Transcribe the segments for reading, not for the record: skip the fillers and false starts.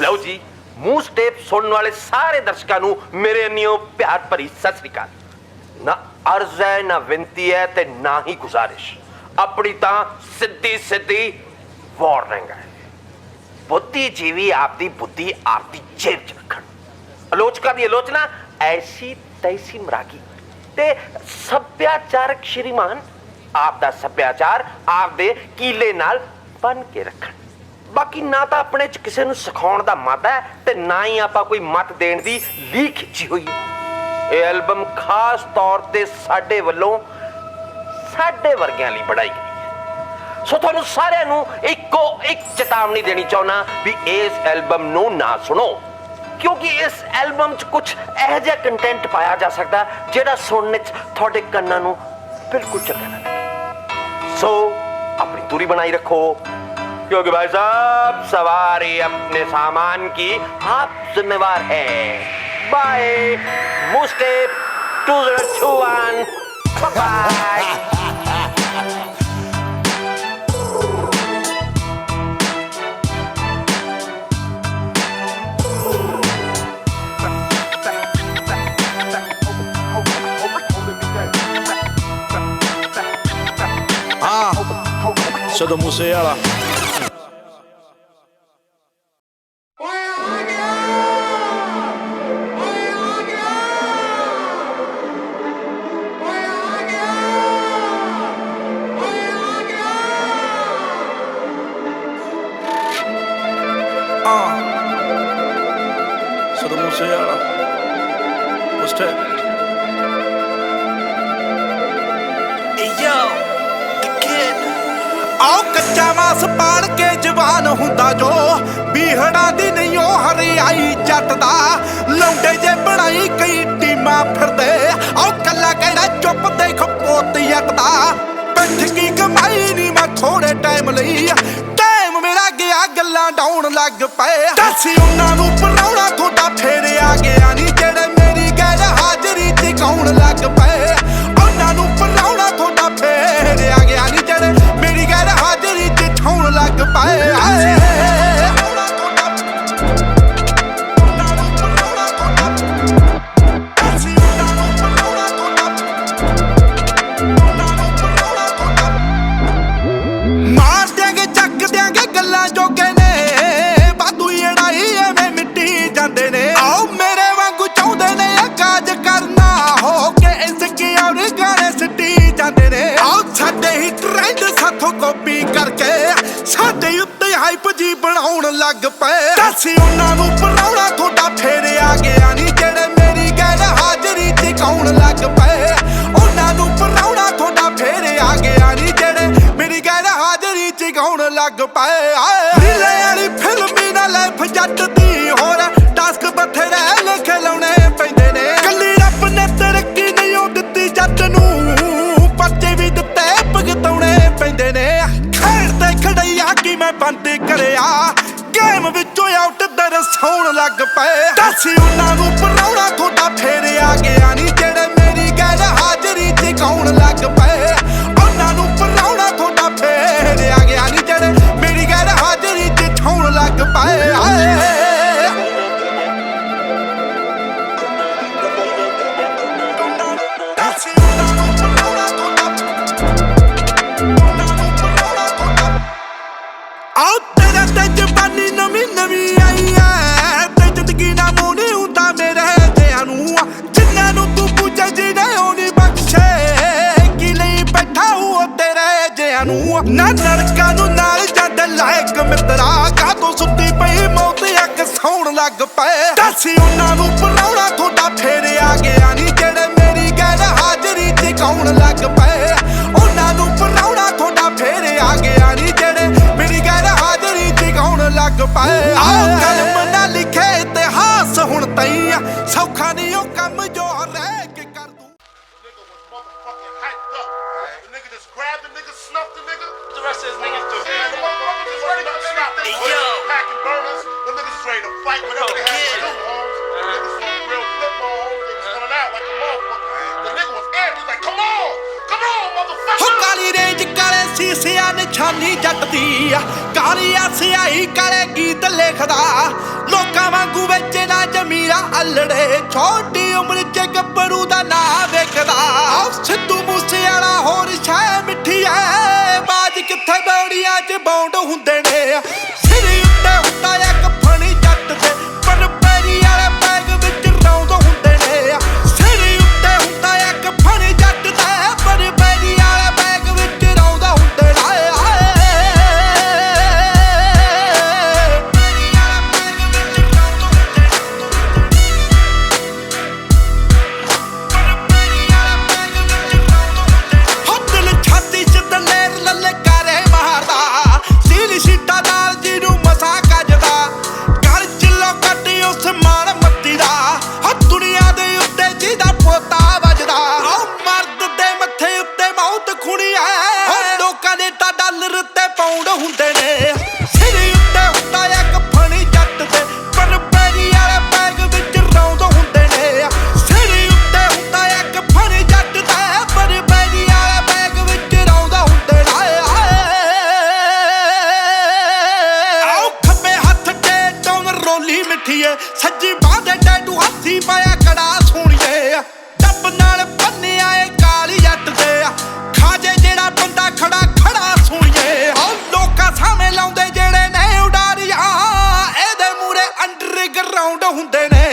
ਲਓ ਜੀ, ਮੂੰਹ ਸਟੇਪ ਸੁਣਨ ਵਾਲੇ ਸਾਰੇ ਦਰਸ਼ਕਾਂ ਨੂੰ ਮੇਰੇ ਅੰਨਿਓ ਪਿਆਰ ਭਰੀ ਸਤਿ ਸ੍ਰੀ ਅਕਾਲ। ਨਾ ਅਰਜ਼ ਹੈ, ਨਾ ਵਿਨਤੀ ਹੈ ਤੇ ਨਾ ਹੀ ਗੁਜ਼ਾਰਿਸ਼, ਆਪਣੀ ਤਾਂ ਸਿੱਧੀ ਸਿੱਧੀ ਵਾਰਨਿੰਗ ਹੈ। ਬੁੱਧੀਜੀਵੀ ਆਪਦੀ ਬੁੱਧੀ ਆਪਦੀ ਜੇਬ 'ਚ ਰੱਖਣ, ਆਲੋਚਕਾਂ ਦੀ ਆਲੋਚਨਾ ਐਸੀ ਤੈਸੀ ਮਰਾਗੀ ਤੇ ਸੱਭਿਆਚਾਰਕ ਸ਼੍ਰੀਮਾਨ ਆਪਦਾ ਸੱਭਿਆਚਾਰ ਆਪਦੇ ਕੀਲੇ ਨਾਲ ਬੰਨ ਕੇ ਰੱਖਣ। ਬਾਕੀ ਨਾ ਤਾਂ ਆਪਣੇ 'ਚ ਕਿਸੇ ਨੂੰ ਸਿਖਾਉਣ ਦਾ ਮਤ ਹੈ ਤੇ ਨਾ ਹੀ ਆਪਾਂ ਕੋਈ ਮਤ ਦੇਣ ਦੀ ਲੀਕ ਖਿੱਚੀ ਹੋਈ ਹੈ। ਇਹ ਐਲਬਮ ਖਾਸ ਤੌਰ ਤੇ ਸਾਡੇ ਵੱਲੋਂ ਸਾਡੇ ਵਰਗਿਆਂ ਲਈ ਬਣਾਈ ਗਈ ਹੈ। ਸੋ ਤੁਹਾਨੂੰ ਸਾਰਿਆਂ ਨੂੰ ਇੱਕੋ ਇੱਕ ਚੇਤਾਵਨੀ ਦੇਣੀ ਚਾਹੁੰਦਾ ਵੀ ਇਸ ਐਲਬਮ ਨੂੰ ਨਾ ਸੁਣੋ, ਕਿਉਂਕਿ ਇਸ ਐਲਬਮ 'ਚ ਕੁਝ ਇਹੋ ਜਿਹਾ ਕੰਟੈਂਟ ਪਾਇਆ ਜਾ ਸਕਦਾ ਜਿਹੜਾ ਸੁਣਨ 'ਚ ਤੁਹਾਡੇ ਕੰਨਾਂ ਨੂੰ ਬਿਲਕੁਲ ਚੰਗਾ ਨਾ ਲੱਗੇ। सो अपनी दूरी बनाई रखो, क्योंकि भाई साहब सवारी अपने सामान की आप जिम्मेवार है। बाय मुस्टेप 2021 बाय। Sado Museyala. Sado Museyala. What's that? आओ कच्चा मास पाड़ के जवान हुंदा जो बीहड़ा दी नहीं ओ हरियाई जटदा लौंडे जे बनाई कई टीमां फिरदे आओ कल्ला कहड़ा चुप देख पोत यटदा पिठ की कमाई नी मैं थोड़े टाइम लई टाइम मेरा गया गल्लां डाउन लग पए दसी उन्हां नूं पराउणा थोड़ा फेर आ गया नी जेड़े मेरी गैर हाजरी च गाउण लग पए उन्हां नूं पराउणा थोड़ा फेर आ गया नी जेड़े मेरी गैर हाजरी च ठौण लग पाए। मार देंगे चक देंगे गल्लां जोगे ने वाधू अड़ाई एवें मिट्टी जांदे ने आओ मेरे वांगू चाहुंदे ने काज करना हो के इसकी और गाने सिटी जांदे ने आओ साडे ही ट्रेंड साथों कॉपी करके साडे उत्ते हाइप जी बनाउण लग पए दसी उन्हां नूं पराउणा थोड़ा फेर आ गया नी जेड़े मेरी गैर हाजरी च गाउण लग पए उन्हां नूं पराउणा थोड़ा फेर आ गया नी जेड़े मेरी गैर हाजरी च गाउण लग पए रीले वाली फिल्मी ना लाइफ जट दी होर टास्क बथेरे लिखे लाउणे पैंदे ने कल्ली रब ने तरक्की नहीं ओ दित्ती जट नूं पर्चे भी दित्ते भुगताउणे पैंदे ने खेडते खड़ैया की मैं बंद करिया गेम विचों आउट दरसाउण लग पए दसी उन्हां नूं पराउणा थोड़ा फेर आ गया नी जेड़े मेरी गैर हाजरी च गाउण लग पए उन्हां नूं पराउणा थोड़ा फेर आ गया नी जेड़े मेरी गैर हाजरी च ठौण लग पए। आओ तेरे ते जवानी नवी नवी आई है ते जिंदगी ना मोनी हुंदा मेरे जिहां नूं जिन्हां नूं तू पूछे जिने ओनी बख्शे की लई बैठा हुआ तेरे जिहां नूं ना नरकां नूं नाल जांदे लायक मित्रा कातों सुत्ती पई मौत अख सौण लग पए दसी उन्हां नूं पराउणा थोड़ा फेर आ गया नी जेड़े मेरी गैर हाजरी च गाउण लग पए उन्हां नूं पराउणा थोड़ा फेर आ गया नी जेड़े मेरी गैर हाजरी च गाउण लग पए आओ कलम ना लिखे इतिहास हुण तई सौखा नहीं ओ कम जो रह के कर दूं motherfucking hyped up. The nigga just grabbed the nigga, snuffed the nigga. What the rest of his niggas do? The motherfucker just ready to stop the packing burners. The niggas ready to fight whatever they have to do, homes. The niggas from real flip homes. They was coming out like a motherfucker. The nigga was amped. He was like, come on! Come on, ਹੋ motherfucker. ਕਾਲੀ range ਕਾਲੇ ਸੀਸਿਆਂ ਨਿਸ਼ਾਨੀ ਜੱਟ ਦੀ ਆ ਕਾਲੀ ਸਿਆਹੀ ਕਾਲੇ ਗੀਤ ਲਿਖਦਾ ਲੋਕਾਂ ਵਾਂਗੂ ਵੇਚਦਾ ਜ਼ਮੀਰਾਂ ਅਲੜੇ ਛੋਟੀ ਉਮਰ 'ਚ ਗੱਭਰੂ ਦਾ ਨਾਂ ਵੇਖਦਾ ਸਿੱਧੂ ਮੂਸੇਵਾਲਾ ਹੋਰ ਸ਼ੈ ਮਿੱਠੀ ਐ ਬਾਜ ਕਿੱਥੇ ਬੌੜੀਆਂ 'ਚ ਬੌਂਡ ਹੁੰਦੇ ਨੇ ਸਿਰ ਉੱਤੇ ਹੁੰਦਾ ਇੱਕ ਫਣੀ ਜੱਟ ਦੇ ਪਰ ਪੈਰੀ ਵਾਲੇ ਬੈਗ ਵਿੱਚ ਰੌਂਦ ਹੁੰਦੇ ਨੇ ਸਿਰ ਉੱਤੇ ਹੁੰਦਾ ਇੱਕ ਫਣੀ ਜੱਟ ਦੇ ਪਰ ਪੈਰੀ ਵਾਲੇ ਬੈਗ ਵਿੱਚ ਰੌਂਦ ਹੁੰਦੇ ਨੇ ਹੁੰਦੇ ਨੇ ਸਿਰ ਉੱਤੇ ਹੁੰਦਾ ਇੱਕ ਫਣੀ ਜੱਟ ਦੇ ਪਰ ਪੈਰੀ ਵਾਲੇ ਬੈਗ ਵਿੱਚ ਰੌਂਦ ਹੁੰਦੇ ਨੇ ਸਿਰ ਉੱਤੇ ਹੁੰਦਾ ਇੱਕ ਫਣੀ ਜੱਟ ਦੇ ਪਰ ਪੈਰੀ ਵਾਲੇ ਬੈਗ ਵਿੱਚ ਰੌਂਦ ਹੁੰਦੇ ਨੇ ਆਓ ਖੱਬੇ ਹੱਥ ਤੇ ਟੌਨ ਰੋਲੀ ਮਿੱਠੀਏ ਸੱਜੀ ਬਾਂਹ ਦੇ ਟੈਟੂ ਹੱਥੀ ਪਾਇਆ ਕੜਾ ਸੋਹਣੀਏ ਟੱਪ ਨਾਲ ਬੰਨਿਆ ਏ ਕਾਲੀ ਜੱਟ ਦੇ ਖਾਜੇ ਜਿਹੜਾ ਬੰਦਾ ਖੜਾ ਖੜਾ ਸੋਹਣੀਏ ਲੋਕਾਂ ਸਾਹਮਣੇ ਲਾਉਂਦੇ ਜਿਹੜੇ ਨੇ ਉਡਾਰੀਆਂ ਇਹਦੇ ਮੂਰੇ ਅੰਡਰਗਰਾਉਂਡ ਹੁੰਦੇ ਨੇ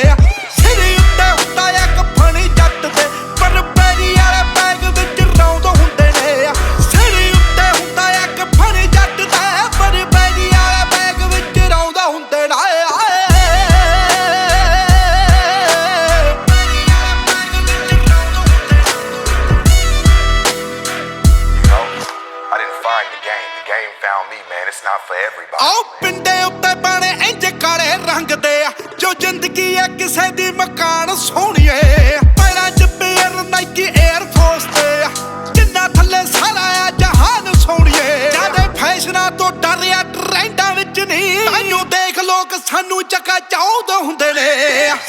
ਸਿਰ ਉੱਤੇ ਹੁੰਦਾ ਇੱਕ ਫਣੀ ਜੱਟ ਦੇ ਪਰ ਪੈਰੀ ਵਾਲੇ ਬੈਗ ਵਿੱਚ ਰੌਂਦ ਹੁੰਦੇ ਨੇ ਸਿਰ ਉੱਤੇ ਹੁੰਦਾ ਇੱਕ ਫਣੀ ਜੱਟ ਦੇ ਪਰ ਪੈਰੀ ਵਾਲੇ ਬੈਗ ਵਿੱਚ ਰੌਂਦ ਹੁੰਦੇ ਨੇ I didn't find the game. The game found me, man. It's not for everybody. ਆਓ ਪਿੰਡੇ ਉੱਤੇ ਬਣੇ ਇੰਜ ਕਾਲੇ ਰੰਗ ਦੇ ਜੋ ਜ਼ਿੰਦਗੀ ਐ ਕਿਸੇ ਦੀ ਮਕਾਨ ਸੋਹਣੀਏ ਪੈਰਾਂ 'ਚ ਪੇਅਰ ਨਾਈਕੀ 에ਅਰ ਫੋਰਸ ਤੇ ਜਿੰਨਾ ਥੱਲੇ ਸਾਰਾ ਆ ਜਹਾਨ ਸੋਹਣੀਏ ਜਿਆਦੇ ਫੈਸ਼ਨਾਂ ਤੋਂ ਡਰਿਆ ਟ੍ਰੈਂਡਾਂ ਵਿੱਚ ਨਹੀਂ ਤਾਈਓ ਦੇਖ ਲੋਕ ਸਾਨੂੰ ਚੱਕਾ ਚਾਹੁੰਦੇ ਹੁੰਦੇ ਨੇ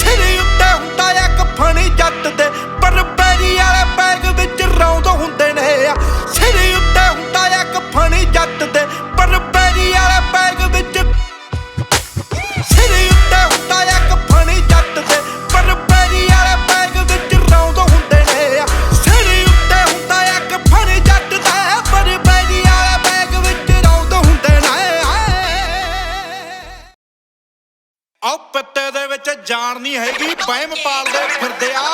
ਸਿਰ ਉੱਤੇ ਹੁੰਦਾ ਇੱਕ ਫਣੀ ਜੱਟ ਦੇ ਪਰ ਪੈਰੀ ਵਾਲੇ ਬੈਗ ਵਿੱਚ ਰੌਂਦ ਹੁੰਦੇ ਨੇ ਸਿਰ ਉੱਤੇ ਹੁੰਦਾ ਇੱਕ ਫਣੀ ਜੱਟ ਦੇ ਪਰ ਪੈਰੀ ਵਾਲੇ ਬੈਗ ਵਿੱਚ ਸਿਰ ਉੱਤੇ ਹੁੰਦਾ ਇੱਕ ਫਣੀ ਜੱਟ ਦੇ ਪਰ ਪੈਰੀ ਵਾਲੇ ਬੈਗ ਵਿੱਚ ਰੌਂਦ ਹੁੰਦੇ ਨੇ ਸਿਰ ਉੱਤੇ ਹੁੰਦਾ ਇੱਕ ਫਣੀ ਜੱਟ ਦੇ ਪਰ ਪੈਰੀ ਵਾਲੇ ਬੈਗ ਵਿੱਚ ਰੌਂਦ ਹੁੰਦੇ ਨੇ ਆਓ ਪੱਤੇ ਦੇ ਵਿੱਚ ਜਾਨ ਨਹੀਂ ਹੈਗੀ ਵਹਿਮ ਪਾਲਦੇ ਫਿਰਦੇ ਆ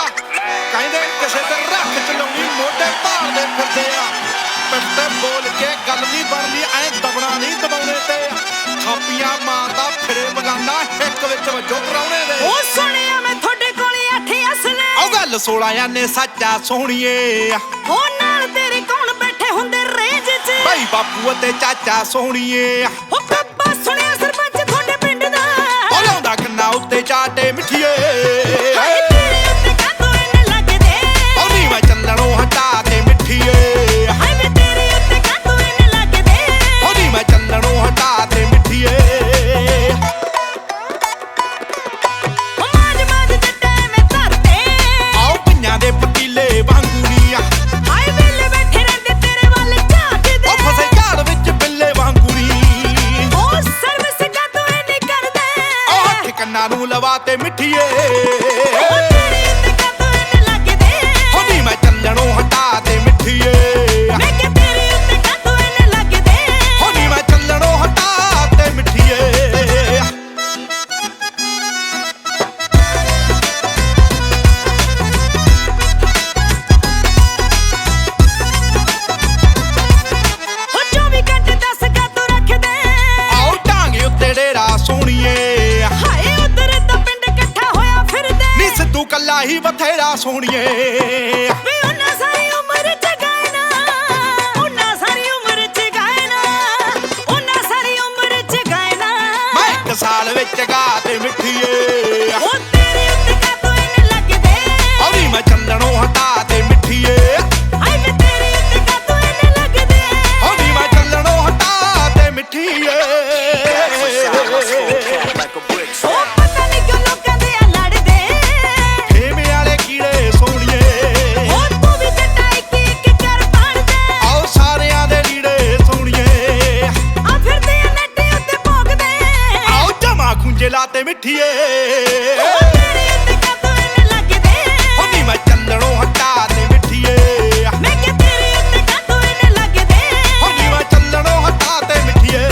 ਕਹਿੰਦੇ ਕਿਸੇ ਤੇ ਰੱਖ ਚਲਾਉਣੀ ਮੋਢੇ ਭਾਲਦੇ ਫਿਰਦੇ ਆ ਪਿੱਤੇ ਬੋਲ ਕੇ ਗੱਲ ਨਹੀਂ ਬਣਦੀ ਐ ਦਬਣਾ ਨਹੀਂ ਦਬਾਉਣੇ ਤੇ ਥਾਪੀਆਂ ਮਾਰਦਾ ਫਿਰੇ ਬਗਾਨਾ ਇੱਕ ਵਿੱਚ ਵੱਜੋ ਪਰਾਉਣੇ ਦੇ ਉਹ ਸੁਣਿਆ ਮੈਂ ਤੁਹਾਡੇ ਕੋਲੇ 8 ਅਸਲੇ ਉਹ ਗੱਲ 16 ਨੇ ਸੱਚਾ ਸੋਹਣੀਏ ਉਹ ਨਾਲ ਤੇਰੇ ਕੌਣ ਬੈਠੇ ਹੁੰਦੇ ਰੇਂਜ 'ਚ ਭਾਈ ਬਾਪੂ ਅਤੇ ਚਾਚਾ ਸੋਹਣੀਏ ਉਹ ਕੱਪਾ ਸੁਣਿਆ ਸਰਪੰਚ ਤੁਹਾਡੇ ਪਿੰਡ ਦਾ ਉਹ ਲਾਉਂਦਾ ਕੰਨਾਂ ਉੱਤੇ ਚਾਟੇ ਮਿੱਠੀਏ ਹਾਏ ਤੇਰੇ ਉੱਤੇ ਕਾਤੋਂ ਇੰਨੇ ਲੱਗਦੇ ਉਹ ਨੀ ਮੈਂ ਚੱਲਣੋਂ ਹਟਾ ਤੇ ਮਿੱਠੀਏ ਹਾਏ ਵੇ ਤੇਰੇ ਉੱਤੇ ਕਾਤੋਂ ਇੰਨੇ ਲੱਗਦੇ ਉਹ ਨੀ ਮੈਂ ਚੱਲਣੋਂ ਹਟਾ ਤੇ ਮਿੱਠੀਏ ਉਹ ਮਾਝ ਜੱਟੇ ਮੈਂ ਧਰਤੇ ਆਓ ਪਈਆਂ ਦੇ ਪਤੀਲੇ ਵਾਂਗੂ ਨੀ ਆ ਹਾਏ ਵੇਲੇ ਬੈਠੇ ਰਹਿੰਦੇ ਤੇਰੇ ਵੱਲ ਝਾਕਦੇ ਉਹ ਫਸੇ ਝਾੜ ਵਿੱਚ ਬਿੱਲੇ ਵਾਂਗੂ ਨੀ ਉਹ ਸਰਵਿਸ ਕਾਤੋਂ ਇੰਨੇ ਕਰਦੇ ਉਹ ਹੱਥ ਕੰਨਾਂ ਨੂੰ ਲਵਾ ਤੇ ਮਿੱਠੀਏ ਉਹ ਤੇਰੇ ਉੱਤੇ ਕਾਤੋਂ ਇੰਨੇ ਲੱਗਦੇ ਹੋ ਨੀ ਮੈਂ ਚੱਲਣੋਂ ਹਟਾ ਤੇ ਮਿੱਠੀਏ ਮੈਂ ਕਿ ਤੇਰੇ ਉੱਤੇ ਕਾਤੋਂ ਇੰਨੇ ਲੱਗਦੇ ਹੋ ਨੀ ਮੈਂ ਚੱਲਣੋਂ ਹਟਾ ਤੇ ਮਿੱਠੀਏ ਹੋ 24 ਘੰਟੇ 10 ਕਾਤੋਂ ਰੱਖਦੇ ਆਓ ਢਾਂਗੇ ਉੱਤੇ ਡੇਰਾ ਸੋਹਣੀਏ ਹਾਏ ਉਧਰ ਤਾਂ ਪਿੰਡ ਇਕੱਠਾ ਹੋਇਆ ਫਿਰਦੇ ਨੀ ਸਿੱਧੂ ਕੱਲਾ ਹੀ ਬਥੇਰਾ ਸੋਹਣੀਏ ਵੇ ਉਹਨਾਂ ਸਾਰੀ ਉਮਰ ਚ ਗਾਏ ਨਾ ਉਹਨਾਂ ਸਾਰੀ ਉਮਰ ਚ ਗਾਏ ਨਾ ਉਹਨਾਂ ਸਾਰੀ ਉਮਰ ਚ ਗਾਏ ਨਾ ਮੈਂ ਇੱਕ ਸਾਲ ਵਿੱਚ ਗਾ ਤੇ ਮਿੱਠੀਏ ਉਹ ਤੇਰੇ ਉੱਤੇ ਕਾਤੋਂ ਇੰਨੇ ਲੱਗਦੇ ਹੋ ਨੀ ਮੈਂ ਚੱਲਣੋਂ ਹਟਾ ਤੇ ਮਿੱਠੀਏ ਹਾਏ ਵੇ ਤੇਰੇ ਉੱਤੇ ਕਾਤੋਂ ਇੰਨੇ ਲੱਗਦੇ ਹੋ ਨੀ ਮੈਂ ਚੱਲਣੋਂ ਹਟਾ ਤੇ ਮਿੱਠੀਏ ਉਹ ਪਤਾ ਨਹੀਂ ਕਿਉਂ ਲੋਕਾਂ ਦੇ ਆ ਲੜਦੇ ਖੇਮੇ ਵਾਲੇ ਕੀੜੇ ਸੋਹਣੀਏ ਉਹ ਤੂੰ ਵੀ ਜੱਟਾ ਇੱਕ ਇੱਕ ਕਰ ਮਿੱਠੀਏ ਉਹ ਤੇਰੇ ਉੱਤੇ ਕਾਤੋਂ ਇੰਨੇ ਲੱਗਦੇ ਹੋ ਨੀ ਮੈਂ ਚੱਲਣੋਂ ਹਟਾ ਤੇ ਮਿੱਠੀਏ ਮੈਂ ਕਿ ਤੇਰੇ ਉੱਤੇ ਕਾਤੋਂ ਇੰਨੇ ਲੱਗਦੇ ਹੋ ਨੀ ਮੈਂ ਚੱਲਣੋਂ ਹਟਾ ਤੇ ਮਿੱਠੀਏ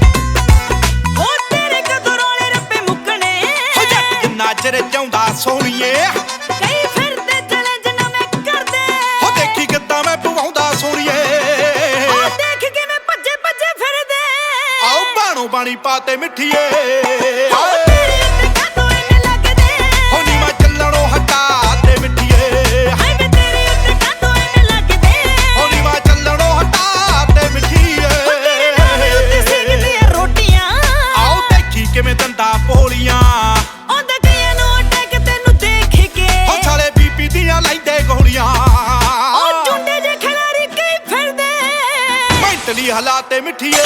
ਉਹ ਤੇਰੇ ਕਦੋਂ ਰੋਲੇ ਰੱਬੇ ਮੁੱਕਣੇ ਹੋ ਜੱਟ ਜਿੰਨਾ ਚਿਰ ਚਾਹੁੰਦਾ ਸੋਹਣੀਏ ਕਈ ਫਿਰਦੇ ਚੈਲੰਜ ਨਾ ਮੈਂ ਕਰਦੇ ਹੋ ਦੇਖੀ ਕਿੱਦਾਂ ਮੈਂ ਪਵਾਉਂਦਾ ਸੋਹਣੀਏ ਉਹ ਦੇਖ ਕੇ ਮੈਂ ਭੱਜੇ ਭੱਜੇ ਫਿਰਦੇ ਆਓ ਬਾਣੋ ਬਾਣੀ ਪਾ ਤੇ ਮਿੱਠੀਏ ਉਹ ਤੇਰੇ ਉੱਤੇ ਕਾਤੋਂ ਇੰਨੇ ਲੱਗਦੇ ਹੋ ਨੀ ਮੈਂ ਚੱਲਣੋਂ ਹਟਾ ਤੇ ਮਿੱਠੀਏ ਹਾਏ ਵੇ ਤੇਰੇ ਉੱਤੇ ਕਾਤੋਂ ਇੰਨੇ ਲੱਗਦੇ ਹੋ ਨੀ ਮੈਂ ਚੱਲਣੋਂ ਹਟਾ ਤੇ ਮਿੱਠੀਏ ਉਹ ਤੇਰੇ ਨਾਵੇਂ ਉੱਤੇ ਸੇਕਦੀਆਂ ਰੋਟੀਆਂ ਆਓ ਦੇਖੀ ਕਿਵੇਂ ਦੰਦਾ ਪੋਲੀਆਂ ਉਹਦਾ ਕਈਆਂ ਨੂੰ ਅਟੈਕ ਤੈਨੂੰ ਦੇਖ ਕੇ ਹੋ ਸਾਲੇ ਬੀਪੀ ਦੀਆਂ ਲੈਂਦੇ ਗੋਲੀਆਂ ਉਹ ਚੁੰਡੇ ਜੇ ਖਿਲਾਰੀ ਕਈ ਫਿਰਦੇ ਮੈਂਟਲੀ ਹਾਲਾਤ ਮਿੱਠੀਏ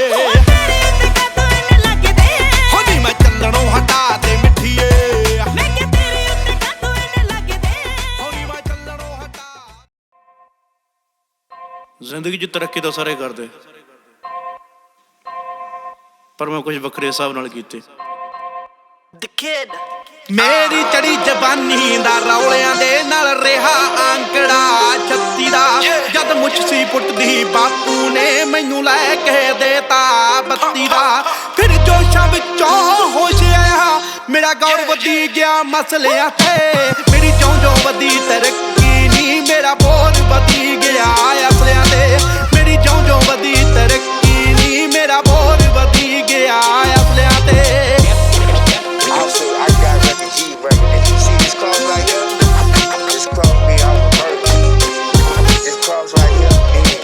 ਉਹ ਤੇਰੇ ਉੱਤੇ ਕਾਤੋਂ ਇੰਨੇ ਲੱਗਦੇ ਹੋ ਨੀ ਮੈਂ ਚੱਲਣੋਂ ਹਟਾ ਤੇ ਮਿੱਠੀਏ ਮੈਂ ਕਿ ਤੇਰੇ ਉੱਤੇ ਕਾਤੋਂ ਇੰਨੇ ਲੱਗਦੇ ਹੋ ਨੀ ਮੈਂ ਚੱਲਣੋਂ ਹਟਾ ਜ਼ਿੰਦਗੀ 'ਚ ਤਰੱਕੀ ਤਾਂ ਸਾਰੇ ਕਰਦੇ, ਪਰ ਮੈਂ ਕੁਝ ਵੱਖਰੇ ਹਿਸਾਬ ਨਾਲ ਕੀਤੇ। ਮੇਰੀ ਚੜੀ ਜਵਾਨੀ ਦਾ ਰੌਲਿਆਂ ਦੇ ਨਾਲ ਰਿਹਾ ਆਂਕੜਾ 36 ਦਾ ਜਦ ਮੁੱਛ ਸੀ ਪੁੱਟਦੀ ਬਾਪੂ ਨੇ ਮੈਨੂੰ ਲੈ ਕੇ ਦੇਤਾ 32 ਦਾ ਫਿਰ ਜੋਸ਼ਾਂ ਵਿੱਚੋਂ ਹੋਸ਼ ਆਇਆ ਮੇਰਾ ਗੌਰ ਵਧੀ ਗਿਆ ਮਸਲਿਆਂ ਤੇ ਮੇਰੀ ਜਿਉਂ ਵਧੀ ਤਰੱਕੀ ਨਹੀਂ ਮੇਰਾ ਬੋਝ ਵਧੀ ਗਿਆ ਅਸਲਿਆਂ ਤੇ ਮੇਰੀ ਜਿਉਂ ਵਧੀ ਤਰੱਕੀ ਨਹੀਂ ਮੇਰਾ ਬੋਝ ਵਧੀ ਗਿਆ ਅਸਲਿਆਂ ਤੇ Also, I got record, he record. You see this cross right here? This cross me, I was murdered. This cross right here, me,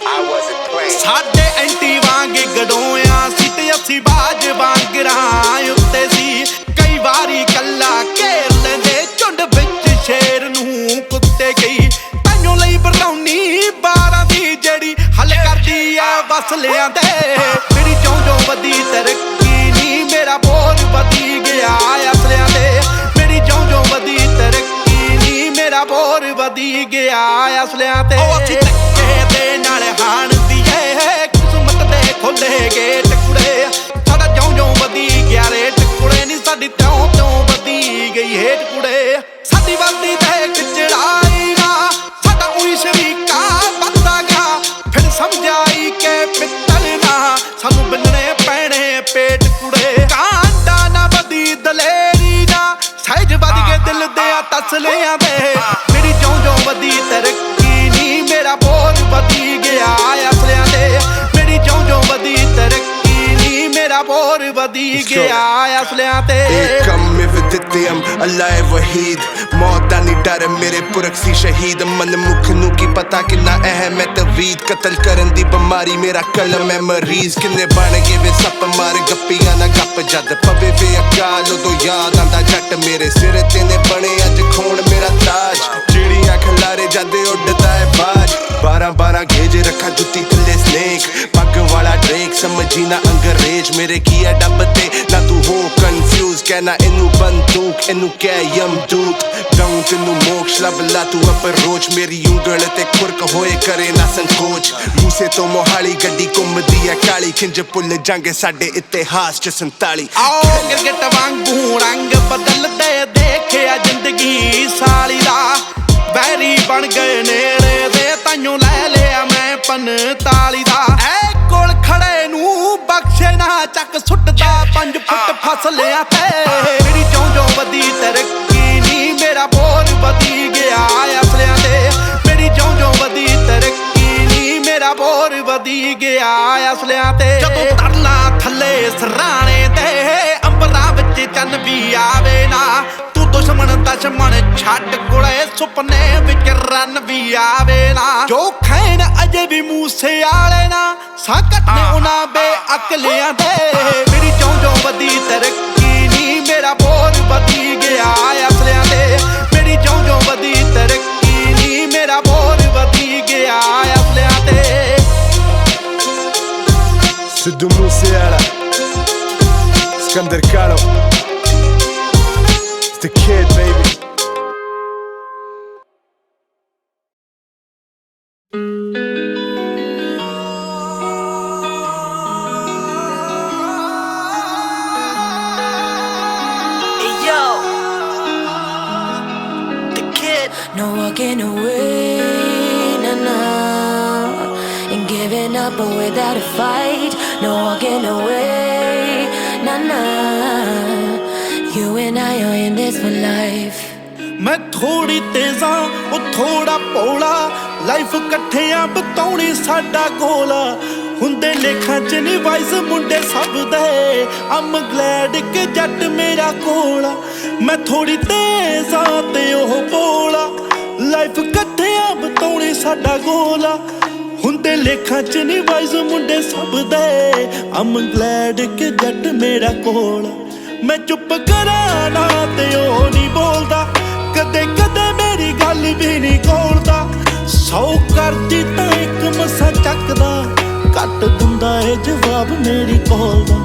I wasn't playing. ਸਾਡੇ ਐਂਟੀ ਵਾਂਗ ਗਡੋਇਆ ਸੀ ਤੇ ਅਸੀਂ ਬਾਜ ਵਾਂਗ ਰਾਹ ਉੱਤੇ ਸੀ ਕਈ ਵਾਰੀ ਕੱਲਾ ਘੇਰ ਲੈਂਦੇ ਝੁੰਡ ਵਿੱਚ ਸ਼ੇਰ ਨੂੰ ਕੁੱਤੇ ਗਈ ਤੈਨੂੰ ਲਈ ਬਰਾਉਨੀ 12 ਦੀ ਜਿਹੜੀ ਹੱਲ ਕਰਦੀ ਆ ਵਸਲਿਆਂ ਤੇ ਮੇਰੀ ਜਿਉਂ ਵਧੀ ਤਰੱਕੀ ਨਹੀਂ ਮੇਰਾ ਬੋਝ ਵਧੀ ਗਿਆ ਅਸਲਿਆਂ ਤੇ ਮੇਰੀ ਜਿਉਂ ਵਧੀ ਤਰੱਕੀ ਨਹੀਂ ਮੇਰਾ ਬੋਝ ਵਧੀ ਗਿਆ ਅਸਲਿਆਂ ਤੇ ਉਹ ਅਸੀਂ ਧੱਕੇ ਦੇ ਨਾਲ ਹਾਣਦੀ ਏ ਕਿਸਮਤ ਦੇ ਖੋਲੇ ਗੇਟ ਕੁੜੇ ਸਾਡਾ ਜਿਉਂ ਵਧੀ ਗਿਆ ਰੇਟ ਕੁੜੇ ਨਹੀਂ ਸਾਡੀ ਤਿਉਂ ਵਧੀ ਗਈ ਹੇਟ ਕੁੜੇ ਸਾਡੀ ਵੱਧਦੀ ਤੇ ਚੜਾਈ ਨਾ ਸਾਡਾ ਉਹੀ ਸ਼ਰੀਕਾ ਵੱਧਦਾ ਗਿਆ ਫਿਰ ਸਮਝਾਈ ਕਿ ਪਿੱਤਲ ਨਾ ਸਾਨੂੰ ਬੰਨਣੇ ਪੈਣੇ ਪੇਟ ਕੁੜੇ ਕਾਂਡਾ ਨਾ ਵਧੀ ਦਲੇਰੀ ਨਾ ਸਹਿਜ ਵੱਧ ਕੇ ਦਿਲ ਦੇ ਤਸਲਿਆਂ ਦੇ ਮੇਰੀ ਜਿਉਂ ਵਧੀ ਤਰੱਕੀ ਨਹੀਂ ਮੇਰਾ ਬੋਝ ਵਧੀ ਗਿਆ ਅਸਲਿਆਂ ਤੇ ਮੇਰੀ ਜਿਉਂ ਵਧੀ ਤਰੱਕੀ ਨਹੀਂ ਮੇਰਾ ਬੋਝ ਵਧੀ ਗਿਆ ਅਸਲਿਆਂ ਤੇ ਏਕਮ ਵਿਦਿਤਯਮ ਅੱਲਾਹ ਵਹੀਦ ਮੌਤ ਦਾ ਨਹੀਂ ਡਰ ਮੇਰੇ ਪੁਰਖ ਸੀ ਸ਼ਹੀਦ ਮਨ ਮੁਖ ਨੂੰ ਕੀ ਪਤਾ ਕਿੰਨਾ ਅਹਿਮ ਹੈ ਤਵੀਦ ਕਤਲ ਕਰਨ ਦੀ ਬਿਮਾਰੀ ਮੇਰਾ ਕਲਮ ਹੈ ਮਰੀਜ਼ ਕਿੰਨੇ ਬਣ ਗਏ ਵੇ ਸੱਪ ਮਾਰ ਗੱਪੀਆਂ ਨਾ ਗੱਪ ਜਦ ਪਵੇ ਵੇ ਅਕਾਲ ਉਦੋਂ ਯਾਦ ਆਂਦਾ ਜੱਟ ਮੇਰੇ ਸਿਰ ਤੇ ਨੇ ਬਣੇ ਅੱਜ ਖੂਨ ਮੇਰਾ ਤਾਜ ਚਿੜੀਆਂ ਖਲਾਰੇ ਜਦ ਉੱਡਦਾ ਹੈ ਬਾਜ 12 ਗੇਜ ਰੱਖਾ ਜੁੱਤੀ ਥੱਲੇ ਸਨੇਕ ਪੱਗ ਵਾਲਾ ਡਰੇਕ ਸਮਝੀ ਨਾ ਅੰਗਰੇਜ਼ ਮੇਰੇ ਕੀ ਹੈ ਡੱਬ ਤੇ ਨਾ ਤੂੰ ਹੋ ਕਨਫਿਊਜ਼ ਕਹਿਣਾ ਇਹਨੂੰ ਬੰਦੂਕ ਇਹਨੂੰ ਕਹਿ ਯਮਦੂਤ ਦਊਂ ਤੈਨੂੰ ਮੋਕਸ਼ ਲੱਭ ਲਾ ਤੂੰ ਅਪਰੋਚ ਮੇਰੀ ਉਂਗਲ ਤੇ ਖੁਰਕ ਹੋਏ ਕਰੇ ਨਾ ਸੰਕੋਚ ਮੂਸੇ ਤੋਂ ਮੋਹਾਲੀ ਗੱਡੀ ਘੁੰਮਦੀ ਹੈ ਕਾਲੀ ਖਿੰਜ ਭੁੱਲ ਜਾਂਗੇ ਸਾਡੇ ਇਤਿਹਾਸ ਚ 47 ਆਓ ਗਿਰਗਟ ਵਾਂਗੂ ਰੰਗ ਬਦਲਦੇ ਦੇਖਿਆ ਜ਼ਿੰਦਗੀ ਸਾਲੀ ਦਾ ਬੈਰੀ ਬਣ ਗਏ ਨੇੜੇ ਦੇ ਤਾਈਓ ਲੈ ਲਿਆ ਮੈਂ 45 ਦਾ ਐ ਕੋਲ ਖੜੇ ਨੂੰ ਬਖਸ਼ੇ ਨਾ ਚੱਕ ਸੁੱਟਦਾ 5 ਫੁੱਟ ਫਸਲਿਆਂ ਤੇ ਮੇਰੀ ਜਿਉਂ ਵਧੀ ਤਰੱਕੀ ਨਹੀਂ ਮੇਰਾ ਬੋਝ ਵਧੀ ਗਿਆ ਅਸਲਿਆਂ ਤੇ ਮੇਰੀ ਜਿਉਂ ਵਧੀ ਤਰੱਕੀ ਨਹੀਂ ਮੇਰਾ ਬੋਝ ਵਧੀ ਗਿਆ ਅਸਲਿਆਂ ਤੇ ਜਦੋਂ ਤਰਲਾ ਥੱਲੇ ਸਰਾਣੇ ਤੇ ਅੰਬਰਾਂ ਵਿੱਚ ਚੰਨ ਵੀ ਆਵੇ ਨਾ ਦੁਸ਼ਮਣ ਛੱਡ ਕੁੜੇ ਸੁਪਨੇ ਵਿੱਚ ਰਨ ਵੀ ਆਵੇ ਨਾ ਜੋ ਖੈਨ ਅਜੇ ਵੀ ਮੂਸੇ ਵਾਲੇ ਨਾ ਸੰਕਟ ਨੇ ਉਹਨਾਂ ਬੇਅਕਲਿਆਂ ਦੇ ਮੇਰੀ ਜਿਉਂ ਵਧੀ ਤਰੱਕੀ ਨਹੀਂ ਮੇਰਾ ਬੋਝ ਵਧੀ ਗਿਆ ਅਸਲਿਆਂ ਤੇ ਮੇਰੀ ਜਿਉਂ ਵਧੀ ਤਰੱਕੀ ਨਹੀਂ ਮੇਰਾ ਬੋਝ ਵਧੀ ਗਿਆ ਅਸਲਿਆਂ ਤੇ ਸਿੱਧੂ ਮੂਸੇਵਾਲਾ ਸਿਕੰਦਰ ਕਾਲੋ It's the kid, baby. no walking away, nah, nah. And giving up but without a fight, no walking away, nah, nah. You and I are in this for life. ਮੈਂ ਥੋੜੀ ਤੇਜ਼ਾਂ ਉਹ ਥੋੜਾ ਭੋਲਾ ਲਾਈਫ ਇਕੱਠਿਆਂ ਬਤਾਉਣੀ ਸਾਡਾ ਗੋਲਾ ਹੁੰਦੇ ਲੇਖਾਂ ਚ ਨੀ ਵਾਈਸ ਮੁੰਡੇ ਸਭ ਦੇ I'm glad ਕਿ ਜੱਟ ਮੇਰਾ ਕੋਲਾ ਮੈਂ ਥੋੜੀ ਤੇਜ਼ਾਂ ਤੇ ਉਹ ਭੋਲਾ ਲਾਈਫ ਇਕੱਠਿਆਂ ਬਤਾਉਣੀ ਸਾਡਾ ਗੋਲਾ ਹੁੰਦੇ ਲੇਖਾਂ ਚ ਨੀ ਵਾਈਸ ਮੁੰਡੇ ਸਭ ਦੇ I'm glad ਕਿ ਜੱਟ ਮੇਰਾ ਕੋਲਾ ਮੈਂ ਚੁੱਪ ਕਰਾਂ ਨਾ ਤੇ ਉਹ ਨਹੀਂ ਬੋਲਦਾ ਕਦੇ ਕਦੇ ਮੇਰੀ ਗੱਲ ਵੀ ਨਹੀਂ ਕੋਲਦਾ 100 ਕਰਦੀ ਤਾਂ ਇੱਕ ਮਸਾ ਚੱਕਦਾ ਘੱਟ ਦਿੰਦਾ ਏ ਜਵਾਬ ਮੇਰੀ ਕੋਲ ਦਾ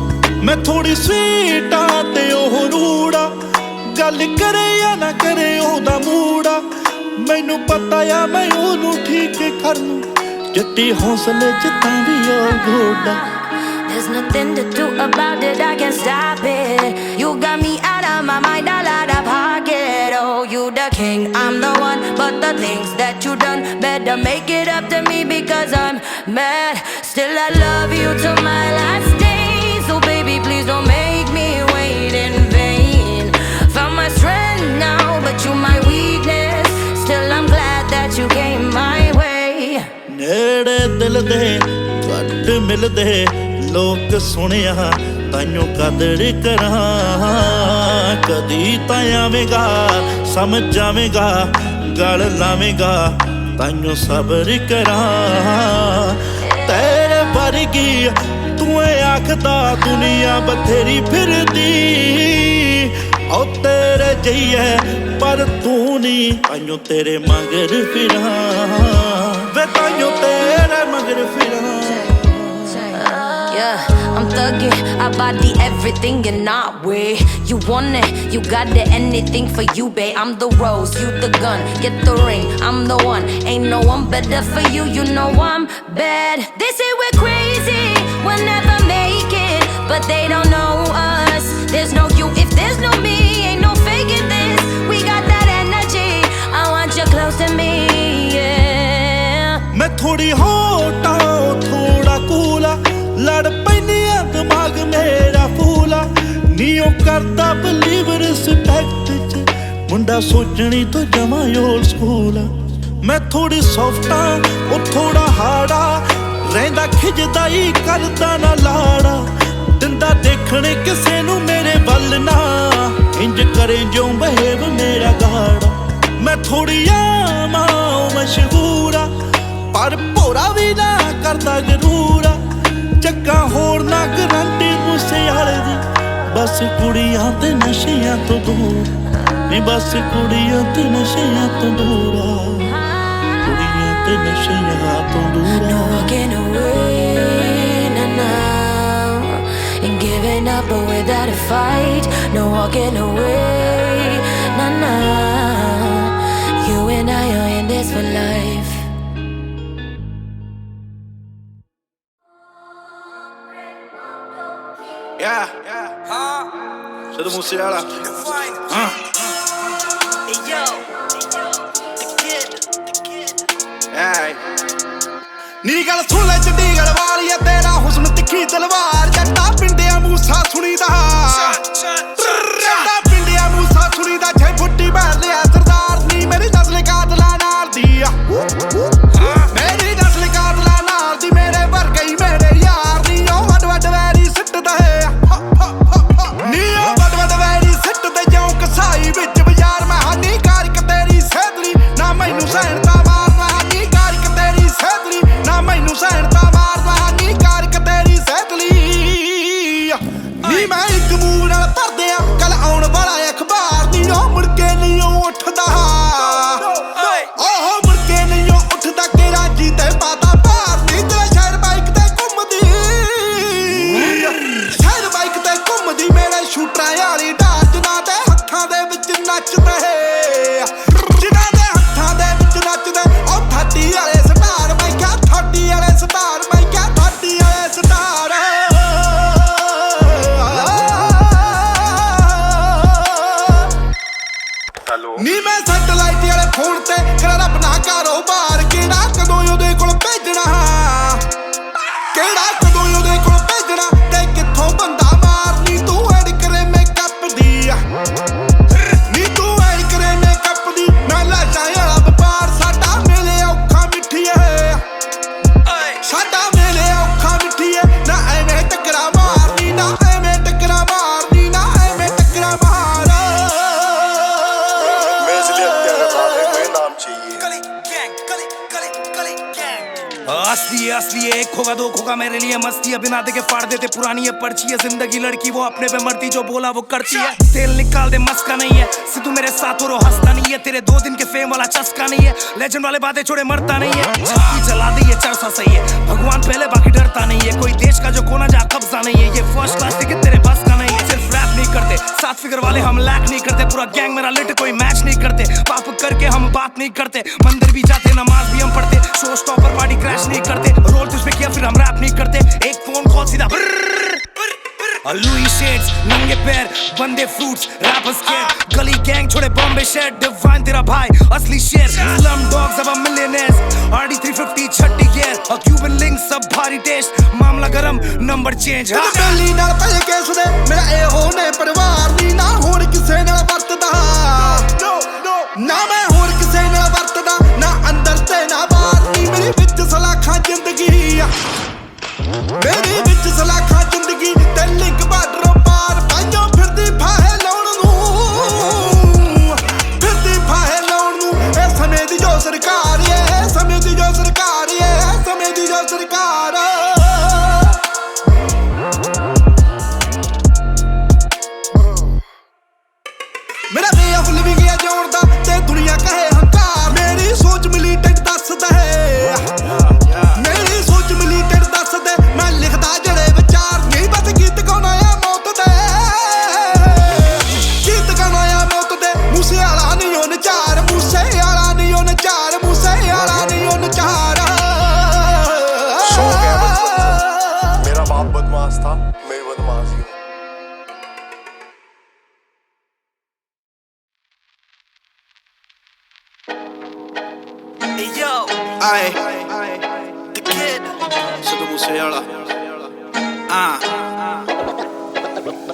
ਮੈਂ ਥੋੜੀ ਸਵੀਟਾਂ ਤੇ ਉਹ ਰੂੜਾ ਗੱਲ ਕਰੇ ਜਾਂ ਨਾ ਕਰੇ ਉਹਦਾ ਮੂੜਾ ਮੈਨੂੰ ਪਤਾ ਆ ਮੈਂ ਉਹਨੂੰ ਠੀਕ ਕਰ ਲੂੰ ਜੱਟੀ ਹੌਸਲੇ ਚ ਤਾਂ ਵੀ ਉਹ ਘੋੜਾ There's nothing to do about it, I can't stop it. You got me out of my mind, all out of pocket. Oh, you the king, I'm the one. But the things that you done, better make it up to me because I'm mad. Still I love you till my last day. So baby, please don't make me wait in vain. Found my strength now, but you my weakness. Still I'm glad that you came my way. ਨੇੜੇ ਦਿਲ ਦੇ ਘੱਟ ਮਿਲਦੇ ਲੋਕ ਸੁਣਿਆ ਤਾਈਓ ਕਦਰ ਕਰਾਂ ਕਦੀ ਤਾਂ ਆਵੇਂਗਾ ਸਮਝ ਜਾਵੇਂਗਾ ਗਲ ਲਾਵੇਂਗਾ ਤਾਈਓ ਸਬਰ ਕਰਾਂ ਤੇਰੇ ਵਰਗੀ ਤੂੰ ਏ ਆਖਦਾ ਦੁਨੀਆ ਬਥੇਰੀ ਫਿਰਦੀ ਓ ਤੇਰੇ ਜਈਏ ਪਰ ਤੂੰ ਨਹੀਂ ਤਾਈਓ ਤੇਰੇ ਮਗਰ ਫਿਰਾਂ ਵੇ ਤਾਈਓ ਤੇਰੇ ਮਗਰ ਫਿਰਾਂ Yeah, I'm thugging, I body everything in our way. You want it, you got it, anything for you, babe. I'm the rose, you the gun, get the ring, I'm the one. Ain't no one better for you, you know I'm bad. They say we're crazy, we'll never make it, but they don't know us. There's no you if there's no me, ain't no faking this. We got that energy, I want you close to me, yeah. मैं थोड़ी होटा थोड़ा कूला ਲੜ ਪੈਨੀਆਂ ਦਿਮਾਗ ਮੇਰਾ ਫੂਲਾ ਨੀ ਉਹ ਕਰਦਾ believe respect ਚ ਮੁੰਡਾ ਸੋਚਣੀ ਤੋਂ ਜਮਾ ਓਲਡ ਸਕੂਲ ਮੈਂ ਥੋੜੀ ਸੌਫਟਾਂ ਉਹ ਥੋੜਾ ਹਾੜਾ ਰਹਿੰਦਾ ਖਿਜਦਾ ਹੀ ਕਰਦਾ ਨਾ ਲਾੜਾ ਦਿੰਦਾ ਦੇਖਣੇ ਕਿਸੇ ਨੂੰ ਮੇਰੇ ਵੱਲ ਨਾ ਇੰਜ ਕਰੇ ਜਿਉਂ ਬਹੇਵ ਮੇਰਾ ਗਾੜਾ ਮੈਂ ਥੋੜੀ ਆਵਾਂ ਮਸ਼ਹੂਰਾ ਪਰ ਭੋਰਾ ਵੀ ਨਾ ਕਰਦਾ ਜ਼ਰੂਰ ਚੱਕਾ ਹੋਰ ਨਾ ਗਰੰਟੀ ਮੂਸੇ ਵਾਲੇ ਦੀ ਬਸ ਕੁੜੀਆਂ ਤੇ ਨਸ਼ਿਆਂ ਤੋਂ ਦੂਰ ਨੀ ਬਸ ਕੁੜੀਆਂ ਤੇ ਨਸ਼ਿਆਂ ਤੋਂ ਦੂਰ ਕੁੜੀਆਂ ਤੇ ਨਸ਼ਿਆਂ ਤੋਂ ਦੂਰ No walking away, nah, nah. And giving up but without a fight. No walking away, nah, nah. You and I are in this for life. Sidhu Moose ਵਾਲਾ ਨੀ ਗੱਲ ਸੁਣ ਲੈ ਚੰਡੀਗੜ੍ਹ ਵਾਲੀਆ ਤੇਰਾ ਹੁਸਨ ਤਿੱਖੀ ਤਲਵਾਰ ਜੱਟਾ ਪਿੰਡਿਆ ਮੂਸਾ ਸੁਣੀਦਾ ਜੱਟਾ ਪਿੰਡਿਆ ਮੂਸਾ ਸੁਣੀਦਾ ਛੇ ਫੁੱਟੀ ਮਾਰ ਲਿਆ ਸਰਦਾਰ ਨੀ ਮੇਰੀ ਨਸਲ ਕਾਤਲਾ ਨਾਲ ਦੀ ਆ ਮੇਰੀ ਨਸਲ ਕਾਤਲਾ ਨਾਲ ਦੀ ਮੇਰੇ ਵਰਗਾ ਹੀ ਮੇਰੇ ਯਾਰ ਨੀ ਉਹ ਵੱਡ ਵੱਡ ਵੈਰੀ ਸਿੱਟਦਾ ਹੈ ਨੀ ਉਹ ਵੱਡ ਵੱਡ ਵੈਰੀ ਸਿੱਟਦੇ ਜਿਉਂ ਕਸਾਈ ਵਿੱਚ ਬਾਜ਼ਾਰ ਮੈਂ ਹਾਨੀਕਾਰਕ ਤੇਰੀ ਸੈਦਲੀ ਨਾ ਮੈਨੂੰ ਸਹਿਣਤਾ ਮਾਰਨਾ ਹਾਨੀਕਾਰਕ ਤੇਰੀ ਸੈਦਲੀ ਨਾ ਮੈਨੂੰ ਸਹਿਣਤਾ ਮਾਰਨਾ ਹਾਨੀਕਾਰਕ ਤੇਰੀ ਸੈਦਲੀ ਨੀ ਮੈਂ ਇੱਕ ਮੂੰਹ ਨਾਲ ਭਰਦਿਆਂ ਕੱਲ ਆਉਣ ਵਾਲਾ ਅਖਬਾਰ ਨੀ ਉਹ ਮੁੜ ਕੇ ਨਹੀਂ ਉੱਠਦਾ ਉਹ ਮੁੜ ਕੇ ਨਹੀਂ ਉੱਠਦਾ ਕਿ ਰਾਜੀ ਤੇ ਪਾਤਾ ਭਾਰ ਨੀ ਤੇਰਾ ਸ਼ਹਿਰ ਬਾਈਕ ਤੇ ਘੁੰਮਦੀ ਸ਼ਹਿਰ ਬਾਈਕ ਤੇ ਘੁੰਮਦੀ ਮੇਰੇ ਸ਼ੂਟਰਾਂ ਵਾਲੀ ਢਾਰ ਜਿਨ੍ਹਾਂ ਦੇ ਹੱਥਾਂ ਦੇ ਵਿੱਚ ਨੱਚਦੇ ਜਿਨ੍ਹਾਂ ਦੇ ਹੱਥਾਂ ਦੇ ਵਿੱਚ ਨੱਚਦੇ ਉਹ ਥਾਟੀ ਵਾਲੇ ਸਟਾਰ ਮੈਂ ਕਿਹਾ ਥਾਟੀ ਵਾਲੇ ਸਟਾਰ ਮੈਂ ਕਿਹਾ ਥਾਟੀ ਵਾਲੇ ਸਟਾਰ ਨੀ ਮੈਂ ਸੈਟਲਾਈਟ ਵਾਲੇ ਫੋਨ ਤੇ असली है एक होगा दो होगा मेरे लिए मस्ती है बिना देखे फाड़ देते पुरानी है पर्ची है जिंदगी लड़की वो अपने पे मरती जो बोला वो करती है तेल निकाल दे मस्का नहीं है सिद्धू मेरे साथ और हंसता नहीं है तेरे 2 दिन के फेम वाला चस्का नहीं है लेजेंड वाले बातें छोड़े मरता नहीं है छाती जला दे ये चर्चा सही है भगवान पहले बाकी डरता नहीं है कोई देश का जो कोना जा कब्जा नहीं है ये फर्स्ट क्लास टिकट तेरे बस का नहीं है सिर्फ रैप नहीं करते 7 फिगर वाले हम लैक नहीं करते पूरा गैंग मेरा लिट कोई मैच नहीं करते पाप करके हम बात नहीं करते मंदिर भी जाते नमाज भी हम पढ़ते शो स्टॉपर पार्टी क्रैश नहीं करते रोल तुझ पे किया फिर हम रैप नहीं करते एक फोन कॉल सीधा लुई शेड्स नंगे पैर बंदे फ्रूट्स रैपर्स केयर गली गैंग छोड़े बॉम्बे शहर डिवाइन तेरा भाई असली शेर स्लम डॉग्स अब मिलियनेयर्स आरडी 350 छट्टी गियर और क्यूबन लिंक सब भारी टेस्ट मामला गरम नंबर चेंज बेली नाल पल के सुने मेरा ए होने परिवार नी ना होण किसे नाल वरतदा ना मैं होण किसे नाल वरतदा ना अंदर ते ना बाहर नी मेरी विच सलाखा जिंदगी मेरी विच सलाखा जिंदगी ते लिंक बार्डरों पार पाइयों फिरदी फाहे लाउण नूं फिरदी फाहे लाउण नूं ए समय दी जो सरकार ए समय दी जो सरकार ए समय दी जो सरकार मेरा वे ऑफ लिविंग है जोड़दा ते दुनिया कहे हंकार मेरी सोच मिलीटेंट दसदा है मेरी सोच मिलीटेंट दसदे मैं लिखदा जड़े विचार नहीं बस गीत गाना आ मौत दे गीत गाना आ मौत दे मूसे वाला नहीं होन चार मूसे वाला नहीं होन चार मूसे वाला नहीं होन चार सो गया बचपन से मेरा बाप बदमाश था मैं बदमाश हूँ Yo, the kid. Sidhu Moose ਵਾਲਾ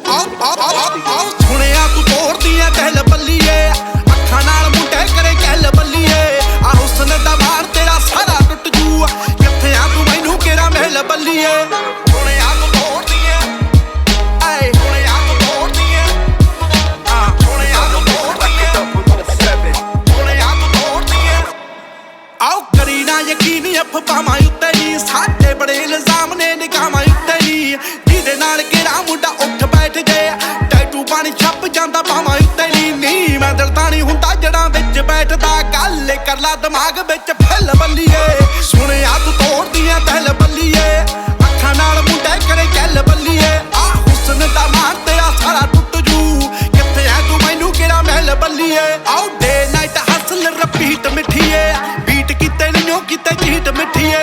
ਆਓ ਸੁਣਿਆ ਤੂੰ ਤੋੜਦੀਆਂ ਕਹਿਲ ਬੱਲੀਏ ਅੱਖਾਂ ਨਾਲ ਮੁੰਡੇ ਕਰੇ ਕਹਿਲ ਬੱਲੀਏ ਆ ਹੁਸਨ ਦਾ ਮਾਰ ਤੇਰਾ ਸਾਰਾ ਟੁੱਟ ਜੂ ਕਿੱਥੇ ਆ ਤੂੰ ਮੈਨੂੰ ਕਿਹੜਾ ਮਹਿਲ ਬੱਲੀਏ ਸੁਣਿਆ ਤੂੰ ਤੋੜਦੀਆਂ ਆਏ ਸੁਣਿਆ ਤੂੰ ਤੋੜਦੀਆਂ ਸੁਣਿਆ ਤੂੰ ਤੋੜਦੀਆਂ ਸੁਣਿਆ ਤੂੰ ਤੋੜਦੀਆਂ ਆਓ ਕਰੀ ਨਾ ਯਕੀਨ ਅਫਵਾਹਾਂ ਉੱਤੇ ਨਹੀਂ ਸਾਡੇ ਬੜੇ ਇਲਜ਼ਾਮ ਨੇ ਨਿਗਾਹਾਂ ਉੱਤੇ ਨਹੀਂ ਜਿਹਦੇ ਨਾਲ ਕਿਹੜਾ ਮੁੰਡਾ ਉੱਠ ਬੈਠ ਗਿਆ ਟੈਟੂ ਪਾਣੀ ਛੱਪ ਜਾਂਦਾ ਬਾਹਾਂ ਉੱਤੇ ਨਹੀਂ ਮੈਂ ਦਿਲਦਾ ਨਹੀਂ ਹੁੰਦਾ ਜੜਾਂ ਵਿੱਚ ਬੈਠਦਾ ਗੱਲ ਕਰ ਲਾ ਦਿਮਾਗ ਵਿੱਚ ਫੈਲ ਬੱਲੀਏ ਸੁਣਿਆ ਤੂੰ ਤੋੜਦੀਆਂ ਦਿਲ ਬੱਲੀਏ ਅੱਖਾਂ ਨਾਲ ਮੁੰਡੇ ਕਰੇ ਗੱਲ ਬੱਲੀਏ ਆ ਹੁਸਨ ਦਾ ਮਾਰ ਤੇਰਾ ਸਾਰਾ ਟੁੱਟ ਜੂ ਕਿੱਥੇ ਐ ਤੂੰ ਮੈਨੂੰ ਕਿਹੜਾ ਮਹਿਲ ਬੱਲੀਏ ਆਓ ਡੇ ਨਾਈਟ ਹਸਲ ਰਿਪੀਟ ਮਿੱਠੀਏ ਬੀਟ ਕਿਤੇ ਨਹੀਂ ਕਿਤੇ ਚੀਟ ਮਿੱਠੀਏ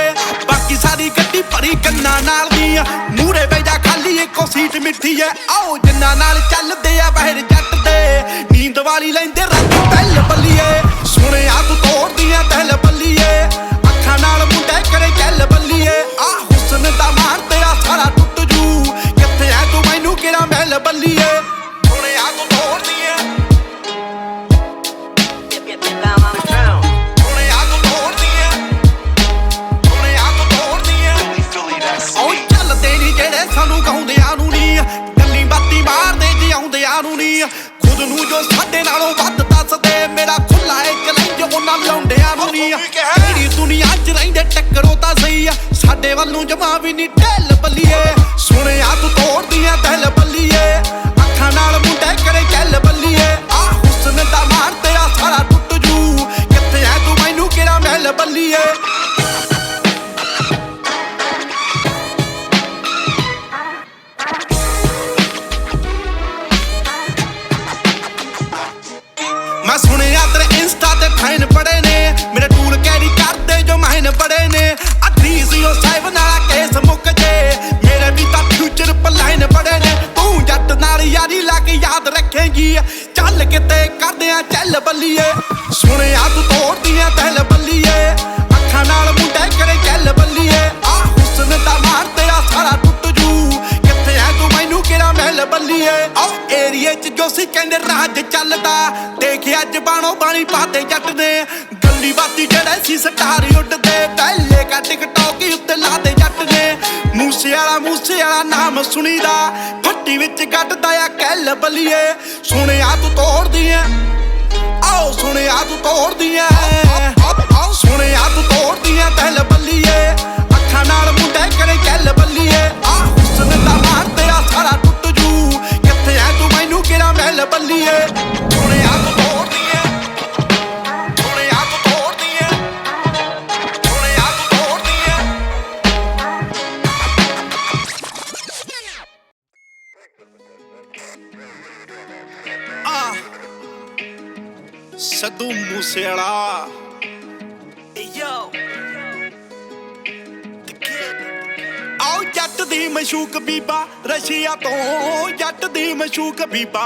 ਬਾਕੀ ਸਾਰੀ ਗੱਡੀ ਭਰੀ ਕੰਨਾਂ ਨਾਲ ਦੀ ਮੂਰੇ ਬੈਜਾ ਖਾਲੀ ਇੱਕੋ ਸੀਟ ਮਿੱਠੀ ਐ ਆਓ ਜਿੰਨਾਂ ਨਾਲ ਚੱਲਦੇ ਆ ਬਾਹਰ ਜੱਟ ਦੇ ਨੀਂਦ ਵਾਲੀ ਲੈਂਦੇ ਰਾਤੀ ਬੈਲ ਬੱਲੀਏ ਸੁਣਿਆ ਤੂੰ ਤੋੜਦੀਆਂ ਦਿਲ ਬੱਲੀਏ ਅੱਖਾਂ ਨਾਲ ਮੁੰਡੇ ਕਰੇ ਗੱਲ ਬੱਲੀਏ ਆ ਹੁਸਨ ਦਾ ਮਾਰ ਤੇਰਾ ਸਾਰਾ ਟੁੱਟ ਜੂ ਕਿੱਥੇ ਐ ਤੂੰ ਮੈਨੂੰ ਕਿਹੜਾ ਮਹਿਲ ਬੱਲੀਏ ਸੁਣਿਆ ਤੂੰ ਤੋੜਦੀਆਂ ਸਾਨੂੰ ਗਾਉਂਦਿਆਂ ਨੂੰ ਨਹੀਂ ਗੱਲੀ ਬਾਤੀ ਮਾਰਦੇ ਜਿਉਂਦਿਆਂ ਨੂੰ ਨਹੀਂ ਖੁਦ ਨੂੰ ਜੋ ਸਾਡੇ ਨਾਲੋਂ ਵੱਧ ਦੱਸਦੇ ਮੇਰਾ ਖੁੱਲਾ ਏ ਚੈਲੰਜ ਉਹਨਾਂ ਲੌਂਡਿਆਂ ਨੂੰ ਨਹੀਂ ਜਿਹੜੀ ਦੁਨੀਆ 'ਚ ਰਹਿੰਦੇ ਟੱਕਰੋ ਤਾਂ ਸਹੀ ਆ ਸਾਡੇ ਵੱਲ ਨੂੰ ਜਮਾ ਵੀ ਨਹੀਂ ਢਿੱਲ ਬੱਲੀਏ ਸੁਣਿਆ ਤੂੰ ਤੋੜਦੀਆਂ ਦਿਲ ਬੱਲੀਏ ਅੱਖਾਂ ਨਾਲ ਮੁੰਡੇ ਕਰੇ ਗੱਲ ਬੱਲੀਏ ਆ ਹੁਸਨ ਦਾ ਮਾਰ ਤੇਰਾ ਸਾਰਾ ਟੁੱਟ ਜੂ ਕਿੱਥੇ ਐ ਤੂੰ ਮੈਨੂੰ ਕਿਹੜਾ ਮਹਿਲ ਬੱਲੀਏ ਮੈਂ ਸੁਣਿਆ ਤੇਰੇ ਇੰਸਟਾ ਤੇ ਫੈਨ ਬੜੇ ਨੇ ਮੇਰੇ ਟੂਲ ਕੈਰੀ ਕਰਦੇ ਜੋ ਮਹੀਨ ਬੜੇ ਨੇ ਆ 307 ਵਾਲਾ ਕੇਸ ਮੁੱਕ ਜੇ ਮੇਰੇ ਵੀ ਤਾਂ ਫਿਊਚਰ ਪਲਾਈਨ ਬੜੇ ਨੇ ਤੂੰ ਜੱਟ ਨਾਲ ਯਾਰੀ ਲਾ ਕੇ ਯਾਦ ਰੱਖੇਂਗੀ ਚੱਲ ਕਿਤੇ ਕਰਦੇ ਆ ਚੱਲ ਬੱਲੀਏ ਸੁਣਿਆ ਤੂੰ ਤੋੜਦੀਆਂ ਦਿਲ ਬੱਲੀਏ ਅੱਖਾਂ ਨਾਲ ਮੁੰਡੇ ਕਰੇ ਗੱਲ ਬੱਲੀਏ ਆ ਹੁਸਨ ਦਾ ਮਾਰ ਤੇਰਾ ਸਾਰਾ ਟੁੱਟ ਜੂ ਕਿੱਥੇ ਐ ਤੂੰ ਮੈਨੂੰ ਕਿਹੜਾ ਮਹਿਲ ਬੱਲੀਏ ਆਓ ਏਰੀਏ 'ਚ ਜੋ ਸੀ ਕਹਿੰਦੇ ਰਾਜ ਚੱਲਦਾ ਦੇਖ ਅੱਜ ਬਾਣੋ ਬਾਣੀ ਪਾਤੇ ਜੱਟ ਨੇ ਗੱਲੀ ਬਾਤੀ ਜਿਹੜੇ ਸੀ ਸਟਾਰ ਉੱਡਦੇ ਪਹਿਲੇ ਕਾ ਟਿਕਟੌਕ ਉੱਤੇ ਲਾਦੇ ਜੱਟ ਨੇ ਮੂਸੇ ਵਾਲਾ ਨਾਮ ਸੁਣੀਦਾ ਫੱਟੀ ਵਿੱਚ ਗੱਡਦਾ ਆ ਕਹਿਲ ਬੱਲੀਏ ਸੁਣਿਆ ਤੂੰ ਤੋੜਦੀਆਂ ਆਓ ਸੁਣਿਆ ਤੂੰ ਤੋੜਦੀਆਂ ਆਓ ਸੁਣਿਆ ਤੂੰ ਤੋੜਦੀਆਂ ਦਿਲ ਬੱਲੀਏ ਅੱਖਾਂ ਨਾਲ ਮੁੰਡੇ ਕਰੇ ਗੱਲ ਬੱਲੀਏ ਆ ਹੁਸਨ ਦਾ ਮਾਰ ਤੇਰਾ ਸਾਰਾ ਟੁੱਟ ਜੂ ਕਿੱਥੇ ਐ ਤੂੰ ਮੈਨੂੰ ਕਿਹੜਾ ਮਹਿਲ ਬੱਲੀਏ ਸੋਹਣਿਆ ਤੂੰ ਤੋੜਦੀ ਐ ਸੋਹਣਿਆ ਤੂੰ ਤੋੜਦੀ ਐ ਸੋਹਣਿਆ ਤੂੰ ਤੋੜਦੀ ਐ ਸਿੱਧੂ ਮੂਸੇਵਾਲਾ ਆਓ ਜੱਟ ਦੀ ਮਸ਼ੂਕ ਬੀਬਾ ਰਸ਼ੀਆ ਤੋਂ ਜੱਟ ਦੀ ਮਸ਼ੂਕ ਬੀਬਾ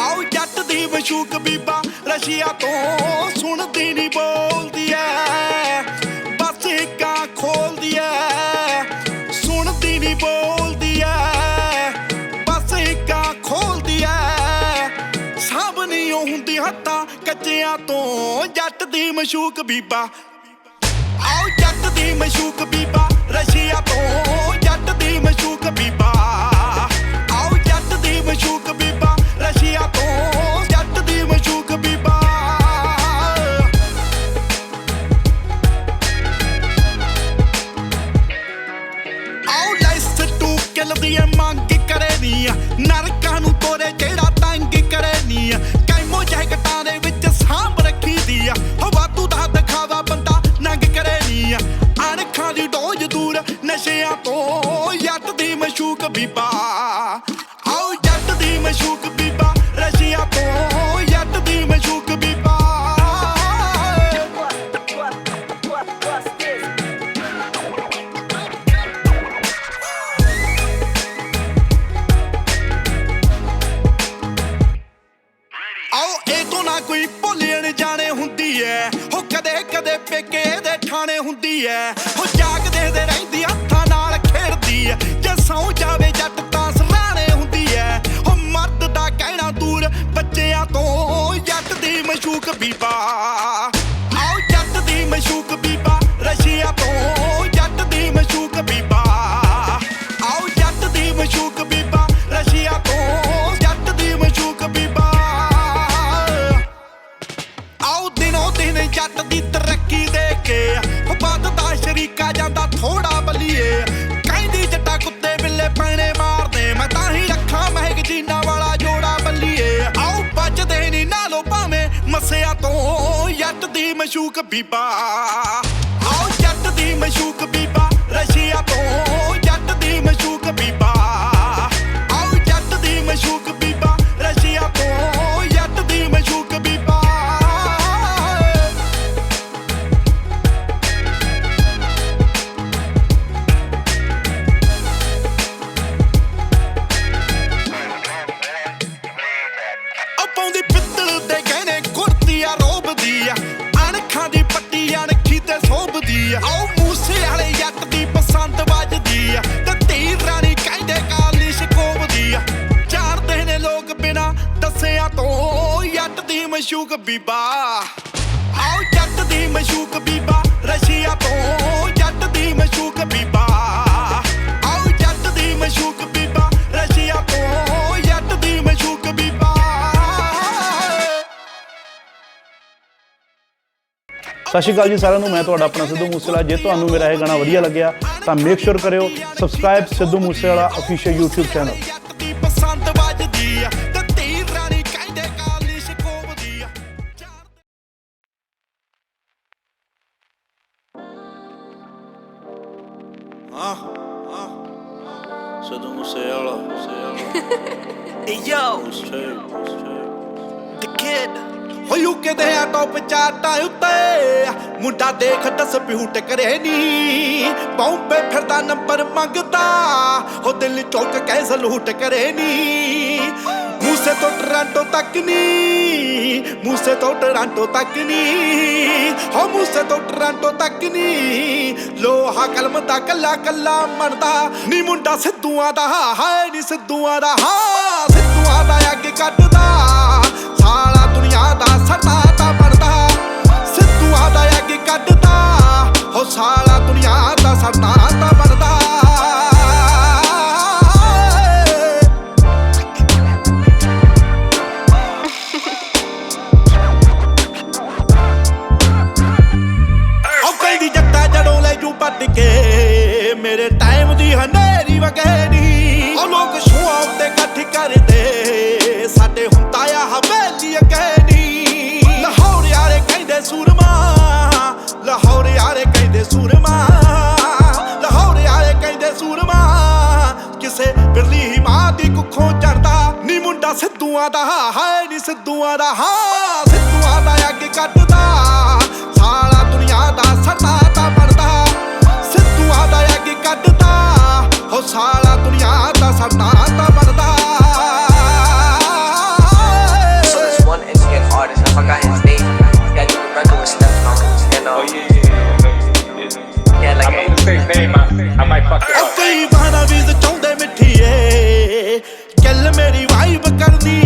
ਆਓ ਜੱਟ ਦੀ ਮਸ਼ੂਕ ਬੀਬਾ ਰਸ਼ੀਆ ਤੋਂ ਸੁਣਦੀ ਨਹੀਂ ਬੋਲਦੀ ਐ ਬਸ ਇੱਕਾਂ ਖੋਲਦੀ ਐ ਸੁਣਦੀ ਨਹੀਂ ਬੋਲਦੀ ਐ ਬਸ ਇੱਕਾਂ ਖੋਲਦੀ ਐ ਸਭ ਨਹੀਂ ਹੁੰਦੀ ਹੱਥਾਂ ਕੱਚਿਆਂ ਤੋਂ ਜੱਟ ਦੀ ਮਸ਼ੂਕ ਬੀਬਾ ਆਓ ਜੱਟ ਦੀ ਮਸ਼ੂਕ ਬੀਬਾ ਰਸ਼ੀਆ ਤੋਂ ਜੱਟ ਦੀ ਮਸ਼ੂਕ ਬੀਬਾ ਆਓ ਜੱਟ ਦੀ ਮਸ਼ੂਕ ਬੀਬਾ ਰਸ਼ੀਆ ਤੋਂ ਜੱਟ ਦੀ ਮਸ਼ੂਕ ਬੀਬਾ ਆਓ ਲੈਸ ਟੂ ਕਿਲ ਦੀ ਮੰਗ ਕਰੇ ਨੀ ਨਰਕਾਂ ਨੂੰ ਤੋਰੇ ਜਿਹੜਾ ਤੰਗ ਕਰੇ ਨੀ ਕੈਮੋ ਜੈਕਟਾਂ ਦੇ ਵਿੱਚ ਸਾਂਭ ਰੱਖੀ ਦੀ ਆ ਵਾਧੂ ਦਾ ਦਿਖਾਵਾ ਬੰਦਾ ਨੰਗ ਕਰੇ ਨੀ ਅਣਖਾਂ ਦੀ ਡੋਜ ਦੂਰ ਨਸ਼ਿਆਂ ਤੋਂ ਜੱਟ ਦੀ ਮਸ਼ੂਕ ਬੀਬਾ ਆਓ ਜੱਟ ਦੀ ਮਸ਼ੂਕ ਬੀਬਾ ਰਸ਼ੀਆ ਤੋਂ ਜੱਟ ਦੀ ਮਸ਼ੂਕ ਬੀਬਾ ਆਓ ਇਹ ਤੋਂ ਨਾ ਕੋਈ ਭੁੱਲਣ ਜਾਣੇ ਹੁੰਦੀ ਐ ਹੋ ਕਦੇ ਕਦੇ ਪੇਕੇ ਦੇ ਠਾਣੇ ਹੁੰਦੀ ਐ ਹੋ ਜਾਗਦੇ ਦੇ ਰਹਿੰਦੀ ਹੱਥਾਂ ਨਾਲ ਖੇਡਦੀ ਐ ਜੇ ਸੌਂ ਜਾਵੇ ਜੱਟ ਤਾਂ ਸਰਾਣੇ ਹੁੰਦੀ ਐ ਹੋ ਮਰਦ ਦਾ ਕਹਿਣਾ ਦੂਰ ਬੱਚਿਆਂ ਤੋਂ ਜੱਟ ਦੀ ਮਸ਼ੂਕ ਬੀਬਾ ਆਓ ਜੱਟ ਦੀ ਮਸ਼ੂਕ ਬੀਬਾ ਰਸ਼ੀਆ ਤੋਂ ਜੱਟ ਦੀ ਮਸ਼ੂਕ ਬੀਬਾ ਆਓ ਜੱਟ ਦੀ ਮਸ਼ੂਕ ਬੀਬਾ ਰਸ਼ੀਆ ਤੋਂ ਜੱਟ ਦੀ ਮਸ਼ੂਕ ਬੀਬਾ ਆਓ ਦਿਨੋਂ ਦਿਨ ਜੱਟ ਦੀ ਤਰੱਕੀ ਦੇ ਕੇ ਵੱਧਦਾ ਸ਼ਰੀਕਾ ਜਾਂਦਾ ਥੋੜਾ ਬੱਲੀਏ ਕਹਿੰਦੀ ਜੱਟਾ ਕੁੱਤੇ ਬਿੱਲੇ ਪੈਣੇ ਮਾਰਦੇ ਮੈਂ ਤਾਂ ਹੀ ਰੱਖਾਂ ਮਹਿਕ ਜੀਨਾ ਵਾਲਾ ਜੋੜਾ ਬੱਲੀਏ ਆਓ ਬਚਦੇ ਨੀ ਨਾਲੋਂ ਭਾਵੇਂ ਮਸਿਆ ਤੋਂ ਜੱਟ ਦੀ ਮਸ਼ੂਕ ਬੀਬਾ ਆਓ ਜੱਟ ਦੀ ਮਸ਼ੂਕ ਬੀਬਾ ਰਸ਼ੀਆ ਤੋਂ ਜੱਟ ਦੀ ਮਸ਼ੂਕ ਬੀਬਾ ਆਓ ਜੱਟ ਦੀ ਮਸ਼ੂਕ ਬੀਬਾ ਰਸ਼ੀਆ ਤੋਂ ਜੱਟ ਦੀ ਮਸ਼ੂਕ ਬੀਬਾ ਪਾਉਂਦੀ ਪਿੱਤਲ ਦੇ ਗਹਿਣੇ ਕੁਰਤੀਆਂ ਰੋਬਦੀ ਆ ਅਣਖਾਂ ਦੀ ਪੱਟੀ ਅਣਖੀ ਤੇ ਸੋਭਦੀ ਆ ਆਓ ਮੂਸੇ ਵਾਲੇ ਜੱਟ ਦੀ ਪਸੰਦ ਵੱਜਦੀ ਆ ਤੇ ਧੀ ਰਾਣੀ ਕਹਿੰਦੇ ਕਾਲੀ ਸ਼ਕੋਬਦੀ ਆ ਜਾਣਦੇ ਨੇ ਲੋਕ ਬਿਨਾ ਦੱਸਿਆ ਤੋਂ ਜੱਟ ਦੀ ਮਸ਼ੂਕ ਬੀਬਾ ਆਓ ਜੱਟ ਦੀ ਮਸ਼ੂਕ ਬੀਬਾ ਰਸ਼ੀਆ ਤੋਂ ਜੱਟ ਦੀ ਮਸ਼ੂਕ ਬੀਬਾ ਆਓ ਜੱਟ ਦੀ ਮਸ਼ੂਕ ਬੀਬਾ ਰਸ਼ੀਆ ਤੋਂ ਜੱਟ ਦੀ ਮਸ਼ੂਕ ਬੀਬਾ ਸਤਿ ਸ਼੍ਰੀ ਅਕਾਲ ਜੀ ਸਾਰਿਆਂ ਨੂੰ ਮੈਂ ਤੁਹਾਡਾ ਆਪਣਾ ਸਿੱਧੂ ਮੂਸੇਵਾਲਾ ਜੇ ਤੁਹਾਨੂੰ ਮੇਰਾ ਇਹ ਗਾਣਾ ਵਧੀਆ ਲੱਗਿਆ ਤਾਂ ਮੇਕ ਸ਼ੋਰ ਕਰਿਓ subscribe Sidhu Moosewala official YouTube channel ਪਸੰਦ ਵੱਜਦੀ ਆ ਤੇ ਧੀ ਰਾਣੀ ਕਹਿੰਦੇ ਕਾਲੀ ਸ਼ਕੋਬਦੀ ਆ ਸਿੱਧੂ ਮੂਸੇਵਾਲਾ ਹੋਇਓ ਕਿਤੇ ਆ ਟੌਪ ਚਾਰਟਾਂ ਉੱਤੇ ਮੁੰਡਾ ਦੇਖ ਡਿਸਪਿਊਟ ਕਰੇ ਨੀ ਬੰਬੇ ਫਿਰਦਾ ਨੰਬਰ ਮੰਗਦਾ ਹੋ ਦਿਲ ਚੌਕ ਕੇ ਸਲੂਟ ਕਰੇ ਨੀ ਮੂਸੇ ਤੋਂ ਟੋਰਾਂਟੋ ਤੱਕ ਨੀ ਮੂਸੇ ਤੋਂ ਟੋਰਾਂਟੋ ਤੱਕ ਨੀ ਹੋ ਮੂਸੇ ਤੋਂ ਟੋਰਾਂਟੋ ਤੱਕ ਨੀ ਲੋਹਾ ਕਲਮ ਦਾ ਕੱਲਾ ਕੱਲਾ ਮਣਦਾ ਨੀ ਮੁੰਡਾ ਸਿੱਧੂਆਂ ਦਾ ਹਾਏ ਨੀ ਸਿੱਧੂਆਂ ਦਾ ਹਾਂ ਸਿੱਧੂਆਂ ਦਾ ਅੱਗੇ ਕੱਢਦਾ ਸਾਲਾ ਦੁਨੀਆ ਦਾ ਸਰਦਾ ਤਾਂ ਬਣਦਾ ਸਿੱਧੂਆਂ ਦਾ ਅੱਗੇ ਕੱਢਦਾ ਹੋ ਸਾਲਾ ਦੁਨੀਆ ਦਾ ਸਰਦਾ ਤਾਂ ਬਣਦਾ ਉਹ ਕਹਿੰਦੀ ਜੱਟਾ ਜੜੋਂ ਲੈ ਜੂ ਪੱਟ ਕੇ ਰੁਕਾਂਗੇ ਨੀ ਉਹ ਲੋਕ ਸ਼ੋਆਂ ਉੱਤੇ ਇਕੱਠ ਕਰਦੇ ਸਾਡੇ ਹੁੰਦਾ ਆ ਹਵੇਲੀ ਅਗੇ ਨੀ ਲਾਹੌਰ ਯਾਰੇ ਕਹਿੰਦੇ ਸੂਰਮਾ ਲਾਹੌਰ ਯਾਰੇ ਕਹਿੰਦੇ ਸੂਰਮਾ ਲਾਹੌਰ ਯਾਰੇ ਕਹਿੰਦੇ ਸੂਰਮਾ ਕਿਸੇ ਬਿਰਲੀ ਹੀ ਮਾਂ ਦੀ ਕੁੱਖੋਂ ਚੜਦਾ ਨੀ ਮੁੰਡਾ ਸਿੱਧੂਆਂ ਦਾ ਹਾਏ ਨੀ ਸਿੱਧੂਆਂ ਦਾ ਹਾਂ ਸਿੱਧੂਆਂ ਦਾ ਅੱਗ ਕੱਢਦਾ ਸਾਲਾ ਦੁਨੀਆ ਦਾ ਸੱਤਾ ਤਾਂ ਬਣਦਾ ਸਿੱਧੂਆਂ ਦਾ ਅੱਗ ਕੱਢਦਾ ਹੋ ਸਾਲਾ ਦੁਨੀਆ ਦਾ ਸੱਤਾ ਤਾਂ ਬਣਦਾ So there's one Indian artist, I forgot his name. He's got a record with Steph Thomas. And yeah, like I'm gonna say his name. I might fuck it up. ਕਈ ਬਹਾਨਾ ਵੀਜ਼ ਚਾਹੁੰਦੇ ਮਿੱਠੀਏ ਗੱਲ ਮੇਰੀ ਵਾਈਬ ਕਰਨੀ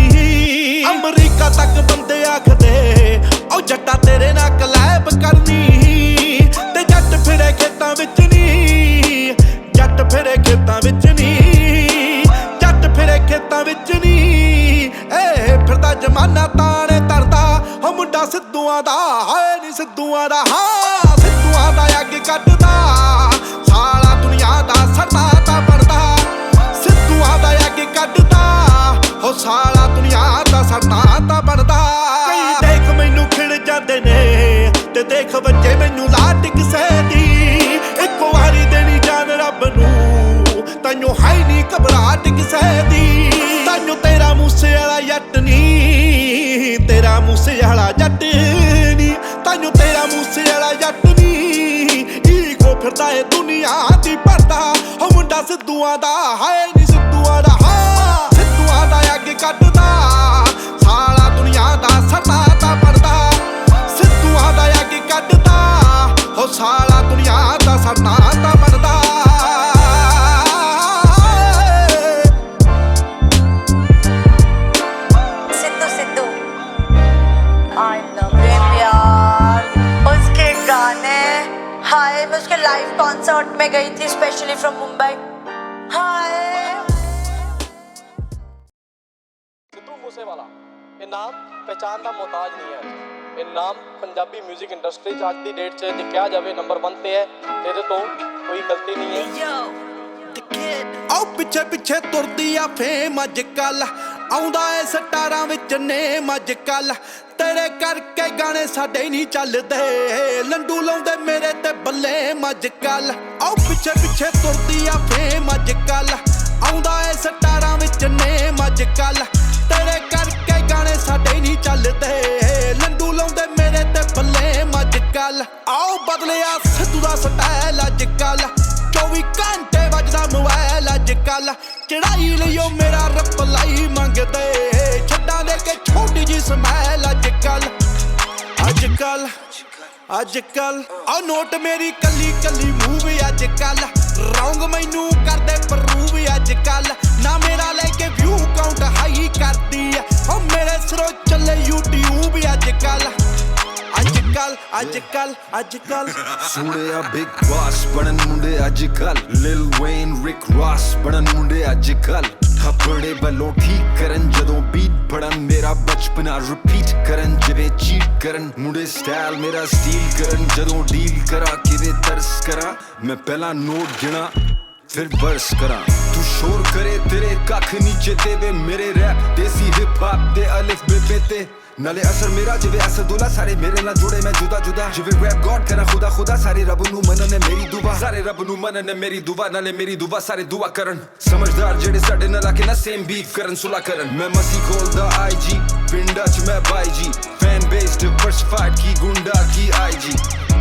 ਅਮਰੀਕਾ ਤੱਕ ਬੰਦੇ ਆਖਦੇ ਉਹ ਜੱਟਾ ਤੇਰੇ ਨਾਲ ਕਲੈਬ ਕਰਨੀ ਤੇ ਜੱਟ ਫਿਰੇ ਖੇਤਾਂ ਵਿੱਚ ਨੀ ਜੱਟ ਫਿਰੇ ਖੇਤਾਂ ਵਿੱਚ ਨੀ ਜੱਟ ਫਿਰੇ ਖੇਤਾਂ ਵਿੱਚ ਨੀ ਏ ਫਿਰਦਾ ਜਮਾਨਾ ਤਾਣੇ ਤਰਦਾ ਹੋ ਮੁੰਡਾ ਸਿੱਧੂਆਂ ਦਾ ਹਾਏ ਨੀ ਸਿੱਧੂਆਂ ਦਾ ਹਾਂ ਸਿੱਧੂਆਂ ਦਾ ਅੱਗ ਕੱਢਦਾ ਸਾਲਾ ਦੁਨੀਆ ਦਾ ਸੱਤਾ ਤਾਂ ਬਣਦਾ ਸਿੱਧੂਆਂ ਦਾ ਅੱਗ ਕੱਢਦਾ ਹੋ ਸਾਲਾ ਦੁਨੀਆ ਦਾ ਸੱਤਾ ਤਾਂ ਬਣਦਾ ਕਈ ਦੇਖ ਮੈਨੂੰ ਖਿੜ ਜਾਂਦੇ ਨੇ ਤੇ ਦੇਖ ਬੱਚੇ ਮੈਨੂੰ ਲਾਟ ਕਿਸੇ ਦੀ ਇੱਕੋ ਵਾਰੀ ਦੇਣੀ ਜਾਨ ਰੱਬ ਨੂੰ ਤੈਨੂੰ ਹੈ ਨਹੀਂ ਘਬਰਾਹਟ ਕਿਸੇ ਦੀ ਤੈਨੂੰ ਤੇਰਾ ਮੂਸੇ ਵਾਲਾ ਜੱਟ ਨੀ ਤੇਰਾ ਮੂਸੇ ਵਾਲਾ ਜੱਟ ਨੀ ਤੈਨੂੰ ਤੇਰਾ ਮੂਸੇ ਵਾਲਾ ਜੱਟ ਨੀ ਈਗੋ ਫਿਰਦਾ ਏ ਦੁਨੀਆ ਦੀ ਭਰਦਾ ਹੋ ਮੁੰਡਾ ਸਿੱਧੂਆਂ ਦਾ ਹਾਏ ਨੀ ਸਿੱਧੂਆਂ ਦਾ ਹਾਂ ਸਿੱਧੂਆਂ ਦਾ ਅੱਗ ਕੱਢਦਾ ਸਾਲਾ ਦੁਨੀਆ ਦਾ ਸੱਤਾ ਤਾਂ ਬਣਦਾ ਸਿੱਧੂਆਂ ਦਾ ਅੱਗ ਕੱਢਦਾ ਹੋ ਸਾਲਾ ਦੁਨੀਆ ਦਾ ਸੱਤਾ ਤਾਂ ਬਣਦਾ Sidhu Sidhu I love him यार उसके गाने हाय मैं उसके लाइव कॉन्सर्ट में गई थी स्पेशली फ्रॉम मुंबई हाय ਸਿੱਧੂ ਮੂਸੇਵਾਲਾ ਇਹ ਨਾਮ ਪਹਿਚਾਨ ਦਾ ਮੁਹਤਾਜ ਨਹੀਂ ਹੈ ਇਹ ਨਾਮ ਪੰਜਾਬੀ 뮤직 ਇੰਡਸਟਰੀ 'ਚ ਅੱਜ ਦੀ ਡੇਟ 'ਚ ਜੇ ਕਿਹਾ ਜਾਵੇ ਨੰਬਰ 1 ਤੇ ਹੈ ਤੇ ਇਹਦੇ ਤੋਂ ਕੋਈ ਗਲਤੀ ਨਹੀਂ ਹੈ ਆਓ ਪਿੱਛੇ ਪਿੱਛੇ ਤੁਰਦੀ ਆ ਫੇਮ ਅੱਜ ਕੱਲ ਆਉਂਦਾ ਏ ਸਟਾਰਾਂ ਵਿੱਚ ਨੇਮ ਅੱਜ ਕੱਲ ਤੇਰੇ ਕਰਕੇ ਗਾਣੇ ਸਾਡੇ ਨਹੀਂ ਚੱਲਦੇ ਲੰਡੂ ਲਾਉਂਦੇ ਮੇਰੇ ਤੇ ਬੱਲੇ ਅੱਜ ਕੱਲ ਆਓ ਪਿੱਛੇ ਪਿੱਛੇ ਤੁਰਦੀ ਆ ਫੇਮ ਅੱਜ ਕੱਲ ਆਉਂਦਾ ਏ ਸਟਾਰਾਂ ਵਿੱਚ ਨੇਮ ਅੱਜ ਕੱਲ ਤੇਰੇ ਕਰਕੇ ਗਾਣੇ ਸਾਡੇ ਨਹੀਂ ਚੱਲਦੇ ਲੰਡੂ ਲਾਉਂਦੇ ਮੇਰੇ ਤੇ ਬੱਲੇ ਅੱਜ ਕੱਲ ਆਓ ਬਦਲਿਆ ਸਿੱਧੂ ਦਾ ਸਟਾਈਲ ਅੱਜ ਕੱਲ 24 ਘੰਟੇ ਵੱਜਦਾ ਮੋਬਾਈਲ ਅੱਜ ਕੱਲ ਚੜਾਈ ਲਈਓ ਮੇਰਾ ਰਿਪਲਾਈ ਮੰਗਦੇ ਛੱਡਾਂ ਦੇ ਕੇ ਛੋਟੀ ਜੀ ਸਮੈਲ ਅੱਜ ਕੱਲ ਅੱਜ ਕੱਲ ਅੱਜ ਕੱਲ ਆ ਨੋਟ ਮੇਰੀ ਕੱਲੀ ਕੱਲੀ ਮੂਵ ਅੱਜ ਕੱਲ ਰੌਂਗ ਮੈਨੂੰ ਕਰਦੇ ਪ੍ਰੂਵ ਅੱਜ ਕੱਲ ਨਾ ਮੇਰਾ ਲੈ ਕੇ ਵਿਊ ਕਾਊਂਟ ਹਾਈ ਕਰਦੀ ਆ ਉਹ ਮੇਰੇ ਸਿਰੋਂ ਚੱਲੇ YouTube ਅੱਜ ਕੱਲ ਅੱਜ ਕੱਲ ਅੱਜ ਕੱਲ ਅੱਜ ਕੱਲ ਸੁਣਿਆ ਬਿਗ ਬਾਸ ਬਣਨ ਮੁੰਡੇ ਅੱਜ ਕੱਲ ਲਿਲ ਵੇਨ ਰਿਕ ਰੌਸ ਬਣਨ ਮੁੰਡੇ ਅੱਜ ਕੱਲ ਥੱਪੜੇ ਵੱਲੋਂ ਠੀਕ ਕਰਨ ਜਦੋਂ ਬੀਟ ਫੜਨ ਮੇਰਾ ਬਚਪਨਾ ਰਿਪੀਟ ਕਰਨ ਜਿਵੇਂ ਚੀਟ ਕਰਨ ਮੁੰਡੇ ਸਟਾਈਲ ਮੇਰਾ ਸਟੀਲ ਕਰਨ ਜਦੋਂ ਡੀਲ ਕਰਾਂ ਕਿਵੇਂ ਤਰਸ ਕਰਾਂ ਮੈਂ ਪਹਿਲਾਂ ਨੋਟ ਗਿਣਾ ਫਿਰ ਬਰਸ ਕਰਾਂ ਤੂੰ ਸ਼ੋਰ ਕਰੇ ਤੇਰੇ ਕੱਖ ਨੀਚੇ ਤੇ ਵੇ ਮੇਰੇ ਰੈਪ ਦੇਸੀ ਹਿਪ ਹੌਪ ਦੇ ਅਲਿਫ ਬੇ ਤੇ ਨਾਲੇ ਅਸਰ ਮੇਰਾ ਜਿਵੇਂ ਅਸਦੁੱਲਾ ਸਾਰੇ ਮੇਰੇ ਨਾਲ ਜੁੜੇ ਮੈਂ ਜੁਦਾ ਜੁਦਾ ਜਿਵੇਂ ਰੈਪ ਗॉड ਕਰਾਂ ਖੁਦਾ ਖੁਦਾ ਸਾਰੇ ਰੱਬ ਨੂੰ ਮੰਨਣ ਮੇਰੀ ਦੁਆ ਸਾਰੇ ਰੱਬ ਨੂੰ ਮੰਨਣ ਮੇਰੀ ਦੁਆ ਨਾਲੇ ਮੇਰੀ ਦੁਆ ਸਾਰੇ ਦੁਆ ਕਰਨ ਸਮਝਦਾਰ ਜਿਹੜੇ ਸਾਡੇ ਨਾਲ ਆ ਕੇ ਨਾ ਸੇਮ ਬੀਫ ਕਰਨ ਸੁਲਾ ਕਰਨ ਮੈਂ ਮਸੀ ਖੋਲਦਾ IG ਪਿੰਡਾਂ 'ਚ ਮੈਂ ਬਾਈ ਜੀ ਫੈਨ ਬੇਸ ਡਿਵਰਸਿਫਾਈਡ ਕੀ ਗੁੰਡਾ ਕੀ IG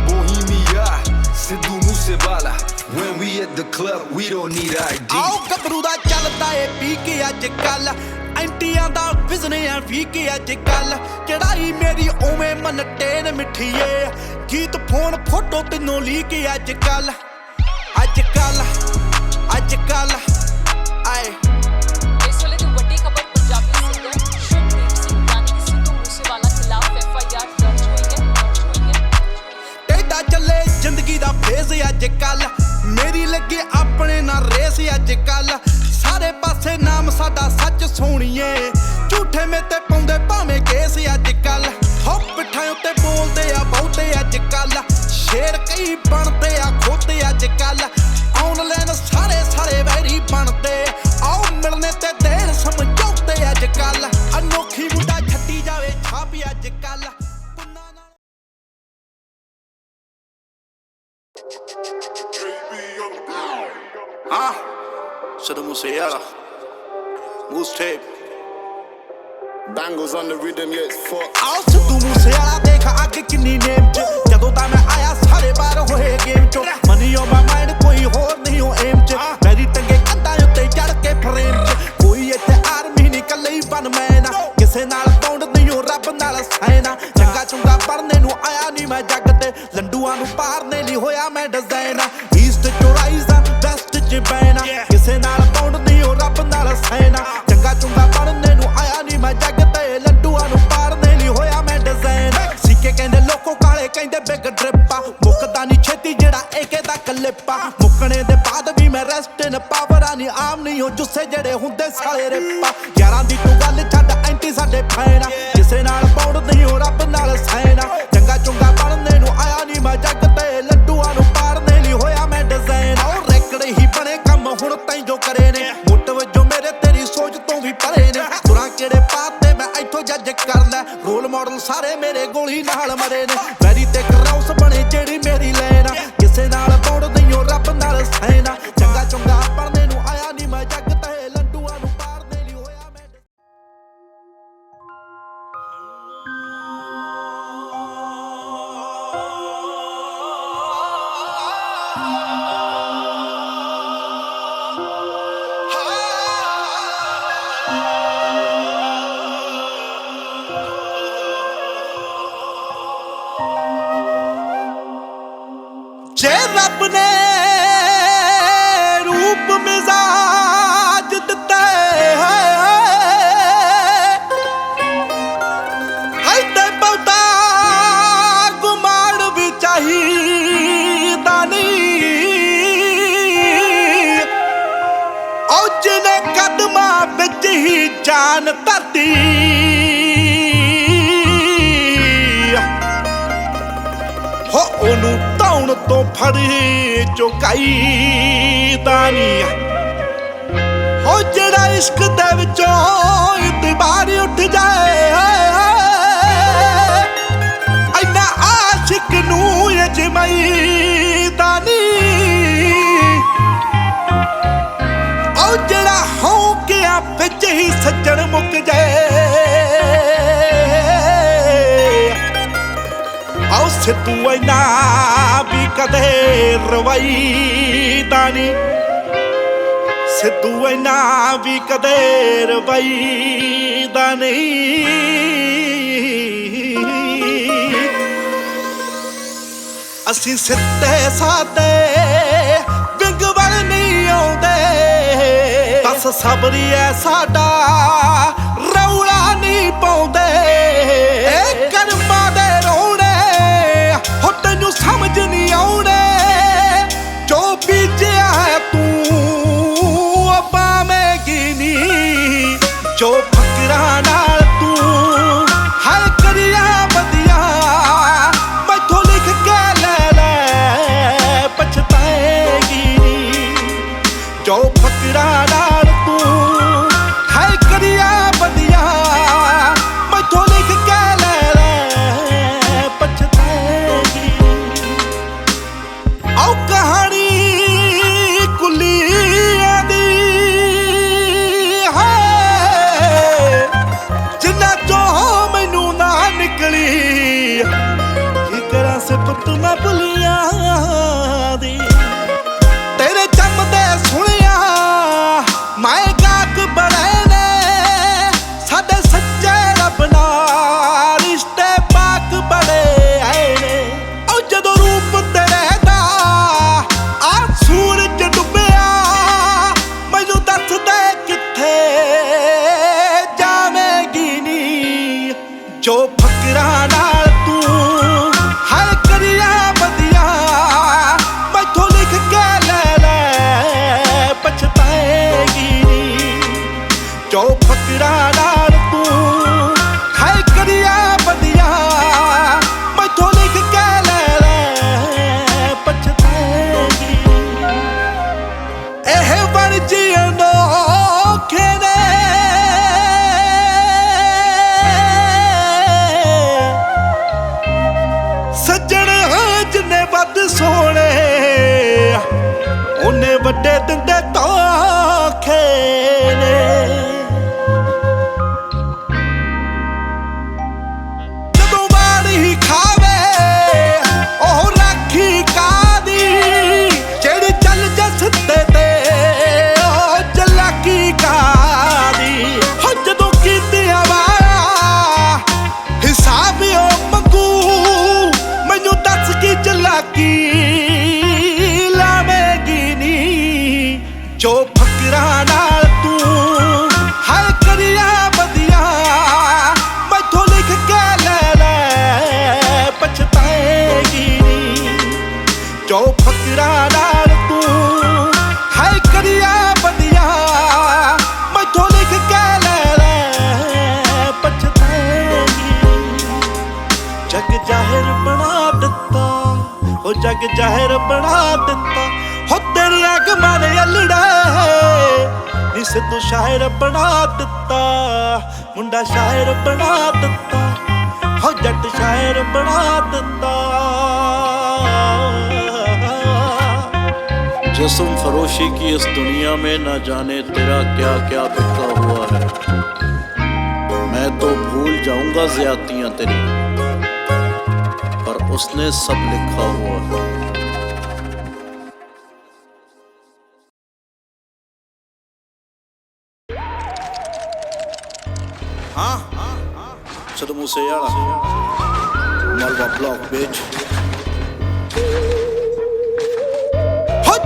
Bohemia Sidhu Moosewala when we at the club we don't need ID ਆਓ ਗੱਭਰੂ ਦਾ ਚੱਲਦਾ ਏ ਪੀ ਕੇ ਅੱਜ ਕੱਲ ਐਂਟੀਆਂ ਦਾ ਵਿਜ਼ਨ ਆ ਵੀ ਕੇ ਅੱਜ ਕੱਲ ਚੜਾਈ ਮੇਰੀ ਓਵੇਂ ਮਨਟੇਨ ਮਿੱਠੀਏ ਗੀਤ ਫੋਨ ਫੋਟੋ ਤੈਨੂੰ ਲੀ ਕੇ ਅੱਜ ਕੱਲ ਅੱਜ ਕੱਲ ਅੱਜ ਕੱਲ ਆਏ ਇਸ ਵੇਲੇ ਦੀ ਵੱਡੀ ਖਬਰ ਪੰਜਾਬੀ ਸਿੰਗਰ ਸ਼ੁਭਦੀਪ ਸਿੰਘ ਯਾਨੀ ਕਿ ਸਿੱਧੂ ਮੂਸੇਵਾਲਾ ਖਿਲਾਫ FIR ਦਰਜ ਹੋਈ ਹੈ ਟੇਡਾ ਚੱਲੇ ਜ਼ਿੰਦਗੀ ਦਾ ਫੇਜ਼ ਅੱਜ ਕੱਲ ਮੇਰੀ ਲੱਗੇ ਆਪਣੇ ਨਾਲ ਰੇਸ ਅੱਜ ਕੱਲ ਸਾਰੇ ਪਾਸੇ ਨਾਮ ਸਾਡਾ ਸੱਚ ਸੋਣੀਏ ਝੂਠੇ ਮੇ ਤੇ ਪਾਉਂਦੇ ਭਾਵੇਂ ਕੇਸ ਅੱਜ ਕੱਲ ਹੋ ਪਿੱਠਾਂ ਉੱਤੇ ਬੋਲਦੇ ਆ ਬਹੁਤੇ ਅੱਜ ਕੱਲ ਸ਼ੇਰ ਕਈ ਬਣਦੇ ਆ ਖੋਤੇ ਅੱਜ ਕੱਲ ਆਨਲਾਈਨ ਸਾਰੇ ਵੈਰੀ ਬਣ Sido Musiala. Moose tape. Bangles on the rhythm, yeah, it's fuck. ਆਓ ਸਿੱਧੂ ਮੂਸੇਵਾਲਾ ਦੇਖ ਅੱਗ ਕਿੰਨੀ ਨੇਮ ਚ ਜਦੋਂ ਤਾਂ ਮੈਂ ਆਇਆ ਸਾਰੇ ਬਾਹਰ ਹੋਏ ਗੇਮ ਚੋਂ ਮਨੀ ਔਨ ਮਾਈ ਮਾਈਂਡ ਕੋਈ ਹੋਰ ਨਹੀਂ ਉਹ ਏਮ ਚ ਮੇਰੀ ਟੰਗੇ ਕੰਧਾਂ ਉੱਤੇ ਚੜ ਕੇ ਫਰੇਮ ਚ ਕੋਈ ਇੱਥੇ ਆਰਮੀ ਨਹੀਂ ਕੱਲੇ ਹੀ ਬਨ ਮੈਂ ਨਾ ਕਿਸੇ ਨਾਲ ਬੌਂਡ ਨਹੀਂ ਉਹ ਰੱਬ ਨਾਲ ਸੈਨਾ ਚੰਗਾ ਚੁੰਗਾ ਪੜਨੇ ਨੂੰ ਆਇਆ ਨਹੀਂ ਮੈਂ ਜੱਗ ਤੇ ਲੰਡੂਆਂ ਨੂੰ ਪਾਰਨੇ ਲਈ ਹੋਇਆ ਮੈਂ ਡਿਜ਼ਾਈਨ ਈਸਟ ਚੋਂ ਰਾਈਜ਼ ਆ ਵੈਸਟ ਚ ਬੈਨਾ ਕਿਸੇ ਨਾਲ ਬੌਂਡ ਨਹੀਂ ਉਹ ਰੱਬ ਨਾਲ ਸੈਨਾ ਚੰਗਾ ਚੁੰਗਾ ਪੜਨੇ ਨੂੰ ਆਇਆ ਨਹੀਂ ਮੈਂ ਜੱਗ ਤੇ ਲੰਡੂਆਂ ਨੂੰ ਪਾਰਨੇ ਲਈ ਹੋਇਆ ਮੈਂ ਡਿਜ਼ਾਈਨ ਸਿੱਕੇ ਕਹਿੰਦੇ ਲੋਕੋ ਕਾਲੇ ਕਹਿੰਦੇ ਬਿਗ ਡ੍ਰਿਪਾ ਮੁੱਕਦਾ ਨਹੀਂ ਛੇਤੀ ਜਿਹੜਾ ਏਕੇ ਦਾ ਕਲਿੱਪਾ ਮੁੱਕਣੇ ਦੇ ਬਾਅਦ ਵੀ ਮੈਂ ਰੈਸਟ ਇਨ ਪਾਵਰਾਂ ਨਹੀਂ ਆਮ ਨਹੀਂ ਹੋ ਜੁੱਸੇ ਜਿਹੜੇ ਹੁੰਦੇ ਸਾਲੇ ਰਿਪਾ ਯਾਰਾਂ ਦੀ ਤੂੰ ਗੱਲ ਛੱਡ ਐਂਟੀ ਸਾਡੇ ਫੈਨਾ ਕਿਸੇ ਨਾਲ ਬੌਂਡ ਨਹੀਂ ਹੋ ਰੱਬ ਨਾਲ ਸੈਨਾ ਚੰਗਾ ਚੁੰਗਾ ਪੜਨੇ ਨੂੰ ਆਇਆ ਨਹੀਂ ਮੈਂ ਜੱਗ ਤੇ ਲੰਡੂਆਂ ਨੂੰ ਪਾਰਨੇ ਲਈ ਹੋਇਆ ਮੈਂ ਡਿਜ਼ਾਈਨ ਉਹ ਰੈਕੜੇ ਹੀ ਬਣੇ ਕੰਮ ਹੁਣ ਤਾਈਂ ਜੋ ਕਰੇ ਨੇ ਮੁੱਟ ਵਜੋਂ ਮੇਰੇ ਤੇਰੀ ਸੋਚ ਤੋਂ ਵੀ ਪਰੇ ਨੇ ਤੁਰਾਂ ਕਿਹੜੇ ਪਾਤੇ ਮੈਂ ਇੱਥੋਂ ਜੱਜ ਕਰ ਲੈ ਰੋਲ ਮਾਡਲ ਸਾਰੇ ਮੇਰੇ ਗੋਲੀ ਨਾਲ ਮਰੇ ਨੇ ਵੈਰੀ ਤੇ ਕਰਾਉਸ ਬਣੇ ਜਿਹੜੀ ਮੇਰੀ ਲੈਣ ਕਿਸੇ ਨਾਲ ਬੌਂਡ ਨਹੀਂ ਹੋ ਰੱਬ ਨਾਲ ਸੈਨਾ ਚੰਗਾ ਚੁੰਗਾ ਪੜਨੇ ਨੂੰ ਆਇਆ ਨਹੀਂ ਮੈਂ ਜੱਗ ਤੇ ਲੰਡੂਆਂ ਨੂੰ ਪਾਰਨੇ ਲਈ ਹੋਇਆ ਮੈਂ ਜੇ ਰੱਬ ਨੇ ਰੂਪ ਮਿਜ਼ਾਜ ਦਿੱਤਾ ਹੈ ਤੇ ਬਹੁਤਾ ਗੁਮਾਨ ਵੀ ਚਾਹੀਦਾ ਨਹੀਂ ਉਹ ਜਿਹਨੇ ਕਦਮਾਂ ਵਿੱਚ ਹੀ ਜਾਨ ਧਰਤੀ ਹੋ ਉਹਨੂੰ ਧੌਣ ਤੋਂ ਫੜੀ ਚੁਕਾਈ ਦਾਨੀ ਹੋ ਜਿਹੜਾ ਇਸ਼ਕ ਦੇ ਵਿੱਚੋਂ ਇਤਬਾਰ ਉੱਠ ਜਾਏ ਇੰਨਾ ਆਸ਼ਿਕ ਨੂੰ ਅਜਮਾਈ ਦਾਨੀ ਉਹ ਜਿਹੜਾ ਹੌਂਕਿਆਂ ਵਿੱਚ ਹੀ ਸੱਜਣ ਮੁੱਕ ਜਾਏ ਆਓ ਸਿੱਧੂ ਇੰਨਾ ਵੀ ਕਦੇ ਰਵਾਈਦਾ ਨਹੀਂ ਸਿੱਧੂ ਇੰਨਾ ਵੀ ਕਦੇ ਰਵਾਈਦਾ ਨਹੀਂ ਅਸੀਂ ਸਿੱਧੇ ਸਾਦੇ ਵਿੰਗ ਵੱਲ ਨਹੀਂ ਆਉਂਦੇ ਬਸ ਸਬਰੀ ਐ ਸਾਡਾ ਰੌਲਾ ਨਹੀਂ ਪਾਉਂਦੇ ਇਹ ਕਰਮਾਂ ਦੇ ਹੋ ਤੈਨੂੰ ਸਮਝ ਨਹੀਂ ਆਉਣੇ ਜੋ ਬੀਜਿਆ ਹੈ ਤੂੰ ਪਾਵੇਂਗੀ ਨਹੀਂ ਜੋ ਫਕਰਾਂ ਨਾਲ ਤੂੰ ਹਰ ਕਰਿਆ ਵਧੀਆ ਮੈਥੋਂ ਲਿਖ ਕੇ ਲੈ ਪਛਤਾਏਗੀ ਨਹੀਂ ਜੋ ਫਕਰਾਂ ਨਾਲ ਤੂੰ ਹਰ ਕਰਿਆ ਵਧੀਆ ਮੈਥੋਂ ਲਿਖ ਕੇ ਲੈ ਪਛਤਾਏਗੀ ਆਓ ਕਹਾਣੀ ਕੁਲੀਆਂ ਦੀ ਹੈ ਜਿੰਨਾ ਚੋਂ ਮੈਨੂੰ ਨਾ ਨਿਕਲੀ ਕੀ ਕਰਾਂ ਸਿਫਤ ਮੈਂ ਭੁੱਲੀਆਂ ਦੀ ਤੇਰੇ ਜੰਮਦੇ ਸੁਣਿਆ ਮੈਂ ਗਾਕ ਬੜੇ ਨੇ ਸਾਡੇ ਸੱਚੇ ਰੱਬ ਨਾਲ ਰਿਸ਼ਤੇ ਪਾਕ ਬੜੇ ਆਏ ਨੇ ਉਹ ਜਦੋਂ ਰੂਪ ਤੇਰੇ ਦਾ ਆ ਸੂਰਜ ਡੁੱਬਿਆ ਮੈਨੂੰ ਦੱਸ ਦੇ ਕਿੱਥੇ ਜਾਵੇਂਗੀ ਨੀ ਜੋ ਫਕਰਾਂ ਨਾਲ ਤੂੰ ਹਰ ਕਰਿਆ ਵਧੀਆ ਮੈਥੋਂ ਲਿਖ ਕੇ ਲੈ ਪਛਤਾਏਗੀ ਨੀ ਜੋ ਫਕਰਾਂ ਨਾਲ ਤੂੰ ਹਰ ਕਰਿਆ ਵਧੀਆ ਮੈਥੋਂ ਲਿਖ ਕੇ ਲੈ ਪਛਤਾਏਗੀ ਇਹ ਬਣ ਜੀ ਅਨੋਖੇ ਨੇ ਵੱਡੇ ਦਿੰਦੇ ਧੋਖੇ ਨੇ ਜਦੋਂ ਵਾੜੀ ਹੀ ਖਾਵੇ ਉਹ ਰਾਖੀ ਕਾਦੀ ਜਿਹੜੀ ਚੱਲ ਜਸਦੇ ਤੇ ਉਹ ਚਲਾਕੀ ਕਾਦੀ ਹੋ ਜਦੋਂ ਕੀਤਿਆਂ ਵਾਲਾ ਹਿਸਾਬ ਉਹ ਮੰਗੂ ਮੈਨੂੰ ਦੱਸ ਕੀ ਚਲਾਕੀ ਲਾਵੇਗੀ ਨੀ ਜੋ ਫਕਰਾਂ ਨਾਲ ਤੂੰ ਹਾਏ ਕਰਿਆ ਵਧੀਆ ਮੈਥੋਂ ਲਿਖ ਕੇ ਲੈ ਲੈ ਪਛਤਾਏਗੀ ਨੀ ਜੋ ਫਕਰਾਂ ਨਾਲ ਤੂੰ ਹਾਏ ਕਰਿਆ ਵਧੀਆ ਮੈਥੋਂ ਲਿਖ ਕੇ ਲੈ ਲੈ ਪਛਤਾਏਗੀ ਜਗ ਜ਼ਾਹਿਰ ਬਣਾ ਦਿੱਤਾ ਹੋ ਜਗ ਜ਼ਾਹਿਰ ਬਣਾ ਦਿੱਤਾ ਹੋ ਤੇਰੀਆਂ ਗਮਾਂ ਨੇ ਅਲੜਾ ਨੀ ਸਿੱਧੂ ਸ਼ਾਇਰ ਬਣਾ ਦਿੱਤਾ ਮੁੰਡਾ ਸ਼ਾਇਰ ਬਣਾ ਦਿੱਤਾ ਹੋ ਜੱਟ ਸ਼ਾਇਰ ਬਣਾ ਦਿੱਤਾ जिस्म फरोशी की इस दुनिया में न जाने तेरा क्या क्या बिखरा हुआ है मैं तो भूल जाऊंगा ज़्यादतियां तेरी पर उसने सब लिखा हुआ है Siddhu Moosewala, Malwa block, bitch.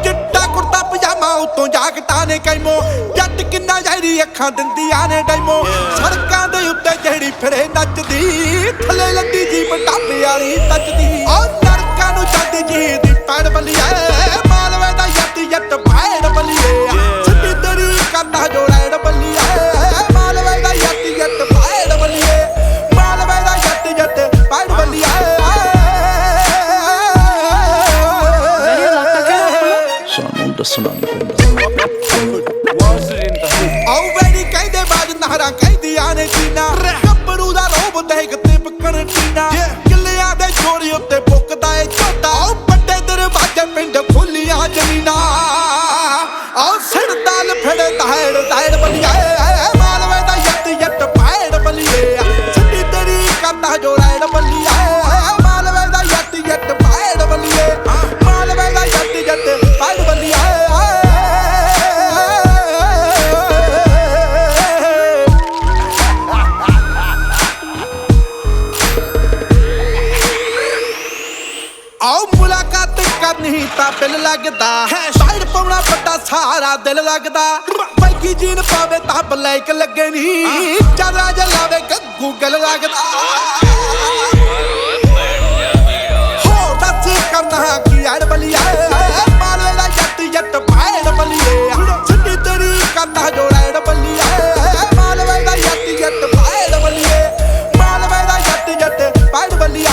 ਚਿੱਟਾ ਕੁੜਤਾ ਪਜਾਮਾ ਉਤੋਂ ਜਾਕਟਾਂ ਨੇ ਕੈਮੋ ਜੱਟ ਕਿੰਨਾ ਜ਼ਹਿਰੀ ਅੱਖਾਂ ਦਿੰਦੀਆਂ ਨੇ ਡੈਮੋ ਸੜਕਾਂ ਦੇ ਉੱਤੇ ਜਿਹੜੀ ਫਿਰੇ ਨੱਚਦੀ ਥੱਲੇ ਲੱਦੀ ਜੀਪ ਟਾਪੇ ਵਾਲੀ ਤੱਚਦੀ ਉਹ ਨਰਕਾਂ ਨੂੰ ਜਾਂਦੀ ਜੀ ਦੀ ਪੈੜ ਬੱਲੀਏ ਮਾਲਵੇ ਦਾ ਜੱਟ ਭਾੜ ਬੱਲੀਏ ਸਿੱਧੀ ਤੇਰੀ ਕਰਦਾ ਜੋੜੈੜ ਬੱਲੀਏ ਮਾਲਵੇ ਦਾ ਜੱਟ ਭਾੜ ਬੱਲੀਏ ਮਾਲਵੇ ਦਾ ਜੱਟ ਭਾੜ ਬੱਲੀਏ सानू दसना नहीं पैंदा ਆਉ ਵੇੜੀ ਕਹਿੰਦੇ ਬਾਜ ਨਹਰਾਂ ਕਹਿੰਦੀਆਂ ਨੇ ਚੀਨਾ ਗੱਭਰੂ ਦਾ ਰੋਬ ਦੇਖ ਤੇ ਬਕਰ ਟੀਨਾ ਕਿੱਲਿਆਂ ਦੇ ਛੋਰੀ ਉੱਤੇ ਪੁੱਕਦਾ ਏ ਝੋਟਾ ਆਉ ਵੱਡੇ ਦਰਵਾਜ਼ੇ ਪਿੰਡ ਫੁੱਲੀਆਂ ਜ਼ਮੀਨਾਂ ਆਉ ਸਿਰਦਾ ਲਫੜੇ ਤਾੜ ਬੱਲੀਏ ਮਾਲਵੇ ਦਾ ਜੱਟ ਭਾੜ ਬੱਲੀਏ ਸਿੱਧੀ ਤੇਰੀ ਕਰਦਾ ਜੋੜੈੜ ਬੱਲੀਏ ਮਾਲਵੇ ਦਾ ਜੱਟ ਭਾੜ ਬੱਲੀਏ ਮਾਲਵੇ ਦਾ ਜੱਟ ਭਾੜ ਬੱਲੀਏ ਆਓ ਮੁਲਾਕਾਤ ਕਰਨੀ ਤਾਂ ਬਿਲ ਲੱਗਦਾ ਸਾਈਡ ਪਾਉਣਾ ਵੱਡਾ ਸਾਰਾ ਦਿਲ ਲੱਗਦਾ ਬੈਗੀ ਜੀਨ ਪਾਵੇ ਤਾਂ ਬਲੈਕ ਲੱਗੇ ਨੀ ਚਾਰਾ ਜਲਾਵੇ ਗੱਗੂ ਗਲ ਲੱਗਦਾ ਹੋ ਦੱਸ ਕਰਨਾ ਕੀ ਯਾਰ ਬਲੀਆ ਮਾਲੇ ਦਾ ਜੱਟ ਭਾੜ ਬਲੀਏ ਸਿੱਧੀ ਤੇਰੀ ਕਰਦਾ ਜੋੜੈੜ ਬਲੀਏ ਮਾਲਵੇ ਦਾ ਜੱਟ ਭਾੜ ਬਲੀਏ ਮਾਲਵੇ ਦਾ ਜੱਟ ਭਾੜ ਬਲੀਏ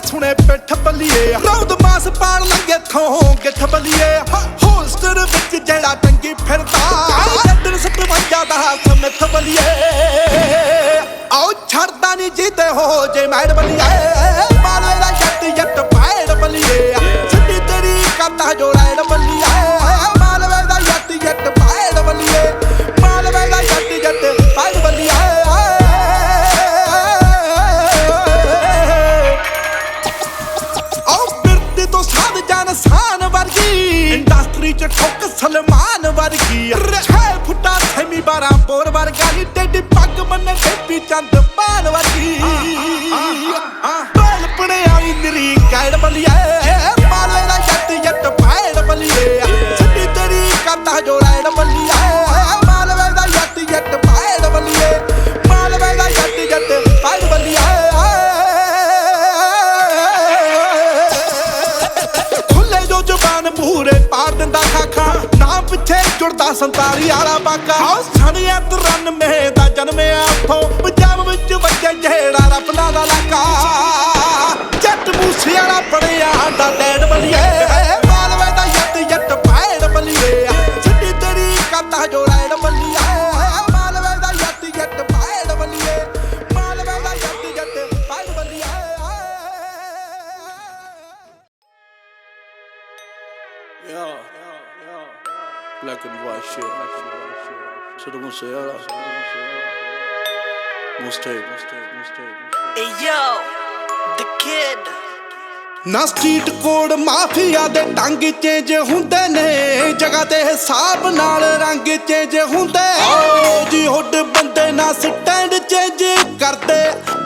ਸੁਣੇ ਪਿੱਠ ਬੱਲੀਏ ਰੌਦ ਮਾਸ ਪਾਣ ਲੰਗੇ ਥੋਂ ਗਿੱਠ ਬੱਲੀਏ ਹੋਸਟਰ ਵਿੱਚ ਜਿਹੜਾ ਟੰਗੀ ਫਿਰਦਾ ਜੱਟਨ 57 ਦਾ ਸਮਿੱਥ ਬੱਲੀਏ ਆਓ ਛੱਡਦਾ ਨਹੀਂ ਜੀਤੇ ਹੋ ਜੇ ਮੈੜ ਬੱਲੀਏ ਮਾਲੇ ਦਾ ਜੱਟ ਭਾੜ ਬੱਲੀਏ ਸਿੱਧੀ ਤੇਰੀ ਕਰਦਾ ਜੋੜੈੜ ਬੱਲੀਏ ਮਾਲਵੇ ਦਾ ਜੱਟ ਭਾੜ ਬੱਲੀਏ ਮਾਲਵੇ ਦਾ ਜੱਟ ਭਾੜ ਬੱਲੀਏ ਸਾਨ ਵਰਗੀ ਇੰਡਸਟਰੀ ਚ ਠੋਕ ਸਲਮਾਨ ਵਰਗੀ 6 ਫੁੱਟਾ ਥੈਮੀ 12 ਬੋਰ ਵਰਗਾ ਨੀ ਟੇਡੀ ਪੱਗ ਮੰਨੇ ਟੇਪੀ ਚੰਦ ਪਾਨ ਵਰਗੀ ਬਲ ਪੜੇ ਆਈ ਨਿਰੀ ਕੈੜ ਬੱਲੀਏ ਮਾਲੇ ਦਾ ਜੱਟ ਭਾੜ ਬੱਲੀਏ ਸਿੱਧੀ ਤੇਰੀ ਕਰਦਾ ਜੋੜੈੜ ਬੱਲੀਏ ਮਾਲਵੇ ਦਾ ਜੱਟ ਭਾੜ ਬੱਲੀਏ ਮਾਲਵੇ ਦਾ ਜੱਟ ਭਾੜ ਬੱਲੀਏ ਮੂਰੇ ਪਾੜ ਦਿੰਦਾ ਖਾਖਾ ਨਾ ਪਿੱਛੇ ਜੁੜਦਾ 47 ਵਾਲਾ ਬਾਕਾ ਸਾਨੀਆਂ 93 ਦਾ ਜਨਮਿਆ ਉੱਥੋਂ ਪੰਜਾਬ ਵਿੱਚ ਵੱਜੇ ਜਿਹੜਾ ਰਪਨਾ ਦਾ ਲਾਕਾ ਜੱਟ ਮੂਸੇਵਾਲਾ ਪੜਿਆ ਦਾ ਡੈਡ ਬੱਲੀਏ ਮਾਲਵੇ ਦਾ ਜੱਟ ਭਾੜ ਬੱਲੀਏ ਸਿੱਧੀ ਤੇਰੀ ਕਰਦਾ ਜੋੜੈੜ ਬੱਲੀਏ ਮਾਲਵੇ ਦਾ ਜੱਟ ਭਾੜ ਬੱਲੀਏ Black and white shit. Sidhu Moosewala. Mustard. Hey yo, the kid. ਨਾ ਸਟਰੀਟ ਕੋਡ ਮਾਫੀਆ ਦੇ ਟੰਗ ਚੇਂਜ ਹੁੰਦੇ ਨੇ, ਜਗ੍ਹਾ ਤੇ ਹਿਸਾਬ ਨਾਲ ਰੰਗ ਚੇਂਜ ਹੁੰਦੇ। ਓ ਜੀ ਹੁੱਡ ਬੰਦੇ ਨਾ ਸਟੈਂਡ ਚੇਂਜ ਕਰਦੇ,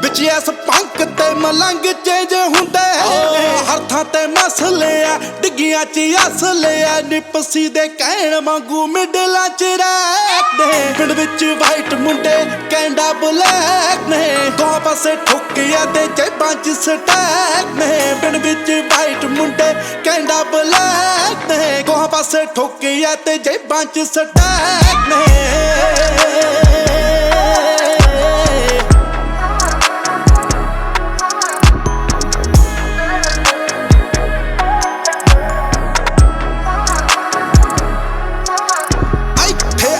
ਵਿੱਚ ਐਸ ਪੰਕ ਤੇ ਮਲੰਗ ਚੇਂਜ ਹੁੰਦੇ। ਹਰ ਥਾਂ ਤੇ ਮਸਲੇ ਆ, ਡਿੱਗੀਆਂ ਚ ਅਸਲੇ ਆ, ਨਿਪਸੀ ਦੇ ਕਹਿਣ ਵਾਂਗੂ ਮਿਡਲਾਂ ਚ ਰਹਿੰਦੇ। ਪਿੰਡ ਵਿੱਚ ਵਾਈਟ ਮੁੰਡੇ ਕੈਂਡਾ ਬਲੈਕ ਨੇ, ਦੋ ਪਾਸੇ ਠੁੱਕਿਆ ਤੇ ਜੇਬਾਂ ਚ ਸਟੈਕ ਨੇ। ਪਿੰਡ ਵਿੱਚ ਵਾਈਟ ਮੁੰਡੇ ਕੈਂਡਾ ਬਲੈਕ ਨੇ, ਦੋ ਪਾਸੇ ਠੁੱਕਿਆ ਤੇ ਜੇਬਾਂ ਚ ਸਟੈਕ ਨੇ।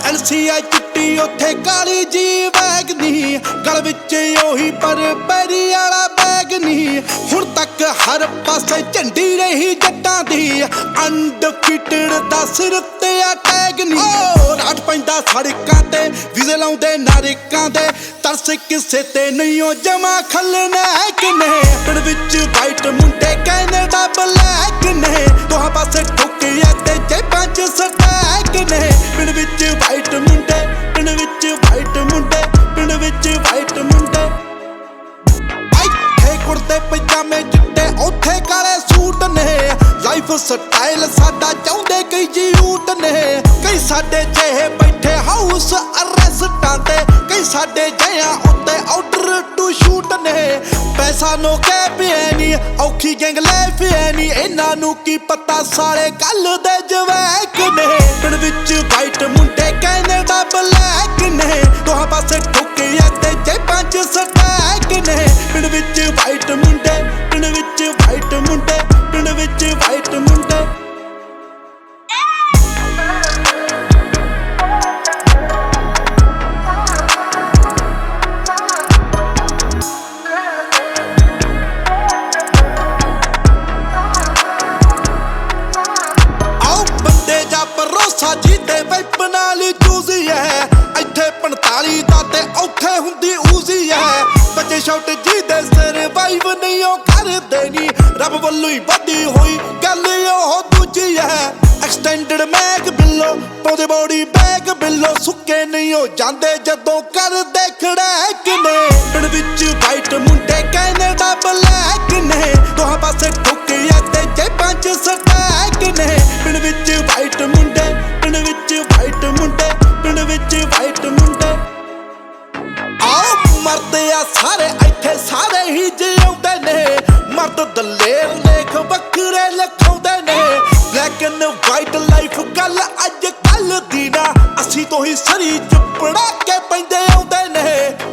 ਐਲਸੀਆ ਚਿੱਟੀ ਉੱਥੇ ਕਾਲੀ ਜੀ ਬੈਗ ਨੀ, ਗਲ ਵਿੱਚ ਉਹੀ ਪਰ ਪੈਰੀ ਵਾਲਾ ਬੈਗ ਨੀ। ਹੁਣ ਤੱਕ ਹਰ ਪਾਸੇ ਝੰਡੀ ਰਹੀ ਜੱਟਾਂ ਦੀ, ਅਨਡਿਫੀਟਡ ਦਾ ਸਿਰ ਤੇ ਆ ਟੈਗ ਨੀ। ਰਾਟ ਪੈਂਦਾ ਸੜਕਾਂ ਤੇ, ਵੀਜ਼ੇ ਲਾਉਂਦੇ ਨਾਰਿਕਾਂ ਦੇ, ਤਰਸ ਕਿਸੇ ਤੇ ਨਹੀਂ ਉਹ ਜਮਾ ਖਲਨੈਕ ਨੇ। ਪਿੰਡ ਵਿੱਚ ਵਾਈਟ ਮੁੰਡੇ ਕੈਨੇਡਾ ਬਲੈਕ ਨੇ, ਦੋਹਾਂ ਪਾਸੇ ਠੁੱਕਿਆ ਤੇ ਜੇਬਾਂ ਚ ਸਟੈਕ ਨੇ। ਪਿੰਡ ਵਿੱਚ ਵਾਈਟ ਮੁੰਡੇ, ਪਿੰਡ ਵਿੱਚ ਵਾਈਟ ਮੁੰਡੇ, ਪਿੰਡ ਵਿੱਚ ਵਾਈਟ ਮੁੰਡੇ। ਇੱਥੇ ਕੁੜਤੇ ਪਜਾਮੇ ਚਿੱਟੇ, ਉੱਥੇ ਕਾਲੇ ਸੂਟ ਨੇ, ਲਾਈਫ ਸਟਾਈਲ ਸਾਡਾ ਚਾਹੁੰਦੇ ਕਈ ਜੂਟ ਨੇ। ਕਈ ਸਾਡੇ ਜਿਹੇ ਬੈਠੇ ਹਾਊਸ ਅਰੈਸਟਾਂ ਤੇ, ਕਈ ਸਾਡੇ ਜਿਹਾਂ ਉੱਤੇ ਆਰਡਰ ਟੂ ਸ਼ੂਟ ਨੇ। ਪੈਸਾ ਨੋ ਕਹਿ ਪਿਆ ਨੀ, ਔਖੀ ਗੈਂਗ ਲੈ ਪਿਆ ਨੀ, ਇਹਨਾਂ ਨੂੰ ਕੀ ਪਤਾ ਸਾਲੇ ਕੱਲ ਦੇ ਜਵੈਕ ਨੇ। ਪਿੰਡ ਵਿੱਚ ਵਾਈਟ ਮੁੰਡੇ ਕੈਨੇਡਾ ਬਲੈਕ ਨੇ, ਦੋਹਾਂ ਪਾਸੇ ਠੁੱਕਿਆ ਤੇ ਜੇਬਾਂ ਚ ਸਟੈਕ ਨੇ। ਪਿੰਡ ਵਿੱਚ ਵਾਈਟ ਮੁੰਡੇ, ਪਿੰਡ ਵਿੱਚ ਵਾਈਟ ਮੁੰਡੇ, ਪਿੰਡ ਵਿੱਚ ਵਾਈਟ ਮੁੰਡੇ। ਭਰੋਸਾ ਜੀਤੇ ਵੈਪ ਨਾਲ ਜੂਜ਼ੀ ਹੈ, ਇੱਥੇ 45 ਦਾ ਤੇ ਔਖੇ ਹੁੰਦੀ ਊਜ਼ੀ ਹੈ। ਬੱਚੇ ਸ਼ਾਟ ਜੀ ਦੇ ਸਰਵਾਈਵ ਨਹੀਂ ਉਹ ਕਰਦੇ ਨੀ, ਰੱਬ ਵੱਲੋਂ ਹੀ ਵਧੀ ਹੋਈ ਗੱਲ ਉਹ ਦੂਜੀ ਹੈ। ਐਕਸਟੈਂਡਡ ਮੈਗ ਬਿੱਲੋ ਪਾਉਂਦੇ ਬੋਡੀ ਬੈਗ ਬਿੱਲੋ, ਸੁੱਕੇ ਨਹੀਂ ਉਹ ਜਾਂਦੇ ਜਦੋਂ ਕਰਦੇ ਖੜੈਕ ਨੇ। ਪਿੰਡ ਵਿੱਚ ਵਾਈਟ ਮੁੰਡੇ ਕੈਨੇਡਾ ਬਲੈਕ ਨੇ, ਦੋਹਾਂ ਪਾਸੇ ਠੁੱਕਿਆ ਤੇ ਜੇਬਾਂ ਚ ਸਟੈਕ ਨੇ। ਪਿੰਡ ਵਿੱਚ ਵਾਈਟ ਮੁੰਡੇ, ਪਿੰਡ ਵਿੱਚ ਵਾਈਟ ਮੁੰਡੇ, ਪਿੰਡ ਵਿੱਚ ਵਾਈਟ ਮੁੰਡੇ। ਆਓ ਮਰਦੇ ਆ ਸਾਰੇ ਇੱਥੇ ਸਾਰੇ ਹੀ ਜਿਉਂਦੇ ਨੇ, ਮਰਦ ਦਲੇਰ ਲੇਖ ਵੱਖਰੇ ਲਿਖਾਉਂਦੇ ਨੇ। ਬਲੈਕ ਐਂਡ ਵਾਈਟ ਲਾਈਫ ਗੱਲ ਅੱਜ ਕੱਲ ਦੀ ਨਾ, ਅਸੀਂ ਤੋਂ ਹੀ ਸਰੀ ਚਪੜਾ ਕੇ ਪੈਂਦੇ ਆਉਂਦੇ ਨੇ।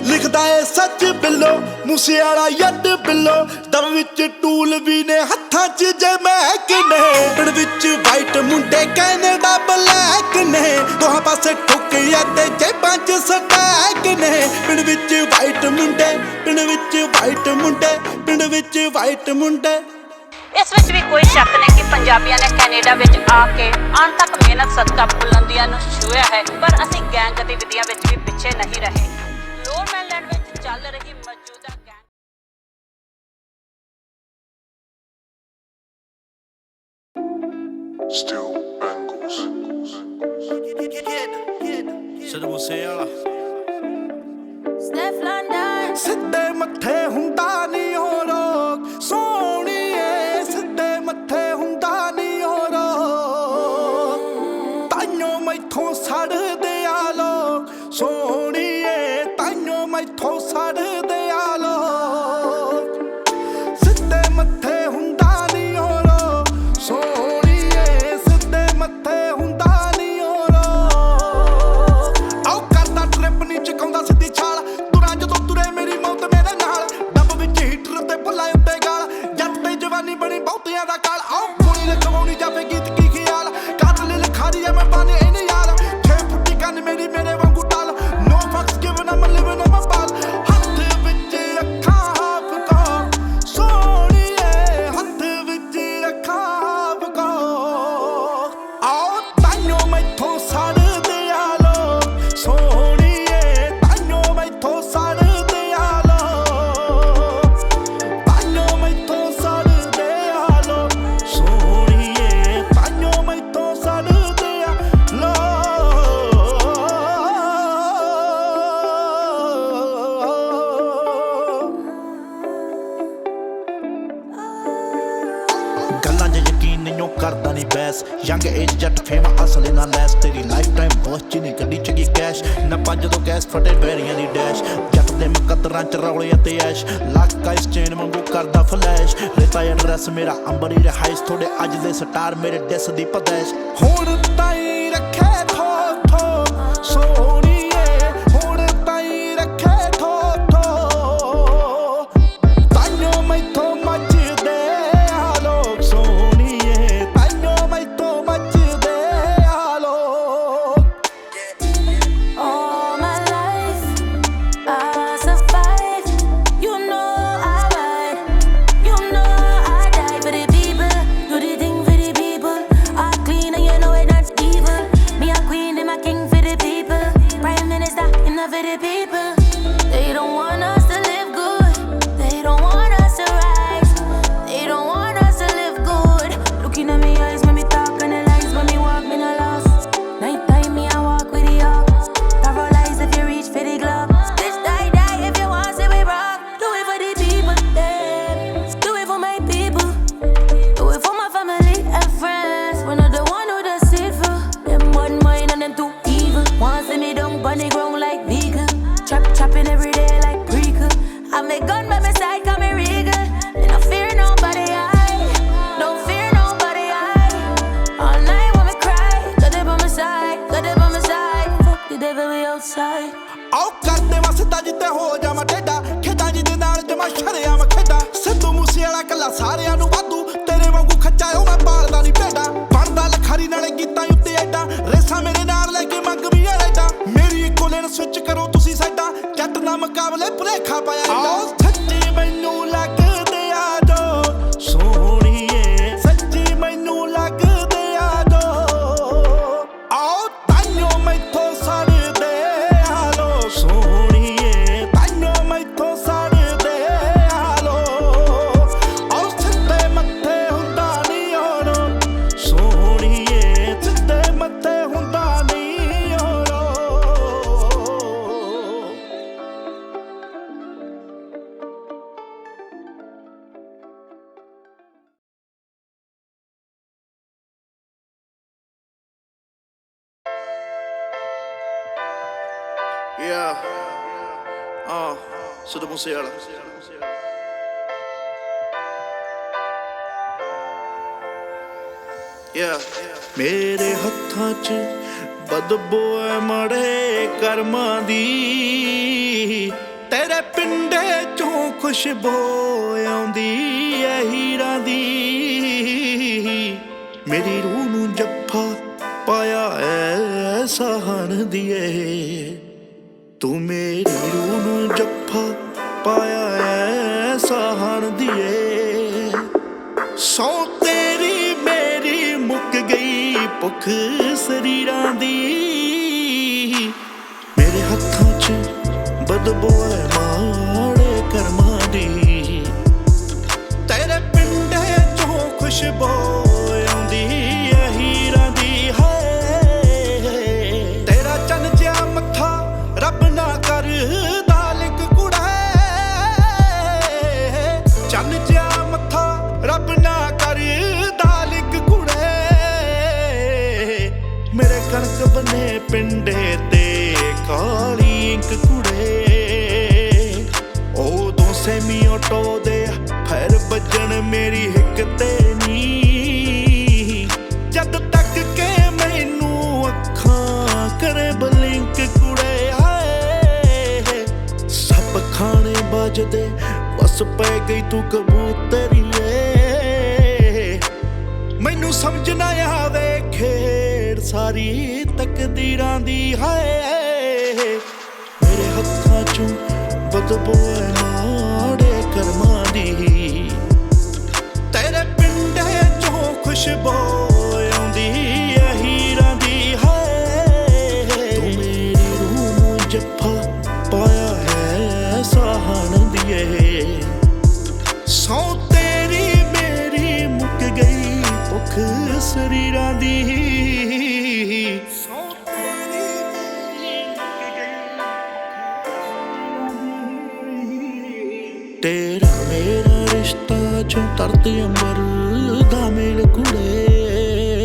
ਲਿਖਦਾ ਏ ਸੱਚ ਬਿੱਲੋ, ਮੂਸੇਵਾਲਾ ਯੱਡ ਬਿੱਲੋ, ਦਮ ਵਿੱਚ ਟੂਲ ਵੀ ਨੇ ਹੱਥਾਂ ਚ ਜਮੈਕ ਨੇ। ਪਿੰਡ ਵਿੱਚ ਵਾਈਟ ਮੁੰਡੇ ਕੈਨੇਡਾ ਬਲੈਕ ਨੇ, ਦੋਹਾਂ ਪਾਸੇ ਠੁੱਕਿਆ ਤੇ ਜੇਬਾਂ ਚ ਸਟੈਕ ਨੇ। ਪਿੰਡ ਵਿੱਚ ਵਾਈਟ ਮੁੰਡੇ, ਪਿੰਡ ਵਿੱਚ ਵਾਈਟ ਮੁੰਡੇ, ਪਿੰਡ ਵਿੱਚ ਵਾਈਟ ਮੁੰਡੇ। ਇਸ ਵਿੱਚ ਵੀ ਕੋਈ ਸ਼ੱਕ ਨਹੀਂ ਕਿ ਪੰਜਾਬੀਆਂ ਨੇ ਕੈਨੇਡਾ ਵਿੱਚ ਆ ਕੇ ਅਣਥੱਕ ਮਿਹਨਤ ਸਦਕਾ ਬੁਲੰਦੀਆਂ ਨੂੰ ਛੂਹਿਆ ਹੈ, ਪਰ ਅਸੀਂ ਗੈਂਗ ਗਤੀਵਿਧੀਆਂ ਵਿੱਚ ਵੀ ਪਿੱਛੇ ਨਹੀਂ ਰਹੇ। ਲੋਅਰ ਮੈਨਲੈਂਡ ਵਿੱਚ ਚੱਲ ਰਹੀ ਮੌਜੂਦਾ gang Still bangles. Sidhu Moosewala. Steph London. ਸਿੱਧੇ ਮੱਥੇ ਹੁੰਦਾ ਨੀ ਉਹ ਰੋਗ ਸੋਹਣੀਏ, ਸਿੱਧੇ ਮੱਥੇ ਹੁੰਦਾ ਨੀ ਉਹ ਰੋਗ, ਤਾਈਓ ਮੈਥੋਂ ਸੜਦੇ ਆ ਲੋਕ ਸੋਹਣੀਏ, ਤਾਈਓ ਮੈਥੋਂ ਸੜਦੇ ਆ ਲੋਕ। ਸਿੱਧੇ ਮੱਥੇ ਹੁੰਦਾ ਨੀ ਉਹ ਰੋਗ ਸੋਹਣੀਏ, ਸਿੱਧੇ ਮੱਥੇ ਹੁੰਦਾ ਨੀ ਉਹ ਰੋਗ। ਆਓ ਕਰਦਾ ਟ੍ਰਿਪ ਨੀ ਚਕਾਉਂਦਾ ਸਿੱਧੀ ਛਾਲ, ਤੁਰਾਂ ਜਦੋਂ ਤੁਰੇ ਮੇਰੀ ਮੌਤ ਮੇਰੇ ਨਾਲ। ਨਹੀਂ ਬੈਸ ਯੰਗ ਏਜ ਜੱਟ ਫੇਮ ਅਸਲ ਨਾ ਲੈਸ ਤੇਰੀ ਲਾਈਫ ਟਾਈਮ ਬਹੁਤ ਚੀਨੀ ਗੱਡੀ ਚਗੀ ਕੈਸ਼ ਨਾ ਪੰਜ ਤੋਂ ਗੈਸ ਫਟੇ ਬੈਰੀਆਂ ਦੀ ਡੈਸ਼ ਜੱਟ ਦੇ ਮੁਕੱਦਰਾਂ ਚ ਰੌਲੇ ਅਤੇ ਐਸ਼ ਲੱਕ ਆਈਸ ਚੇਨ ਵਾਂਗੂ ਕਰਦਾ ਫਲੈਸ਼ ਰੇਤਾ ਐਡਰੈਸ ਮੇਰਾ ਅੰਬਰੀ ਰਿਹਾਇਸ਼ ਤੁਹਾਡੇ ਅੱਜ ਦੇ ਸਟਾਰ ਮੇਰੇ ਡਿਸ ਦੀ ਪਦੈਸ਼ ਹੁਣ ਤਾਈ ਰੱਖੇ ਠੋਕ ਠੋਕ ਸੋਹਣੀਏ ਹੁਣ ਤਾਈ ਰੱਖੇ ਠੋਕ ਠੋਕ ਤਾਈਓ ਮੈਥੋਂ ਮੱਚਦੇ ਆ ਲੋਕ ਸੋਹਣੀਏ ਤਾਈਓ ਮੈਥੋਂ ਮੱਚਦੇ ਆ ਲੋਕ All my life, I survive. You know I ride, you know I die for the people. Do the thing for the people. I clean and you know it not evil. Me a queen and my king for the people. Prime Minister, enough for the people. They don't want us to live good. They don't want us to rise. They don't want us to live good. Looking at me eyes when me talk and the lies when me walk me no loss. Night time me I walk with the ox. Paralyzed if you reach for the glove. Bitch die if you want see we rock. Do it for the people, yeah. Do it for my people. Do it for my family and friends. We're not the one who does it for. Them one mind and them too evil. Want see me down on the ground like vegan. Chopping every day like prequel. I make gun by my side, call me regal. Me no fear nobody, I don't fear nobody, I all night when me cry. Got it by my side, got it by my side. Fuck the devil, we outside. ਆਓ ਕਰਦੇ ਵਸਦਾ ਜਿੱਤੇ ਹੋ ਜਾਵਾਂ ਟੇਡਾ ਖੇਡਾਂ ਜਿਹਦੇ ਨਾਲ ਜਮਾ ਸ਼ਰਿਆ ਮੈਂ ਖੇਡਾਂ ਸਿੱਧੂ ਮੂਸੇ ਵਾਲਾ ਕੱਲਾ ਸਾਰਿਆਂ ਨੂੰ ਵਾਧੂ ਤੇਰੇ ਵਾਂਗੂ ਖੱਚਾ ਉਹ ਮੈਂ ਪਾਲਦਾ ਨਹੀਂ ਭੇਡਾਂ ਬਣਦਾ ਲਖਾਰੀ ਨਾਲੇ ਗੀਤਾਂ ਉੱਤੇ ਐਡਾ ਰੇਸਾਂ ਮੇਰੇ ਨਾਲ ਲੈ ਕੇ ਮੰਗ ਵੀ ਐਡਾ ਮੇਰੀ ਇੱਕੋ ਲੇਨ ਸਵਿਚ ਕਰੋ ਤੁਸੀਂ ਸਾਡਾ ਜੱਟ ਨਾ ਮੁਕਾਬਲੇ ਭੁਲੇਖਾ ਪਾਇਆ ਆਓ ਸੱਚੀ ਮੈਨੂੰ ਲੱਗਦੇ ਆ ਜੋ ਸੋਹਣੀਏ ਸੱਚੀ ਮੈਨੂੰ ਲੱਗਦੇ ਆ ਜੋ ਆਓ ਤਾਈਓ ਮੈਥੋਂ ਸੜਦੇ ਆ ਲੋ ਸੋਹਣੀਏ ਤਾਈਓ ਮੈਥੋਂ ਸੜਦੇ ਆ ਲੋ ਆਓ ਸਿੱਧੇ ਮੱਥੇ ਹੁੰਦਾ ਨਹੀਂ ਹੁਣ ਸੋਹਣੀਏ ਸਿੱਧੇ ਮੱਥੇ ਹੁੰਦਾ ਨਹੀਂ ਹੁਣ Yeah. Sidhu Moosewala. Yeah. ਮੇਰੇ ਹੱਥਾਂ 'ਚ ਬਦਬੂ ਐ ਮੜੇ ਕਰਮਾਂ ਦੀ ਤੇਰੇ ਪਿੰਡੇ 'ਚੋਂ ਖੁਸ਼ਬੂ ਆਉਂਦੀ ਐ ਹੀਰਾਂ ਦੀ ਮੇਰੀ ਰੂਹ ਨੂੰ ਜੱਫਾ ਪਾਇਆ ਐ ਸਹਣ ਦੀਏ ਤੂੰ ਮੇਰੀ ਰੂਹ ਨੂੰ ਜੱਫਾ ਪਾਇਆ ਐ ਸਹਣ ਦੀਏ ਸੌ ਤੇਰੀ ਮੇਰੀ ਮੁੱਕ ਗਈ ਭੁੱਖ ਸਰੀਰਾਂ ਦੀ ਮੇਰੇ ਹੱਥਾਂ 'ਚ ਬਦਬੂ ਐ ਮਾੜੇ ਕਰਮਾਂ ਦੀ ਤੇਰੇ ਪਿੰਡੇ 'ਚੋਂ ਖੁਸ਼ਬੂ ਆਉਂਦੀ ਐ ਹੀਰਾਂ ਦੀ ਹੈ ਤੇਰਾ ਚੰਨ ਜਿਹਾ ਮੱਥਾ ਰੱਬ ਨਾ ਕਰਦਾ ਲਿਕ ਕੁੜੇ ਚੰਨ ਜਿਹਾ ਮੱਥਾ ਰੱਬ ਨਾ ਕਰਦਾ ਲਿਕ ਕੁੜੇ ਮੇਰੇ ਕਣਕ ਬਨੇ ਪਿੰਡੇ ਤੇ ਕਾਲੀ ਇੰਕ ਕੁੜੇ ਉਦੋਂ ਸੈਮੀ ਆਟੋ ਦੇ ਫੈਰ ਵੱਜਣ ਮੇਰੀ ਹਿੱਕ ਤੇ ਨੀ ਜਦ ਤੱਕ ਕੇ ਮੈਨੂੰ ਅੱਖਾਂ ਕਰੇ ਬਲਿੰਕ ਕੁੜੇ ਹਾਏ ਸਭ ਖਾਣੇ ਵੱਜਦੇ ਬਸ ਪੈ ਗਈ ਤੂੰ ਕਬੂਤਰੀਏ ਮੈਨੂੰ ਸਮਝ ਨਾ ਆਵੇ ਖੇਡ ਸਾਰੀ ਤਕਦੀਰਾਂ ਦੀ ਹਾਏ ਮੇਰੇ ਹੱਥਾਂ 'ਚੋਂ ਬਦਬੂ ਐ ਮਾੜੇ ਕਰਮਾਂ ਦੀ ਤੇਰੇ ਪਿੰਡੇ 'ਚੋਂ ਖੁਸ਼ਬੂ ਆਉਂਦੀ ਐ ਹੀਰਾਂ ਦੀ ਹਾਏ ਤੂੰ ਮੇਰੀ ਰੂਹ ਨੂੰ ਜੱਫਾ ਪਾਇਆ ਹੈ ਸਹਣ ਦੀਏ ਸੌ ਤੇਰੀ ਮੇਰੀ ਮੁੱਕ ਗਈ ਭੁੱਖ ਸਰੀਰਾਂ ਦੀ ਸੌ ਤੇਰੀ ਮੇਰੀ ਮੁੱਕ ਗਈ ਤੇਰਾ ਮੇਰਾ ਰਿਸ਼ਤਾ ਜੋ ਤਰਦੇ ਅੰਬਰ ਦਾ ਮੇਲ ਕੁੜੇ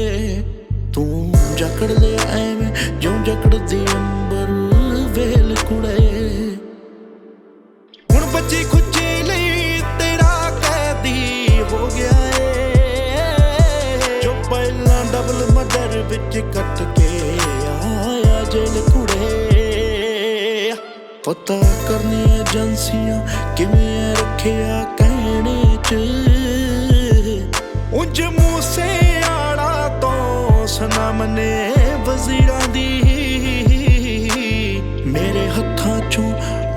ਜਕੜ ਲਿਆ ਐਵੇਂ ਜਿਉਂ ਜਕੜਦੀ ਅੰਬਰ ਵੇਲ ਕੁੜੇ। ਹੁਣ ਬੱਜੀ ਖੁੱਚੀ ਲਈ ਤੇਰਾ ਕੈਦੀ ਹੋ ਗਿਆ ਏ, ਜੋ ਪਹਿਲਾਂ ਡਬਲ ਮਰਡਰ ਵਿੱਚ ਕੱਟ ਕੇ ਆਇਆ ਜੇਲ ਕੁੜੇ। ਪਤਾ ਕਰਨੀ ਏਜੰਸੀਆਂ ਕਿਵੇਂ ਰੱਖਿਆ ਕਹਿਣੇ ਚ, ਉਂਝ ਮੂਸੇ ਆਲਾ ਤੋਂ ਸਨਮ ਨੇ ਵਜ਼ੀਰਾਂ ਦੀ, ਮੇਰੇ ਹੱਥਾਂ ਚੋਂ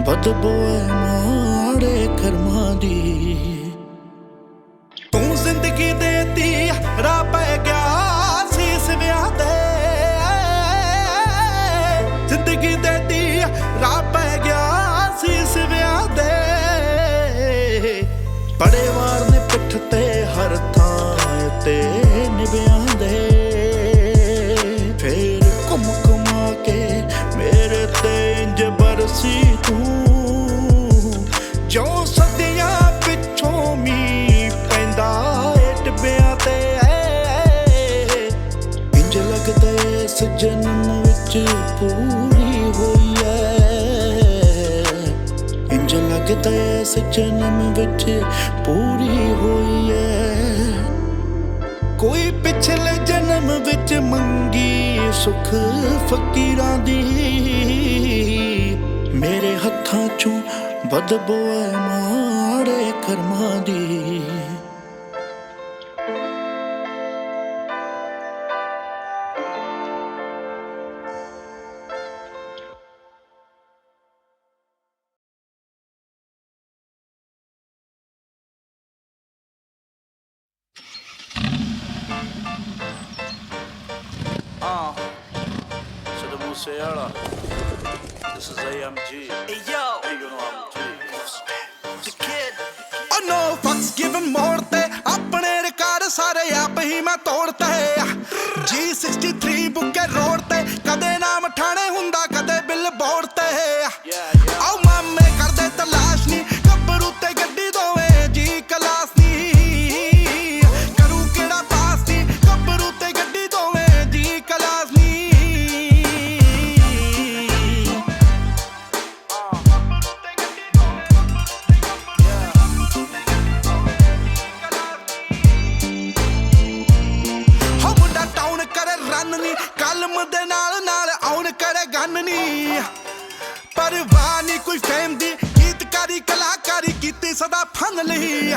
ਬਦਬੂ ਐ ਮਾੜੇ ਕਰਮਾਂ ਦੀ। ਤੂੰ ਜ਼ਿੰਦਗੀ ਦੇਤੀ ਰਾਹ ਪੈ ਗਿਆ ਸੀ ਇਸ ਵਿਆਹ ਦੇ, ਜ਼ਿੰਦਗੀ ਦੇਤੀ ਰਾਹ ਪੈ ਗਿਆ ਸੀ ਇਸ ਵਿਆਹ ਦੇ। ਬੜੇ ਵਾਰ ਨੇ ਪਿੱਠ ਤੇ ਹਰ ਥਾਂ ਤੇ ਨਿਭਿਆਂ ਦੇ, ਫੇਰ ਘੁੰਮ ਘੁਮਾ ਕੇ ਮੇਰੇ ਤੇ ਇੰਜ ਬਰਸੀ ਤੂੰ, ਜੋ ਸਦੀਆਂ ਪਿੱਛੋਂ ਮੀਂਹ ਪੈਂਦਾ ਏ ਟਿੱਬਿਆਂ ਤੇ। ਇੰਜ ਲੱਗਦਾ ਇਸ ਜਨਮ ਵਿੱਚ ਪੂਰੀ ਹੋਈ ਐ, ਇੰਜ ਲੱਗਦਾ ਇਸ ਜਨਮ ਵਿੱਚ ਪੂਰੀ ਹੋਈ ਐ। ਕੋਈ ਪਿਛਲੇ ਜਨਮ ਵਿੱਚ ਮੰਗੀ ਸੁਖ ਫਕੀਰਾਂ ਦੀ, ਮੇਰੇ ਹੱਥਾਂ ਚੋਂ ਬਦਬੂ ਐ ਮਾੜੇ ਕਰਮਾਂ ਦੀ। Sidhu Moosewala. This is AMG. Hey yo, you know I'm G. Oh no fucks given more ਤੇ ਆਪਣੇ ਰਿਕਾਰਡ ਸਾਰੇ ਆਪ ਹੀ ਮੈਂ ਤੋੜਤੇ। G63 ਬੁੱਕੇ ਰੋਡ ਤੇ ਕਦੇ ਨਾਮ ਠਾਣੇ ਹੁੰਦਾ ਕਦੇ ਬਿੱਲ ਬੋਰਡ ਤੇ। ਆਓ ਮਾਮੇ ਕਰਦੇ ਤਲਾਸ਼ ਨੀ ਗੱਭਰੂ ਤੇ ਗੱਡੀ ਦੋਵੇਂ ਜੀ ਕਲਾਸ ਨੀ, ਕਰੂ ਕਿਹੜਾ ਪਾਸ ਨੀ ਗੱਭਰੂ ਤੇ ਗੱਡੀ ਦੋਵੇਂ ਜੀ ਕਲਾਸ ਨੀ। ਹੋ ਮੁੰਡਾ ਟਾਊਨ ਕਰੇ ਰਨ ਨੀ ਕਲਮ ਦੇ ਨਾਲ ਨਾਲ ਆਉਣ ਕਰੇ ਗੰਨ ਨੀ, ਪਰਵਾਹ ਨੀ ਕੋਈ ਫੇਮ ਦੀ ਗੀਤਕਾਰੀ ਕਲਾਕਾਰੀ ਕੀਤੀ ਸਦਾ ਫਨ ਲਈ।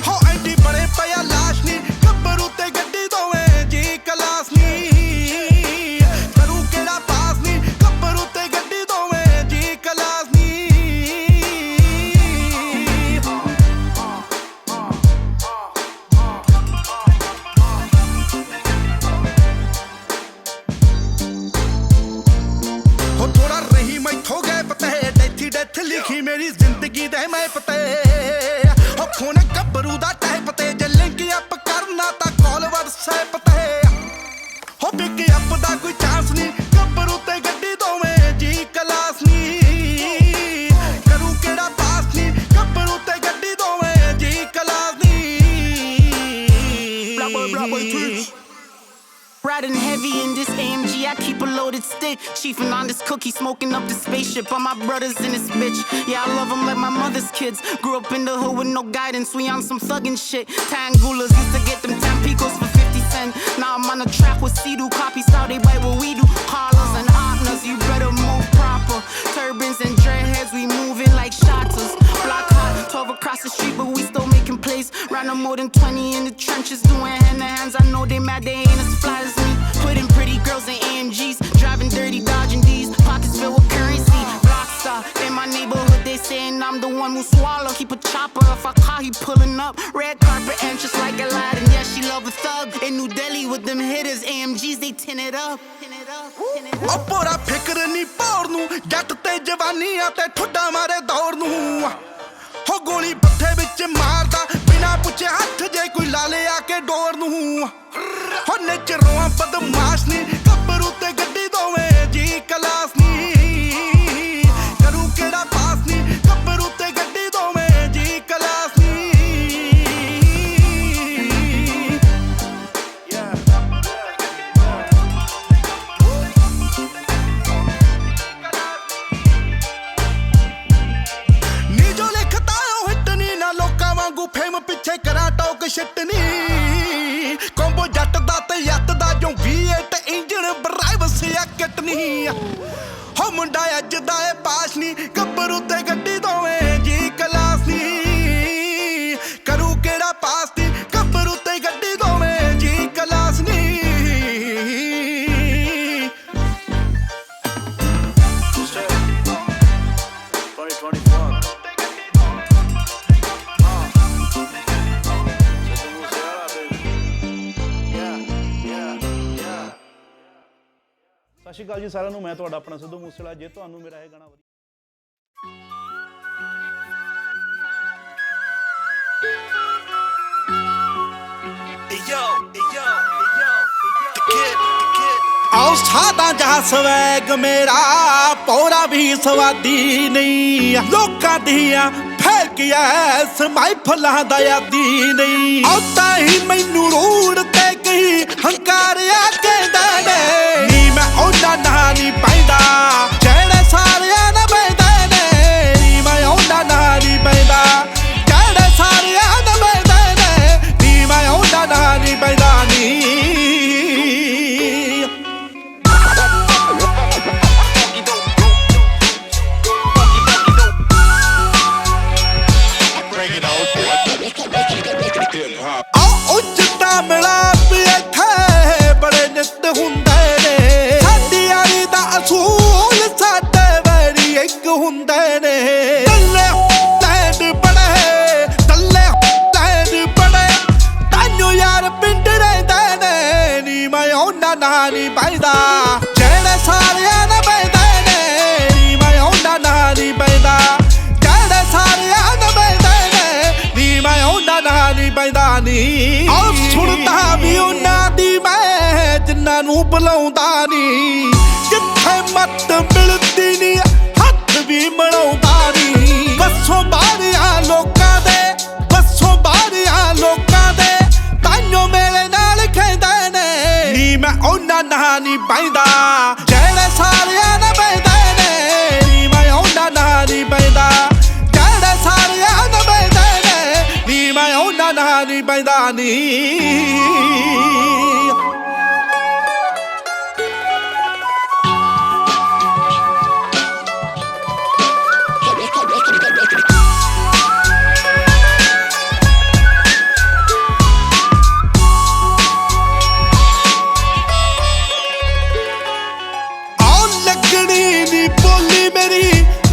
ਹੋ ਐਂਟੀ ਬੜੇ ਪਿਆ ਲਾਸ਼ ਨੀ ਗੱਭਰੂ ਤੇ ਗੱਡੀ ਦੋਵੇਂ ਜੀ ਕਲਾਸ ਨੀ, ਕਰੂ ਕਿਹੜਾ ਪਾਸ ਨੀ ਗੱਭਰੂ ਤੇ ਗੱਡੀ ਦੋਵੇਂ ਜੀ ਕਲਾਸ ਨੀ। ਹੋ ਥੋੜਾ ਰਹੀ ਮੈਥੋਂ ਗਏ ਪਤੇ ਡੈਥੀ ਡੈਥ ਲਿਖੀ ਮੇਰੀ ਜ਼ਿੰਦਗੀ ਦੇ ਮੈਪ ਤੇ। ਹੋ ਫੋਨ ਗੱਭਰੂ ਦਾ ਟਾਈਪ ਤੇ ਜੇ ਲਿੰਕ ਅਪ ਕਰਨਾ ਤਾਂ ਕਾਲ WhatsApp ਤੇ। ਹੋ ਪਿਕ ਅਪ ਦਾ ਕੋਈ ਚਾਂਸ ਨਹੀਂ ਗੱਭਰੂ ਤੇ ਗੱਡੀ ਦੋਵੇਂ ਜੀ ਕਲਾਸ ਨੀ, ਕਰੂ ਕਿਹੜਾ ਪਾਸ ਨੀ ਗੱਭਰੂ ਤੇ ਗੱਡੀ ਦੋਵੇਂ ਜੀ ਕਲਾਸ ਨੀ। Riding heavy in this AMG, I keep a loaded stick. Chiefing on this cookie, smoking up the spaceship. All my brothers in this bitch. Yeah, I love them like my mother's kids. Grew up in the hood with no guidance, we on some thuggin' shit. Tangulas used to get them Tampicos for 50 cents. Now I'm on the track with Cedu, copy style, they bite what we do. Carlos and Opnas, you better move proper. Turbans and dreadheads, we moving like shotters. Block hot, 12 across the street, but we still making plays. Round up more than 20 in the trenches, doing hand-to-hands. I know they mad, they ain't as fly as me. Putting pretty girls in AMGs, driving dirty, dodging D's. Pockets filled with currency. Blockstar in my neighborhood, they saying I'm the one who swallow. Keep a chopper if I call, he pulling up. Red carpet entrance like Aladdin. Yeah, she love a thug. In New Delhi with them hitters, AMGs they tin it up. ਓ ਪੂਰਾ ਫਿਕਰ ਨੀ ਪੌੜ ਨੂੰ ਜੱਟ ਤੇ ਜਵਾਨੀਆਂ ਤੇ ਠੁੱਡਾ ਮਾਰੇ ਦੌੜ ਨੂੰ। ਹੋ ਗੋਲੀ ਬੱਠੇ ਵਿੱਚ ਮਾਰਦਾ ਬਿਨਾ ਪੁੱਛੇ ਹੱਥ ਜੇ ਕੋਈ ਲਾ ਲਿਆ ਕੇ ਡੋਰ ਨੂੰ। ਹੋ ਨੇਚਰੋਂ ਬਦਮਾਸ਼ ਨੀ ਗੱਭਰੂ ਤੇ ਗੱਡੀ ਦੋਵੇਂ ਜੀ ਕਲਾਸ ਨੀ, ਕਰੂ ਕਿਹੜਾ ਪਾਸ ਨੀ ਗੱਭਰੂ ਤੇ ਗੱਡੀ ਦੋਵੇਂ ਜੀ ਕਲਾਸ ਨੀ। ਸਤਿ ਸ਼੍ਰੀ ਅਕਾਲ ਜੀ ਸਾਰਿਆਂ ਨੂੰ, ਮੈਂ ਤੁਹਾਡਾ ਆਪਣਾ ਸਿੱਧੂ ਮੂਸੇਵਾਲਾ। ਜੇ ਤੁਹਾਨੂੰ ਮੇਰਾ ਇਹ ਗਾਣਾ ਆਓ ਸਾਦਾ ਜਾ ਸਵੈਗ ਮੇਰਾ ਪੌੜਾ ਵੀ ਸਵਾਦੀ ਨਹੀਂ, ਲੋਕਾਂ ਦੀਆਂ ਫੇਕਿਆ ਸਮਾਈਫਲਾਂ ਦਾ ਯਾਦੀ ਨਹੀਂ। ਆਉ ਤਾਂ ਹੀ ਮੈਨੂੰ ਰੂੜ ਤੇ ਗਈ ਹੰਕਾਰਿਆ ਕਹਿੰਦਾ ਨੇ ਨੀ ਮੈਂ ਉਹਨਾਂ ਨਾਲ ਨਹੀਂ ਪੈਂਦਾ ਜਿਹੜੇ ਸਾਰਿਆਂ ਨਾਲ ਪੈਂਦੇ ਨੇ, ਨੀ ਮੈਂ ਉਹਨਾਂ ਨਾਲ ਨਹੀਂ ਪੈਂਦਾ ਜਿਹੜੇ ਸਾਰਿਆਂ ਨਾਲ ਪੈਂਦੇ ਨੇ, ਨੀ ਮੈਂ ਉਹਨਾਂ ਨਾਲ ਨਹੀਂ ਪੈਂਦਾ ਨੀ। ਮਿਲਾਪ ਇੱਥੇ ਬੜੇ ਨਿੱਤ ਹੁੰਦੇ ਨੇ, ਸਾਡੀ ਯਾਰੀ ਦਾ ਅਸੂਲ ਸਾਡੇ ਵੈਰੀ ਇੱਕ ਹੁੰਦੇ ਨੇ। ਦੱਲੇ ਲੈਂਡ ਬੜੇ ਦੱਲੇ ਲੈਂਡ ਬੜੇ ਤਾਨੂੰ ਯਾਰ ਪਿੰਡ ਰਹਿੰਦੇ ਨੇ, ਨੀ ਮੈਂ ਉਹਨਾਂ ਨਾਲ ਨਹੀਂ ਪੈਂਦਾ ਜਿਹੜੇ ਸਾਰਿਆਂ ਨਾਲ ਪੈਂਦੇ ਨੇ, ਨੀ ਮੈਂ ਉਹਨਾਂ ਨਾਲ ਨਹੀਂ ਪੈਂਦਾ ਜਿਹੜੇ ਸਾਰਿਆਂ ਨਾਲ ਪੈਂਦੇ ਨੇ, ਨੀ ਮੈਂ ਉਹਨਾਂ ਨਾਲ ਨਹੀਂ ਪੈਂਦਾ ਨੀ। ਸੁਣਦਾ ਵੀ ਉਹਨਾਂ ਦੀ ਮੈਂ ਜਿੰਨਾਂ ਨੂੰ ਬੁਲਾਉਂਦਾ ਨੀ, ਜਿੱਥੇ ਮੱਤ ਮਿਲਦੀ ਨੀ ਹੱਥ ਵੀ ਮਿਲਾਉਂਦਾ ਨੀ। ਬੱਸੋਂ ਬਾਹਰਿਆਂ ਲੋਕਾਂ ਦੇ ਬੱਸੋਂ ਬਾਹਰਿਆਂ ਲੋਕਾਂ ਦੇ ਤਾਈਓ ਮੇਰੇ ਨਾਲ ਖੇਡਦੇ ਨੇ, ਨੀ ਮੈਂ ਉਹਨਾਂ ਨਾਲ ਨਹੀਂ ਪੈਂਦਾ ਜਿਹੜੇ ਸਾਰਿਆਂ ਨਾਲ ਪੈਂਦੇ ਨੇ, ਨੀ ਮੈਂ ਉਹਨਾਂ ਨਾਲ ਨਹੀਂ ਪੈਂਦਾ ਜਿਹੜੇ ਸਾਰਿਆਂ ਨਾਲ ਪੈਂਦੇ ਨੇ, ਨੀ ਮੈਂ ਉਹਨਾਂ ਨਾਲ ਨਹੀਂ ਪੈਂਦਾ ਨੀ।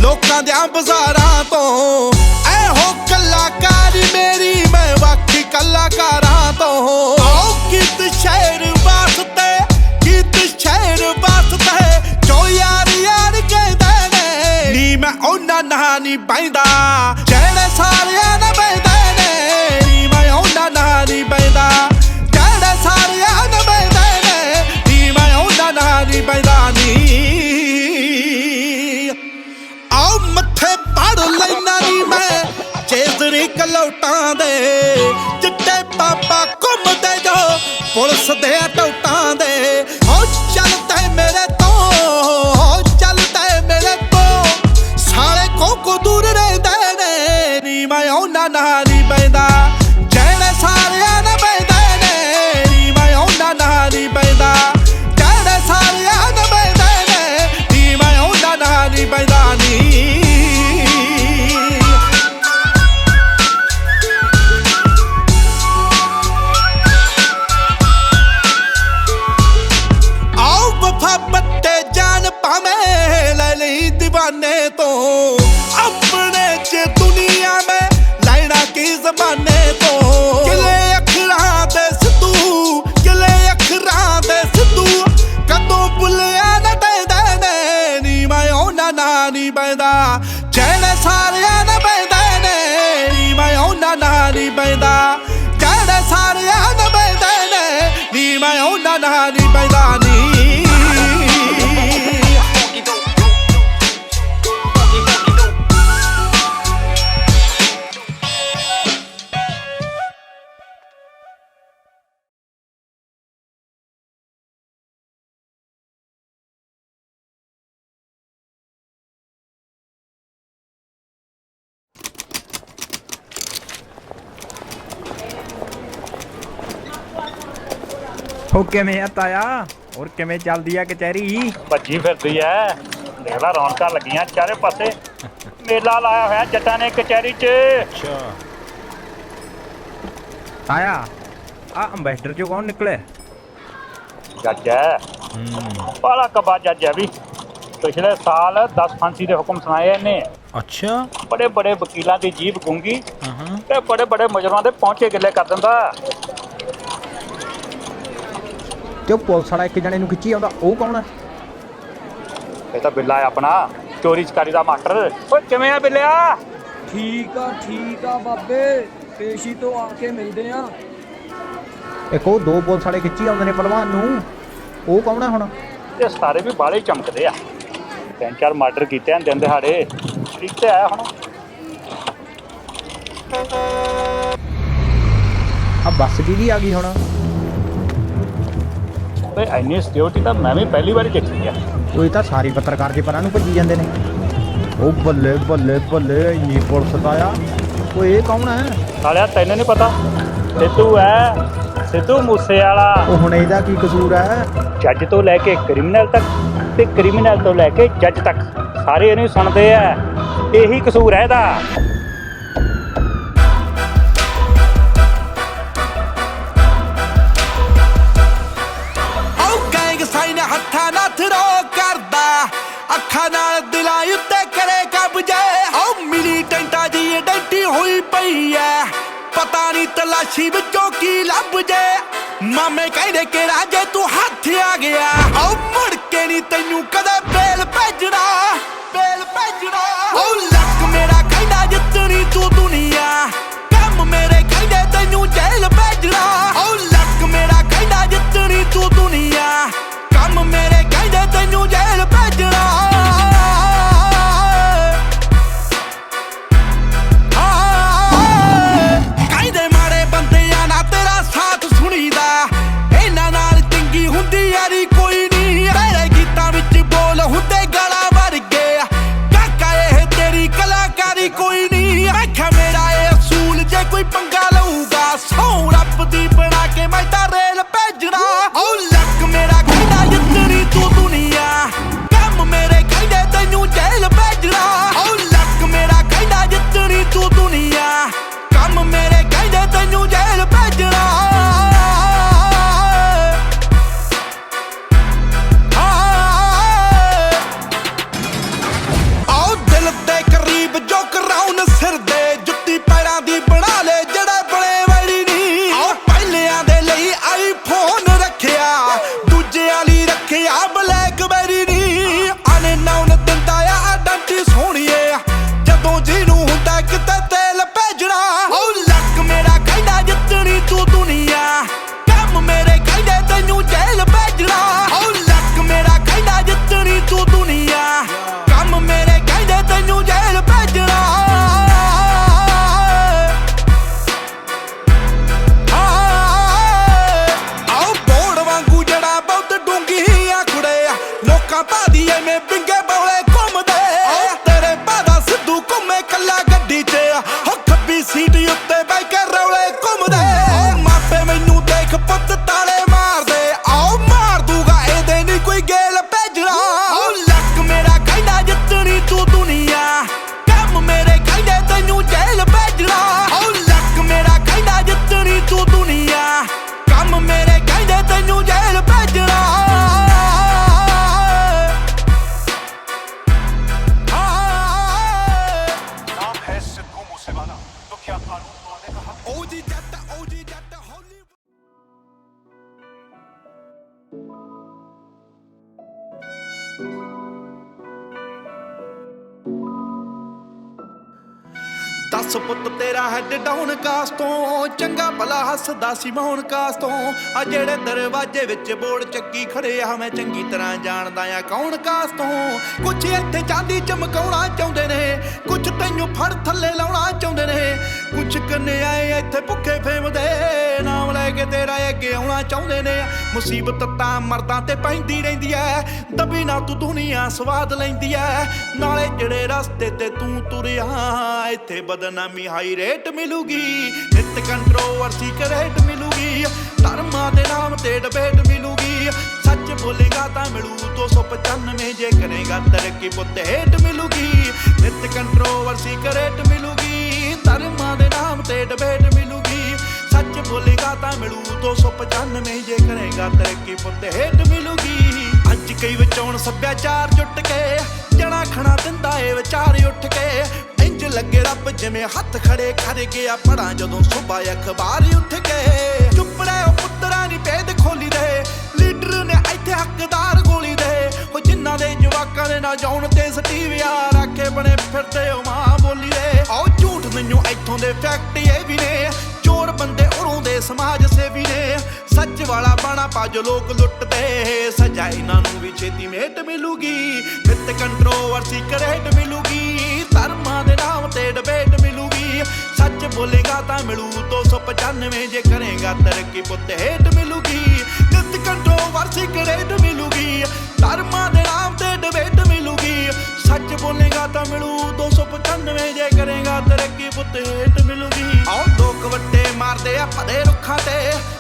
ਲੋਕਾਂ ਦਿਆਂ ਬਾਜ਼ਾਰਾਂ ਤੋਂ ਇਹੋ ਕਲਾਕਾਰੀ ਮੇਰੀ ਮੈਂ ਬਾਕੀ ਕਲਾਕਾਰਾਂ ਤੋਂ। ਆਓ ਗੀਤ ਸ਼ਹਿਰ ਵਾਸਤੇ ਗੀਤ ਸ਼ਹਿਰ ਵਾਸਤੇ ਜੋ ਯਾਰ ਯਾਰ ਕਹਿੰਦੇ ਨੇ, ਨੀ ਮੈਂ ਉਹਨਾਂ ਨਾਲ ਨਹੀਂ ਪੈਂਦਾ ਜਿਹੜੇ ਸਾਰਿਆਂ ਨਾਲ ਪੈਂਦੇ ਨੇ, ਨੀ ਮੈਂ ਉਹਨਾਂ ਨਾਲ ਨਹੀਂ ਪੈਂਦਾ ਜਿਹੜੇ ਸਾਰਿਆਂ ਨਾਲ ਪੈਂਦੇ ਨੇ, ਨੀ ਮੈਂ ਉਹਨਾਂ ਨਾਲ ਨਹੀਂ ਪੈਂਦਾ ਨੀ। ਆਓ ਮੱਥੇ ਪੜ ਲੈਣਾ ਨੀ ਮੈਂ ਚੇਜ਼ਰੀ ਕਲੌਟਾਂ ਦੇ, ਚਿੱਟੇ ਪਾਪਾ ਘੁੰਮਦੇ ਜੋ ਪੁਲਿਸ ਦੇ ਟੌਟਾਂ ਦੇ। ਹੋ ਚੱਲਦੇ ਮੇਰੇ ਤੋਂ ਹੋ ਚੱਲਦੇ ਮੇਰੇ ਤੋਂ ਸਾਲੇ ਕੋਕੋ ਦੂਰ ਰਹਿੰਦੇ ਨੇ, ਨੀ ਮੈਂ ਉਹਨਾਂ ਨਾਲ ਨਹੀਂ ਪੈਂਦਾ ਜਿਹੜੇ ਸਾਰਿਆਂ ਨਾਲ ਪੈਂਦੇ ਨੇ, ਨੀ ਮੈਂ ਉਹਨਾਂ ਨਾਲ ਨਹੀਂ ਪੈਂਦਾ ਜਿਹੜੇ ਸਾਰਿਆਂ ਨਾਲ ਪੈਂਦੇ ਨੇ, ਨੀ ਮੈਂ ਉਹਨਾਂ ਨਾਲ ਨਹੀਂ ਪੈਂਦਾ ਨੀ। ਆਓ ਵਫਾ ਬੱਤੇ ਜਾਨ ਭਾਵੇਂ ਲੈ ਲਈ ਦੀਵਾਨੇ ਤੋਂ, ਆਪਣੇ ਚ ਦੁਨੀਆ ਮੈਂ ਲੈਣਾ ਕੀ ਜ਼ਮਾਨੇ ਤੋਂ। ਕਿਲੇ ਅੱਖਰਾਂ ਦੇ ਸਿੱਧੂ ਕਿਲੇ ਅੱਖਰਾਂ ਦੇ ਸਿੱਧੂ ਕਦੋਂ ਭੁੱਲਿਆ ਨਾ ਦੇਂਦੇ ਨੇ, ਨੀ ਮੈਂ ਉਹਨਾਂ ਨਾਲ ਨਹੀਂ ਪੈਂਦਾ ਜਿਹੜੇ ਸਾਰਿਆਂ ਨਾਲ ਪੈਂਦੇ ਨੇ, ਨੀ ਮੈਂ ਉਹਨਾਂ ਨਾਲ ਨਹੀਂ ਪੈਂਦਾ ਜਿਹੜੇ ਸਾਰਿਆਂ ਨਾਲ ਪੈਂਦੇ ਨੇ, ਨੀ ਮੈਂ ਉਹਨਾਂ ਨਾਲ ਨਹੀਂ ਪੈਂਦਾ ਨੀ। ਹੋ ਕਿਵੇਂ ਆ ਤਾਇਆ? ਹੋਰ ਕਿਵੇਂ ਚੱਲਦੀ ਆ ਕਚਹਿਰੀ? ਭੱਜੀ ਫਿਰਦੀ ਐ, ਦੇਖ ਲਾ ਰੌਣਕਾਂ ਲੱਗੀਆਂ ਚਾਰੇ ਪਾਸੇ, ਮੇਲਾ ਲਾਇਆ ਹੋਇਆ ਜੱਟਾਂ ਨੇ ਕਚਹਿਰੀ 'ਚ। ਅੱਛਾ ਤਾਇਆ, ਆ ਅੰਬੈਸਡਰ ਚੋਂ ਕੌਣ ਨਿਕਲਿਆ? ਜੱਜ ਹੈ, ਬਾਲਾ ਕਬਾ ਜੱਜ ਹੈ ਵੀ। ਪਿਛਲੇ ਸਾਲ 10 ਫਾਂਸੀ ਦੇ ਹੁਕਮ ਸੁਣਾਏ ਇਹਨੇ। ਅੱਛਾ, ਬੜੇ ਬੜੇ ਵਕੀਲਾਂ ਦੀ ਜੀਭ ਗੁੰਗੀ ਤੇ ਬੜੇ ਬੜੇ ਮੁਜਰਮਾਂ ਦੇ ਪਹੁੰਚੇ ਗਿੱਲੇ ਕਰ ਦਿੰਦਾ। ਤੇ ਉਹ ਪੁਲਿਸ ਵਾਲਾ ਇੱਕ ਜਣੇ ਨੂੰ ਖਿੱਚੀ ਆਉਂਦਾ, ਉਹ ਕੌਣ ਹੈ? ਇਹ ਤਾਂ ਬਿੱਲਾ ਹੈ ਆਪਣਾ ਚੋਰੀ ਚਕਾਰੀ ਦਾ ਮਾਸਟਰ। ਓਏ ਕਿਵੇਂ ਆ ਬਿੱਲਿਆ? ਠੀਕ ਆ ਬਾਬੇ, ਪੇਸ਼ੀ ਤੋਂ ਆ ਕੇ ਮਿਲਦੇ ਆ। ਇੱਕ ਉਹ 2 ਪੁਲਿਸ ਵਾਲੇ ਖਿੱਚੀ ਆਉਂਦੇ ਨੇ ਪਹਿਲਵਾਨ ਨੂੰ, ਉਹ ਕੌਣ ਆ ਹੁਣ? ਇਹ ਸਾਰੇ ਵੀ ਬਾਲੇ ਚਮਕਦੇ ਆ, 3-4 ਮਰਡਰ ਕੀਤੇ ਹਨ ਦਿਨ ਦਿਹਾੜੇ। ਠੀਕ ਤੇ ਆਇਆ ਹੁਣ ਆ ਬੱਸ ਕਿਹਦੀ ਆ ਗਈ ਹੁਣ? ਓਏ ਇੰਨੀ ਸਿਕਿਉਰਿਟੀ ਤਾਂ ਮੈਂ ਵੀ ਪਹਿਲੀ ਵਾਰੀ ਦੇਖੀ ਆ। ਉਹ ਤਾਂ ਸਾਰੀ ਪੱਤਰਕਾਰ ਦੇ ਪਰਾਂ ਨੂੰ ਭੱਜੀ ਜਾਂਦੇ ਨੇ। ਉਹ ਬੱਲੇ ਬੱਲੇ ਬੱਲੇ, ਇੰਨੀ ਪੁਲਿਸ ਤਾਂ ਆ। ਓਏ ਇਹ ਕੌਣ ਹੈ? ਸਾਲਿਆ ਤੈਨੂੰ ਨਹੀਂ ਪਤਾ? ਸਿੱਧੂ ਹੈ, ਸਿੱਧੂ ਮੂਸੇ ਵਾਲਾ। ਉਹ ਹੁਣ ਇਹਦਾ ਕੀ ਕਸੂਰ ਹੈ? ਜੱਜ ਤੋਂ ਲੈ ਕੇ ਕ੍ਰਿਮੀਨਲ ਤੱਕ ਤੇ ਕ੍ਰਿਮੀਨਲ ਤੋਂ ਲੈ ਕੇ ਜੱਜ ਤੱਕ ਸਾਰੇ ਇਹਨੂੰ ਸੁਣਦੇ ਆ। ਇਹੀ ਕਸੂਰ ਹੈ ਇਹਦਾ। ਸਾਈਨ ਹੱਥਾਂ ਨਾਲ ਥਰੋ ਕਰਦਾ, ਅੱਖਾਂ ਨਾਲ ਦਿਲਾਂ ਉੱਤੇ ਕਰੇ ਕਬਜੇ। ਓ ਮਿਲੀਟੈਂਟਾਂ ਦੀ ਆਇਡੈਂਟੀ ਹੋਈ ਪਈ ਐ, ਪਤਾ ਨਹੀਂ ਤਲਾਸ਼ੀ ਵਿੱਚੋਂ ਕੀ ਲੱਭ ਜੇ। ਮਾਮੇ ਕਹਿੰਦੇ ਕਿਹੜਾ ਜੇ ਤੂੰ ਹੱਥ ਆ ਗਿਆ, ਓ ਮੁੜ ਕੇ ਨਹੀਂ ਤੈਨੂੰ ਕਦੇ ਬੇਲ ਭੇਜਣਾ, ਬੇਲ ਭੇਜਣਾ। ਓ ਲੱਕ ਮੇਰਾ ਕਹਿੰਦਾ ਜਿੱਤਣੀ ਤੂੰ ਦੁਨੀਆ, ਕੰਮ ਮੇਰੇ ਕਹਿੰਦੇ ਤੈਨੂੰ ਜੇਲ੍ਹ ਭੇਜਣਾ। ਓ ਲੱਕ ਮੇਰਾ ਕਹਿੰਦਾ ਜਿੱਤਣੀ ਤੂੰ ਦੁਨੀਆ, ਕੰਮ ਮੇਰੇ ਕਹਿੰਦੇ ਤੈਨੂੰ ਜੇਲ੍ਹ ਭੇਜਣਾ। ਕਹਿੰਦੇ ਮਾੜੇ ਬੰਦਿਆਂ ਨਾਲ ਤੇਰਾ ਸਾਥ ਸੁਣੀਦਾ, ਇਹਨਾਂ ਨਾਲ ਚੰਗੀ ਹੁੰਦੀ ਯਾਰੀ ਕੋਈ ਨਹੀਂ। ਤੇਰੇ ਗੀਤਾਂ ਵਿੱਚ ਬੋਲ ਹੁੰਦੇ ਗਾਲਾਂ ਵਰਗੇ, ਕਾਕਾ ਇਹ ਤੇਰੀ ਕਲਾਕਾਰੀ ਕੋਈ ਨਹੀਂ। ਮੈਂ ਕਿਹਾ ਮੇਰਾ ਇਹ ਅਸੂਲ ਜੇ ਕੋਈ ਪੰਗਾ ਲਊਗਾ, ਸਹੁੰ ਰੱਬ ਦੀ ਬਣਾ ਕੇ ਮੈਂ ਤਾਂ ਰੇਲ ਭੇਜਣਾ। ਓ ਲੱਕ ਮੇਰਾ ਕਹਿੰਦਾ ਜਿੱਤਣੀ ਤੂੰ ਦੁਨੀਆ, ਕੰਮ ਮੇਰੇ ਕਹਿੰਦੇ ਤੈਨੂੰ ਜੇਲ੍ਹ ਭੇਜਣਾ। ਓ ਲੱਕ ਮੇਰਾ ਕਹਿੰਦਾ ਜਿੱਤਣੀ ਤੂੰ ਦੁਨੀਆ, ਕੰਮ ਮੇਰੇ ਕਹਿੰਦੇ ਤੈਨੂੰ ਜੇਲ੍ਹ ਭੇਜਣਾ। ਆਓ ਦਿਲ ਦੇ ਕਰੀਬ ਜੋ ਕਰਾਉਣ ਸਿਰ ਦੇ, ਜੁੱਤੀ ਪੈਰਾਂ ਦੀ ਬਣਾ ਲੈ ਜਿਹੜੇ ਬੜੇ ਵੈਰੀ ਨਹੀਂ। ਆਓ ਪਹਿਲਿਆਂ ਦੇ ਲਈ ਆਈਫੋਨ ਰੱਖਿਆ, ਦੂਜਿਆਂ ਲਈ ਰੱਖਿਆ ਬਲੈਕਬੈਰੀ ਨਹੀਂ। ਅਨਨੋਨ ਦਿੰਦਾ ਆ ਆਇਡੈਂਟੀ ਸੋਹਣੀਏ, ਜਦੋਂ ਜਿਹਨੂੰ ਹੁੰਦਾ ਕਿਤੇ ਤੇਲ ਭੇਜਣਾ। ਓ ਲੱਕ ਮੇਰਾ ਕਹਿੰਦਾ ਜਿੱਤਣੀ ਤੂੰ ਦੁਨੀਆ, ਕੰਮ ਮੇਰੇ ਕਹਿੰਦੇ ਤੈਨੂੰ ਜੇਲ੍ਹ ਭੇਜਣਾ। ਓ ਲੱਕ ਮੇਰਾ ਕਹਿੰਦਾ ਜਿੱਤਣੀ ਤੂੰ ਦੁਨੀਆ, ਕੰਮ ਮੇਰੇ ਕਹਿੰਦੇ ਤੈਨੂੰ ਜੇਲ੍ਹ ਭੇਜਣਾ। ਆਓ ਬੋੜ ਵਾਂਗੂ ਜਿਹੜਾ ਬਹੁਤ ਡੂੰਗੀ ਆ ਕੁੜੇ, ਲੋਕਾਂ ਭਾਦੀ ਐਵੇਂ ਪਿੰਗੇ ਬੌਲੇ ਘੁੰਮਦੇ। ਤੇਰੇ ਭਾਦਾ ਸਿੱਧੂ ਘੁੰਮੇ ਕੱਲਾ ਗੱਡੀ 'ਚ, ਹੋ ਖੱਬੀ ਸੀਟ ਉੱਤੇ ਬਹਿ ਕੇ ਰੌਲੇ ਘੁੰਮਦੇ। ਮਾਪੇ ਮੈਨੂੰ ਦੇਖ ਪੁੱਤ ਤਾਲੇ ਮਾਰਦੇ, ਆਓ ਮਾਰ ਦੂਗਾ ਇਹਦੇ ਨਹੀਂ ਕੋਈ ਗੇਲ ਭੇਜਣਾ। ਓ ਲੱਕ ਮੇਰਾ ਕਹਿੰਦਾ ਜਿੱਤਣੀ ਤੂੰ ਦੁਨੀਆ, ਕੰਮ ਮੇਰੇ ਕਹਿੰਦੇ ਤੈਨੂੰ ਜੇਲ੍ਹ ਭੇਜਣਾ। ਓ ਲੱਕ ਮੇਰਾ ਕਹਿੰਦਾ ਜਿੱਤਣੀ ਤੂੰ ਦੁਨੀਆ, ਕੰਮ ਮੇਰੇ ਕਹਿੰਦੇ ਤੈਨੂੰ ਜੇਲ੍ਹ ਭੇਜਣਾ। नाम है सिद्धू मूसेवाला, तो क्या कानून तोड़ने का हक? ओजी जट हॉली ਦੱਸ ਪੁੱਤ ਤੇਰਾ ਹੈਡ ਡਾਊਨ ਕਾਸ ਤੋਂ, ਚੰਗਾ ਭਲਾ ਹੱਸਦਾ ਸੀ ਮੌਨ ਕਾਸ ਤੋਂ। ਆ ਜਿਹੜੇ ਦਰਵਾਜ਼ੇ ਵਿੱਚ ਬੋਰਡ ਚੱਕੀ ਖੜੇ ਆ, ਮੈਂ ਚੰਗੀ ਤਰ੍ਹਾਂ ਜਾਣਦਾ ਆ ਕੌਣ ਕਾਸ ਤੋਂ। ਕੁਛ ਇੱਥੇ ਚਾਂਦੀ ਚਮਕਾਉਣਾ ਚਾਹੁੰਦੇ ਨੇ, ਕੁਛ ਤੈਨੂੰ ਫੜ ਥੱਲੇ ਲਾਉਣਾ ਚਾਹੁੰਦੇ ਨੇ। ਕੁਛ ਕਨਿਆਏ ਇੱਥੇ ਭੁੱਖੇ ਫੇਮਦੇ, ਨਾਮ ਲੈ ਕੇ ਤੇਰਾ ਅੱਗੇ ਆਉਣਾ ਚਾਹੁੰਦੇ ਨੇ। ਮੁਸੀਬਤ ਤਾਂ ਮਰਦਾਂ ਤੇ ਪੈਂਦੀ ਰਹਿੰਦੀ ਐ, ਦਬੀ ਨਾ ਤੂੰ ਦੁਨੀਆ ਸਵਾਦ ਲੈਂਦੀ ਐ। ਨਾਲੇ ਜਿਹੜੇ ਰਸਤੇ ਤੇ ਤੂੰ ਤੁਰਿਆ, ਇੱਥੇ ਬਦਨਾਮੀ ਹਾਈ ਰੇਟ ਮਿਲੂਗੀ, ਨਿਤ ਕੰਟਰੋਵਰਸੀ ਕਰੇਟ ਮਿਲੂਗੀ। ਧਰਮਾਂ ਦੇ ਨਾਮ ਤੇ ਡਿਬੇਟ ਮਿਲੂਗੀ, ਸੱਚ ਬੋਲੇਗਾ ਤਾਂ ਮਿਲੂ 295, ਜੇ ਕਰੇਗਾ ਤਰੱਕੀ ਪੁੱਤ ਹੇਟ ਮਿਲੂਗੀ। ਨਿਤ ਕੰਟਰੋਵਰਸੀ ਕਰੇਟ ਮਿਲੂਗੀ, ਧਰਮਾਂ ਦੇ ਨਾਮ ਤੇ ਡਿਬੇਟ ਮਿਲੂਗੀ। ਸੱਚ ਬੋਲੇਗਾ ਤਾਂ ਮਿਲੂ 295, ਜੇ ਕਰੇਗਾ ਤਰੱਕੀ ਪੁੱਤ ਹੇਟ ਮਿਲੂਗੀ। ਅੱਜ ਕਈ ਵਿਚਾਉਣ ਸੱਭਿਆਚਾਰ ਜੁੱਟ ਕੇ, ਜਣਾ ਖਣਾ ਦਿੰਦਾ ਏ ਵਿਚਾਰ ਉੱਠ ਕੇ। ਇੰਜ ਲੱਗੇ ਰੱਬ ਜਿਵੇਂ ਹੱਥ ਖੜੇ ਕਰ ਗਿਆ, ਪੜਾਂ ਜਦੋਂ ਸੁਬਾ ਅਖਬਾਰ ਉੱਠ ਕੇ। ਚੁੱਪ ਰਹਿ ਉਹ ਪੁੱਤਰਾਂ ਨੀ ਭੇਦ ਖੋਲੀ ਦੇ, ਲੀਡਰ ਨੇ ਇੱਥੇ ਹੱਕਦਾਰ ਗੋਲੀ ਦੇ। ਉਹ ਜਿਨ੍ਹਾਂ ਦੇ ਜਵਾਕਾਂ ਦੇ ਨਾਲ ਵਜਾਉਣ ਤੇ ਸਟੀਵਿਆ ਰੱਖੇ ਬਣੇ ਫਿਰਦੇ ਹੋ ਮਾਂ ਬੋਲੀ ਦੇ ਆਓ ਝੂਠ ਮੈਨੂੰ ਇੱਥੋਂ ਦੇ ਫੈਕਟ ਇਹ ਵੀ ਨੇ ਚੋਰ ਬੰਦੇ ਉਰੋਂ ਦੇ ਸਮਾਜ ਸੇਵੀ ਨੇ ਸੱਚ ਵਾਲਾ ਬਾਣਾ ਪਾ ਜੋ ਲੋਕ ਲੁੱਟਦੇ ਸਜ਼ਾ ਇਹਨਾਂ ਨੂੰ ਵੀ ਛੇਤੀ ਮੇਟ ਮਿਲੂਗੀ ਨਿਤ ਕੰਟਰੋਵਰਸੀ ਕਰੇਟ ਮਿਲੂਗੀ ਧਰਮਾਂ ਦੇ ਨਾਮ ਤੇ ਡਿਬੇਟ ਮਿਲੂਗੀ ਸੱਚ ਬੋਲੇਗਾ ਤਾਂ ਮਿਲੂ 295 ਜੇ ਕਰੇਗਾ ਤਰੱਕੀ ਪੁੱਤ ਹੇਟ ਮਿਲੂਗੀ ਨਿਤ ਕੰਟਰੋਵਰਸੀ ਕਰੇਟ ਮਿਲੂਗੀ ਧਰਮਾਂ ਦੇ ਨਾਮ ਤੇ ਡਿਬੇਟ ਮਿਲੂਗੀ ਸੱਚ ਬੋਲੇਗਾ ਤਾਂ ਮਿਲੂ 295 ਜੇ ਕਰੇਗਾ ਤਰੱਕੀ ਪੁੱਤ ਹੇਟ ਮਿਲੂਗੀ ਆਓ ਲੋਕ ਵੱਟੇ ਮਾਰਦੇ ਆ ਭਦੇ ਰੁੱਖਾਂ ਤੇ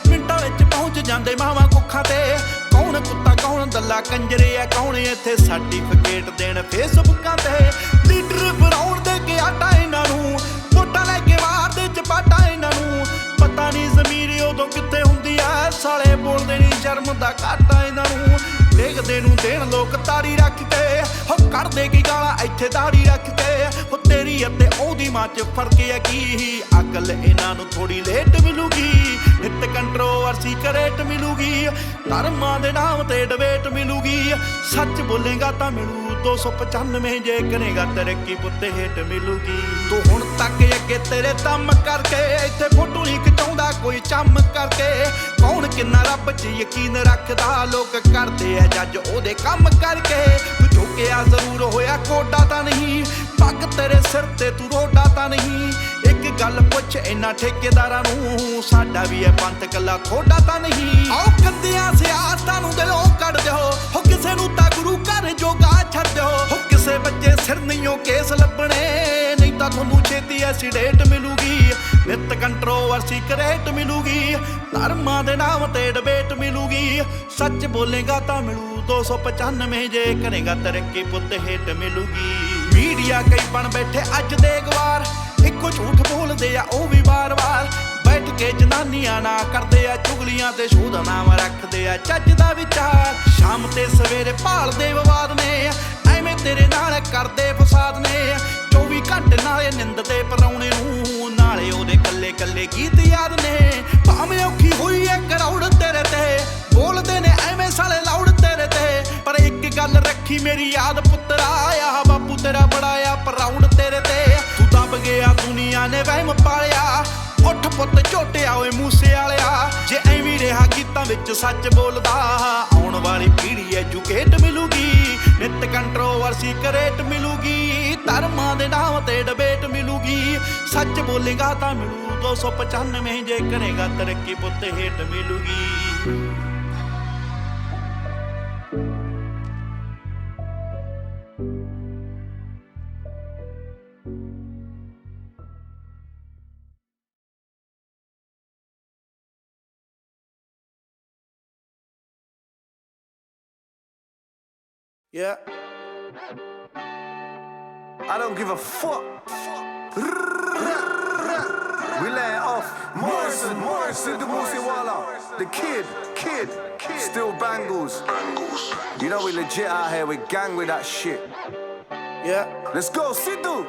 ਮਿੰਟਾਂ ਵਿੱਚ ਪਹੁੰਚ ਜਾਂਦੇ ਮਾਵਾਂ ਕੁੱਖਾਂ ਤੇ ਕੌਣ ਕੁੱਤਾ ਕੌਣ ਦੱਲਾ ਕੰਜਰੇ ਆ ਕੌਣ ਇੱਥੇ ਸਰਟੀਫਿਕੇਟ ਦੇਣ ਫੇਸਬੁੱਕਾਂ ਤੇ ਲੀਡਰ ਬਣਾਉਣ ਦੇ ਕੇ ਆਟਾ ਇਹਨਾਂ ਨੂੰ ਵੋਟਾਂ ਲੈ ਕੇ ਮਾਰਦੇ ਚਪਾਟਾ ਇਹਨਾਂ ਨੂੰ ਪਤਾ ਨਹੀਂ ਜ਼ਮੀਰ ਉਦੋਂ ਕਿੱਥੇ ਹੁੰਦੀ ਆ ਸਾਲੇ ਬੋਲਦੇ ਨਹੀਂ ਸ਼ਰਮ ਦਾ ਘਾਟਾ ਇਹਨਾਂ ਨੂੰ ਦੇਖਦੇ ਨੂੰ ਦੇਣ ਲੋਕ ਤਾੜੀ ਰੱਖ ਕੇ ਹੋ ਕਰਦੇ ਕੀ ਗਾਲਾਂ ਇੱਥੇ ਦਾੜੀ ਰੱਖ ਕੇ ਹੋ ਤੇਰੀ ਅਤੇ ਉਹਦੀ ਮਾਂ ਚ ਫਰਕ ਹੈ ਕੀ ਅਕਲ ਇਹਨਾਂ ਨੂੰ ਥੋੜੀ ਲੇਟ ਮਿਲੂਗੀ ਨਿਤ ਕੰਟਰੋਵਰਸੀ ਕਰੇਟ ਮਿਲੂਗੀ ਧਰਮਾਂ ਦੇ ਨਾਮ ਤੇ ਡਿਬੇਟ ਮਿਲੂਗੀ ਸੱਚ ਬੋਲੇਗਾ ਤਾਂ ਮਿਲੂ 295 ਜੇ ਕਰੇਗਾ ਤਰੱਕੀ ਪੁੱਤ ਹੇਟ ਮਿਲੂਗੀ ਤੂੰ ਹੁਣ ਤੱਕ ਅੱਗੇ ਤੇਰੇ ਦਮ ਕਰਕੇ ਇੱਥੇ ਫੋਟੋ ਨਹੀਂ ਖਿਚਾਉਂਦਾ ਕੋਈ ਚੰਮ ਕਰਕੇ ਕੌਣ ਕਿੰਨਾ ਰੱਬ 'ਚ ਯਕੀਨ ਰੱਖਦਾ ਲੋਕ ਕਰਦੇ ਆ ਜੱਜ ਉਹਦੇ ਕੰਮ ਕਰਕੇ ਤੂੰ ਝੁਕਿਆ ਜ਼ਰੂਰ ਹੋਇਆ ਕੋਡਾ ਤਾਂ ਨਹੀਂ ਪੱਗ ਤੇਰੇ ਸਿਰ ਤੇ ਤੂੰ ਰੋਡਾ ਤਾਂ ਨਹੀਂ ਇੱਕ ਗੱਲ ਪੁੱਛ ਇਹਨਾਂ ਠੇਕੇਦਾਰਾਂ ਨੂੰ ਸਾਡਾ ਵੀ ਇਹ ਪੰਥ ਕੱਲਾ ਥੋੜਾ ਤਾਂ ਨਹੀਂ ਆਓ ਕੰਦਿਆਂ ਸਿਆਸਤਾਂ ਨੂੰ ਦਿਲੋਂ ਕੱਢ ਦਿਓ ਹੋ ਕਿਸੇ ਨੂੰ ਤਾਂ ਗੁਰੂ ਘਰ ਜੋਗਾ ਛੱਡ ਦਿਓ ਹੋ ਕਿਸੇ ਬੱਚੇ ਸਿਰ ਨਹੀਂਓ ਕੇਸ ਲੱਭਣੇ ਨਹੀਂ ਤਾਂ ਤੁਹਾਨੂੰ ਛੇਤੀ ਐਸੀਡੇਟ ਮਿਲੂਗੀ ਨਿਤ ਕੰਟਰੋਵਰਸੀ ਕਰੇਟ ਮਿਲੂਗੀ ਧਰਮਾਂ ਦੇ ਨਾਮ ਤੇ ਡਿਬੇਟ ਮਿਲੂਗੀ ਸੱਚ ਬੋਲੇਗਾ ਤਾਂ ਮਿਲੂ 295 ਜੇ ਕਰੇਗਾ ਤਰੱਕੀ ਪੁੱਤ ਹੇਟ ਮਿਲੂਗੀ ਮੀਡੀਆ ਕਈ ਬਣ ਬੈਠੇ ਅੱਜ ਦੇ ਗਵਾਰ ਇੱਕੋ ਝੂਠ ਬੋਲਦੇ ਆ ਉਹ ਵੀ ਵਾਰ-ਵਾਰ ਬੈਠ ਕੇ ਜਨਾਨੀਆਂ ਨਾ ਕਰਦੇ ਆ ਚੁਗਲੀਆਂ ਤੇ ਸ਼ੋਧਾ ਨਾਮ ਰੱਖਦੇ ਆ ਚੱਜ ਦਾ ਵਿਚਾਰ ਸ਼ਾਮ ਤੇ ਸਵੇਰੇ ਭਾਲਦੇ ਵਿਵਾਦ ਨੇ ਐਵੇਂ ਤੇਰੇ ਨਾਲ ਕਰਦੇ ਫਸਾਦ ਨੇ 24 ਘੰਟੇ ਨਾਲੇ ਨਿੰਦ ਤੇ ਪਰਾਉਣੇ ਨੂੰ ਨਾਲੇ ਉਹਦੇ ਕੱਲੇ ਕੱਲੇ ਗੀਤ ਯਾਦ ਨੇ ਭਾਵੇਂ ਔਖੀ ਹੋਈ ਐ ਕਰੌੜ ਤੇਰੇ ਤੇ ਬੋਲਦੇ ਨੇ ਐਵੇਂ ਸਾਲੇ ਲਾਉੜ ਤੇਰੇ ਤੇ ਪਰ ਇੱਕ ਗੱਲ ਰੱਖੀ ਮੇਰੀ ਯਾਦ ਪੁੱਤਰਾ ਆ ਬਾਪੂ ਤੇਰਾ ਬੜਾ ਆ ਪ੍ਰਾਊਡ ਤੇਰੇ ਤੇ ਤੂੰ ਦਬ ਗਿਆ ਦੁਨੀਆ ਨੇ ਵਹਿਮ ਪਾਲਿਆ ਉੱਠ ਪੁੱਤ ਝੋਟਿਆ ਓਏ ਮੂਸੇ ਵਾਲਿਆ ਜੇ ਐਵੇਂ ਰਿਹਾ ਗੀਤਾਂ ਵਿੱਚ ਸੱਚ ਬੋਲਦਾ ਆਉਣ ਵਾਲੀ ਪੀੜ੍ਹੀ ਐਜੂਕੇਟ ਮਿਲੂਗੀ ਨਿਤ ਕੰਟਰੋਵਰਸੀ ਕਰੇਟ ਮਿਲੂਗੀ ਧਰਮਾਂ ਦੇ ਨਾਮ ਤੇ ਡਿਬੇਟ ਮਿਲੂਗੀ ਸੱਚ ਬੋਲੇਗਾ ਤਾਂ ਮਿਲੂ 295 ਜੇ ਕਰੇਗਾ ਤਰੱਕੀ ਪੁੱਤ ਹੇਟ ਮਿਲੂਗੀ Yeah. I don't give a fuck. We lay it off. Morrison, the Musiwala. The kid. Still bangles. You know we legit out here. We gang with that shit. Yeah. Let's go, Sidhu.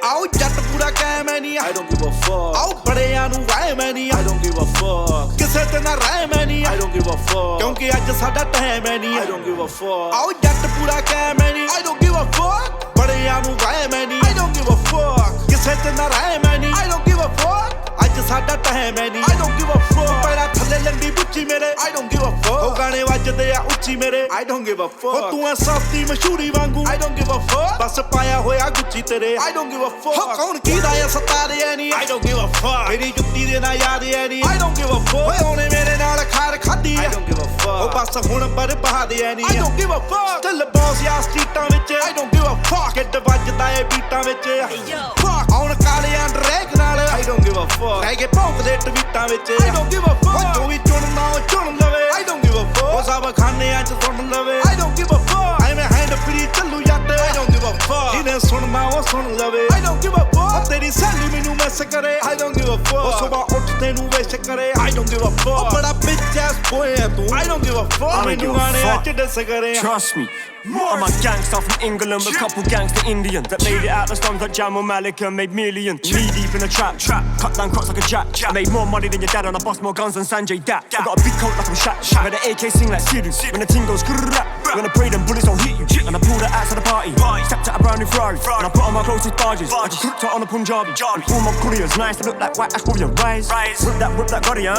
ਆਓ ਜੱਟ ਪੂਰਾ ਕਾਇਮ ਐ ਨਹੀਂ I don't give a fuck ਆਓ ਬੜਿਆਂ ਨੂੰ Y ਮੈਂ ਨਹੀਂ I don't give a fuck ਕਿਸੇ ਤੇ ਨਾ ਰਾਏ ਮੈਂ ਨਹੀਂ I don't give a fuck ਕਿਉਂਕਿ ਅੱਜ ਸਾਡਾ ਟਾਈਮ ਐ ਨਹੀਂ I don't give a fuck ਆਓ ਜੱਟ ਪੂਰਾ ਕਾਇਮ ਐ ਨਹੀਂ I don't give a fuck ਬੜਿਆਂ ਨੂੰ ਵਾਏ ਮੈਂ ਨਹੀਂ I don't give a fuck ਕਿਸੇ ਤੇ ਨਾ ਰਾਏ ਮੈਂ ਨਹੀਂ I don't give a fuck ਅੱਜ ਸਾਡਾ ਟਾਈਮ ਐ ਨਹੀਂ I don't give a fuck ਪੈਰਾਂ ਥੱਲੇ ਲੰਡੀ ਬੁੱਚੀ ਮੇਰੇ I don't give a fuck ਉਹ ਗਾਣੇ ਵੱਜਦੇ ਆ ਉੱਚੀ ਮੇਰੇ I don't give a fuck ਤੂੰ ਐ ਸਸਤੀ ਮਸ਼ਹੂਰੀ ਵਾਂਗੂ I don't give a fuck ਬਸ ਪਾਇਆ ਹੋਇਆ ਗੁੱਚੀ ਤੇਰੇ I don't give a fuck ਕੌਣ ਕੀਦਾ ਐ ਸਤਾਰੇ ਐ ਨਹੀਂ I don't give a fuck ਮੇਰੀ ਜੁੱਤੀ ਦੇ ਨਾ ਯਾਦ ਐ ਨਹੀਂ I don't give a fuck ਓਏ ਉਹਨੇ ਮੇਰੇ ਨਾਲ ਖਾਰ ਖਾਦੀ ਐ I don't give a fuck ਉਹ ਬਸ ਹੁਣ ਬਰਬਾਦ ਐ ਨਹੀਂ I don't give a fuck ਚੱਲ ਬੌਸ ਯਾ ਸਟਰੀਟਾਂ ਵਿੱਚ I don't give a fuck kid ਵੱਜਦਾ ਏ ਬੀਟਾਂ ਵਿੱਚ fuck ਆਉਣ ਕਾਲਿਆਂ ਡਰੈਗ ਨਾਲ I don't give a fuck ਰਹਿ ਕੇ ਭੌਂਕਦੇ ਟਵੀਟਾਂ ਵਿੱਚ I don't give a fuck ਜੋ ਵੀ ਚੁਣਨਾ ਉਹ ਚੁਣ ਲਵੇ I don't give a fuck ਉਹ ਸਭ ਖਾਨਿਆਂ ਚ ਸੁਣ ਲਵੇ I don't give a fuck ਐਵੇਂ ਹੈਂਡ ਫਰੀ ਚੱਲੂ ਜੱਟ I don't give a fuck ਜਿਹਨੇ ਸੁਣਨਾ ਉਹ ਸੁਣ ਲਵੇ I don't give a fuck ਤੇਰੀ ਸਹੇਲੀ ਮੈਨੂੰ ਮਿਸ ਕਰੇ I don't give a fuck ਉਹ ਸੁਬਾਹ ਉੱਠਦੇ ਨੂੰ ਵਿਸ਼ ਕਰੇ I don't give a fuck ਬੜਾ bitch ass boy ਹੈ ਤੂੰ I don't give a fuck ਮੈਨੂੰ ਗਾਣਿਆਂ 'ਚ ਡਿਸ ਕਰਿਆ Trust me. I'm a gangster from England with a couple gangster Indian that made it out the slums like Jamal Malik and made millions. Knee deep in the trap, cut down crops like a jack. I made more money than your dad and I bust more guns than Sanjay Dat. I got a big coat like I'm Shaq, with the AK sing like Sidu. When the ting goes grrrrap, when I pray them bullets don't hit you. And I pulled it out to the party, stepped out a brand new Ferrari, and I put on my closest barges. I just hooked it on a Punjabi, and all my couriers nice to look like white ash for your rise. Whip that body,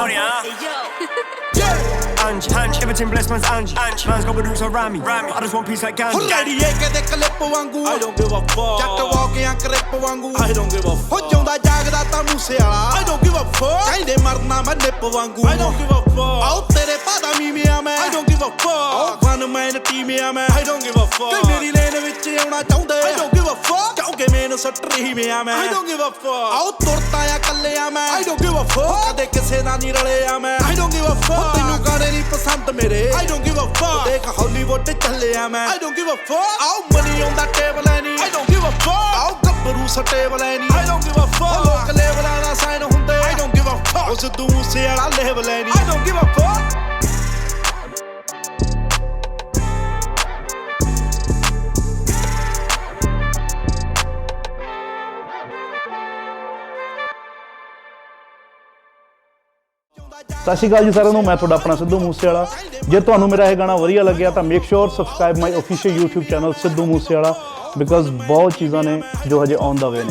Angie, everything blessed man's Angie. Man's got boots around me. I just want peace like Gandhi. ਲੜੀਏ ਕਦੇ clip ਵਾਂਗੂ I don't give a fuck ਜੱਟ ਵਾਕਿਆਂ ਕਰਿੱਪ ਵਾਂਗੂ I don't give a fuck ਹੋ ਜਾਂਦਾ ਜਾਗਦਾ ਤਾਂ ਮੂਸੇ ਵਾਲਾ I don't give a fuck ਕਹਿੰਦੇ ਮਰਨਾ ਮੈਂ ਨਿੱਪ ਵਾਂਗੂ I don't give a fuck ਆਓ ਤੇਰੇ ਪਾਦਾ ਮੀਮਿਆ ਮੈਂ I don't give a fuck ਆਓ ਗਨ ਮੈਨ ਟੀਮਿਆ ਮੈਂ I don't give a fuck ਤੇ ਮੇਰੀ ਲੇਨ ਵਿੱਚ ਆਉਣਾ ਚਾਹੁੰਦੇ I don't give a fuck ਕਿਉਂਕਿ ਮੈਨੂੰ ਸੱਟ ਰਹੀ ਮਿਆ ਮੈਂ I don't give a fuck ਆਓ ਤੁਰਤਾ ਆ ਕੱਲਿਆ ਮੈਂ I don't give a fuck ਕਦੇ ਕਿਸੇ ਨਾਲ ਨਹੀਂ ਰਲਿਆ ਮੈਂ I don't give a fuck ਤੈਨੂੰ ਗਾਣੇ ਨਹੀਂ ਪਸੰਦ ਮੇਰੇ I don't give a fuck ਦੇਖ ਹਾਲੀਵੁੱਡ ਚੱਲਿਆ ਮੈਂ I don't give a fuck ਆਓ ਮਨੀ ਆਉਂਦਾ ਟੇਬਲ ਐ ਨਹੀਂ I don't give a fuck ਆਓ ਗੱਭਰੂ ਸਟੇਬਲ ਐ ਨਹੀਂ I don't give a fuck ਲੋਕ ਲੇਬਲਾਂ ਦਾ ਸਾਈਨ ਹੁੰਦੇ I don't give a fuck ਉਸ ਸਿੱਧੂ ਮੂਸੇ ਵਾਲਾ ਲੇਬਲ ਐ ਨਹੀਂ I don't give a fuck ਸਤਿ ਸ਼੍ਰੀ ਅਕਾਲ ਜੀ ਸਾਰਿਆਂ ਨੂੰ, ਮੈਂ ਤੁਹਾਡਾ ਆਪਣਾ ਸਿੱਧੂ ਮੂਸੇਵਾਲਾ। ਜੇ ਤੁਹਾਨੂੰ ਮੇਰਾ ਇਹ ਗਾਣਾ ਵਧੀਆ ਲੱਗਿਆ ਤਾਂ make sure subscribe my official YouTube channel Sidhu Moosewala, because ਬਹੁਤ ਚੀਜ਼ਾਂ ਨੇ ਜੋ ਹਜੇ ਔਨ ਦਾ ਵੇ ਨੇ।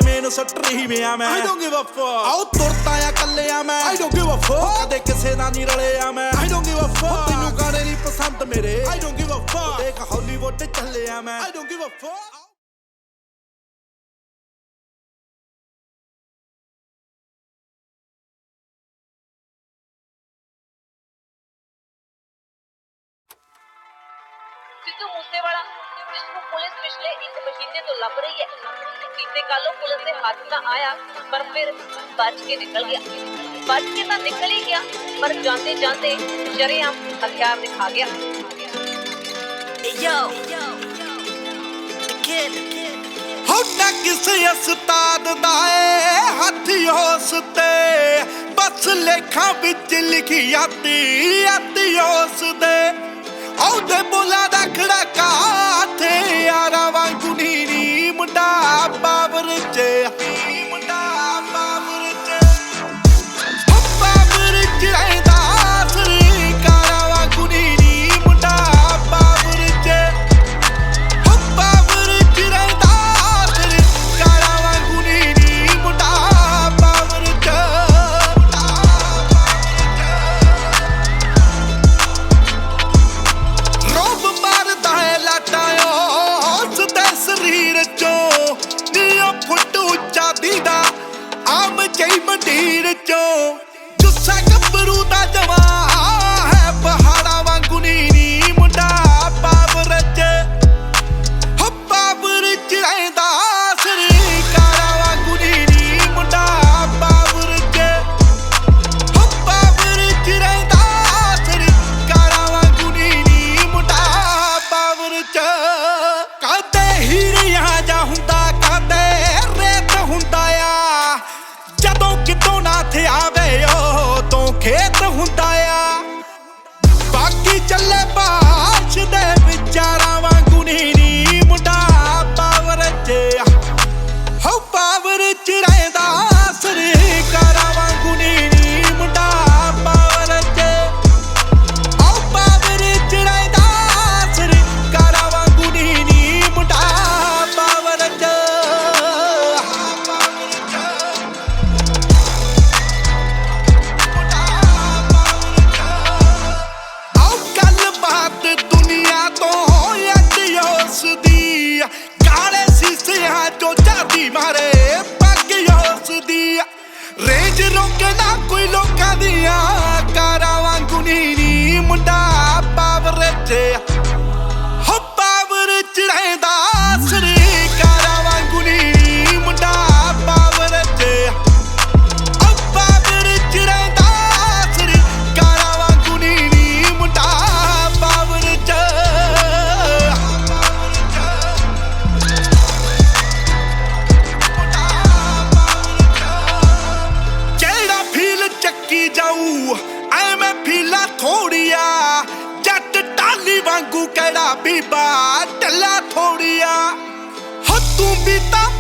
ਮੈਨੂੰ ਸੱਟ ਰਹੀ ਮਿਆ ਮੈਂ I don't give a fuck ਆਓ ਤੁਰਤਾ ਆ ਕੱਲਿਆ ਮੈਂ I don't give a fuck ਕਦੇ ਕਿਸੇ ਨਾਲ ਨਹੀਂ ਰਲਿਆ ਮੈਂ I don't give a fuck ਤੈਨੂੰ ਗਾਣੇ ਨਹੀਂ ਪਸੰਦ ਮੇਰੇ I don't give a fuck ਦੇਖ ਹਾਲੀਵੁੱਡ ਚੱਲਿਆ ਮੈਂ I don't give a fuck Sidhu Moosewala ਜਿਸਨੂੰ ਪੁਲਿਸ ਪਿਛਲੇ 1 ਮਹੀਨੇ ਤੋਂ ਲੱਭ ਰਹੀ ਹੈ, ਬੀਤੇ ਕੱਲੋਂ ਪੁਲਿਸ ਦੇ ਹੱਥ ਤਾਂ ਆਇਆ ਪਰ ਫਿਰ ਬਚ ਕੇ ਨਿਕਲ ਗਿਆ। ਬਚ ਕੇ ਤਾਂ ਨਿਕਲ ਹੀ ਗਿਆ ਪਰ ਜਾਂਦੇ ਜਾਂਦੇ ਸ਼ਰੇਆਮ ਹਥਿਆਰ ਦਿਖਾ ਗਿਆ। ਹੋ ਨਾ ਕਿਸੇ ਉਸਤਾਦ ਦਾ ਏ ਹੱਥ ਉਸ ਤੇ ਬਸ ਲੇਖਾਂ ਵਿੱਚ ਲਿਖੀ ਆਤੀ ਉਸ ਦੇ ਆਉਂਦੇ ਬੋਲਾ ਦਾ ਖੜਾਕਾ ਤੇ ਯਾਰਾਂ ਵਾਂਗੂ ਨੀ ਮੁੰਡਾ ਬਾਬਰ ਚ ਰਹਿੰਦਾ ਸਰੀ ਕਾਰਾਂ ਵਾਂਗੂ ਨੀ ਮੁੰਡਾ ਬਾਬਰ ਚ ਰਹਿੰਦਾ ਸਰੀ ਕਾਰਾਂ ਵਾਂਗੂ ਨੀ ਮੁੰਡਾ ਬਾਬਰ ਚ ਰੋਬ ਮਾਰਦਾ ਏ ਲਾਟਾਂ ਉਸ ਦੇ ਸਰੀਰ ਚੋਂ ਨੀ ਉਹ ਫੁੱਟ ਉੱਚਾ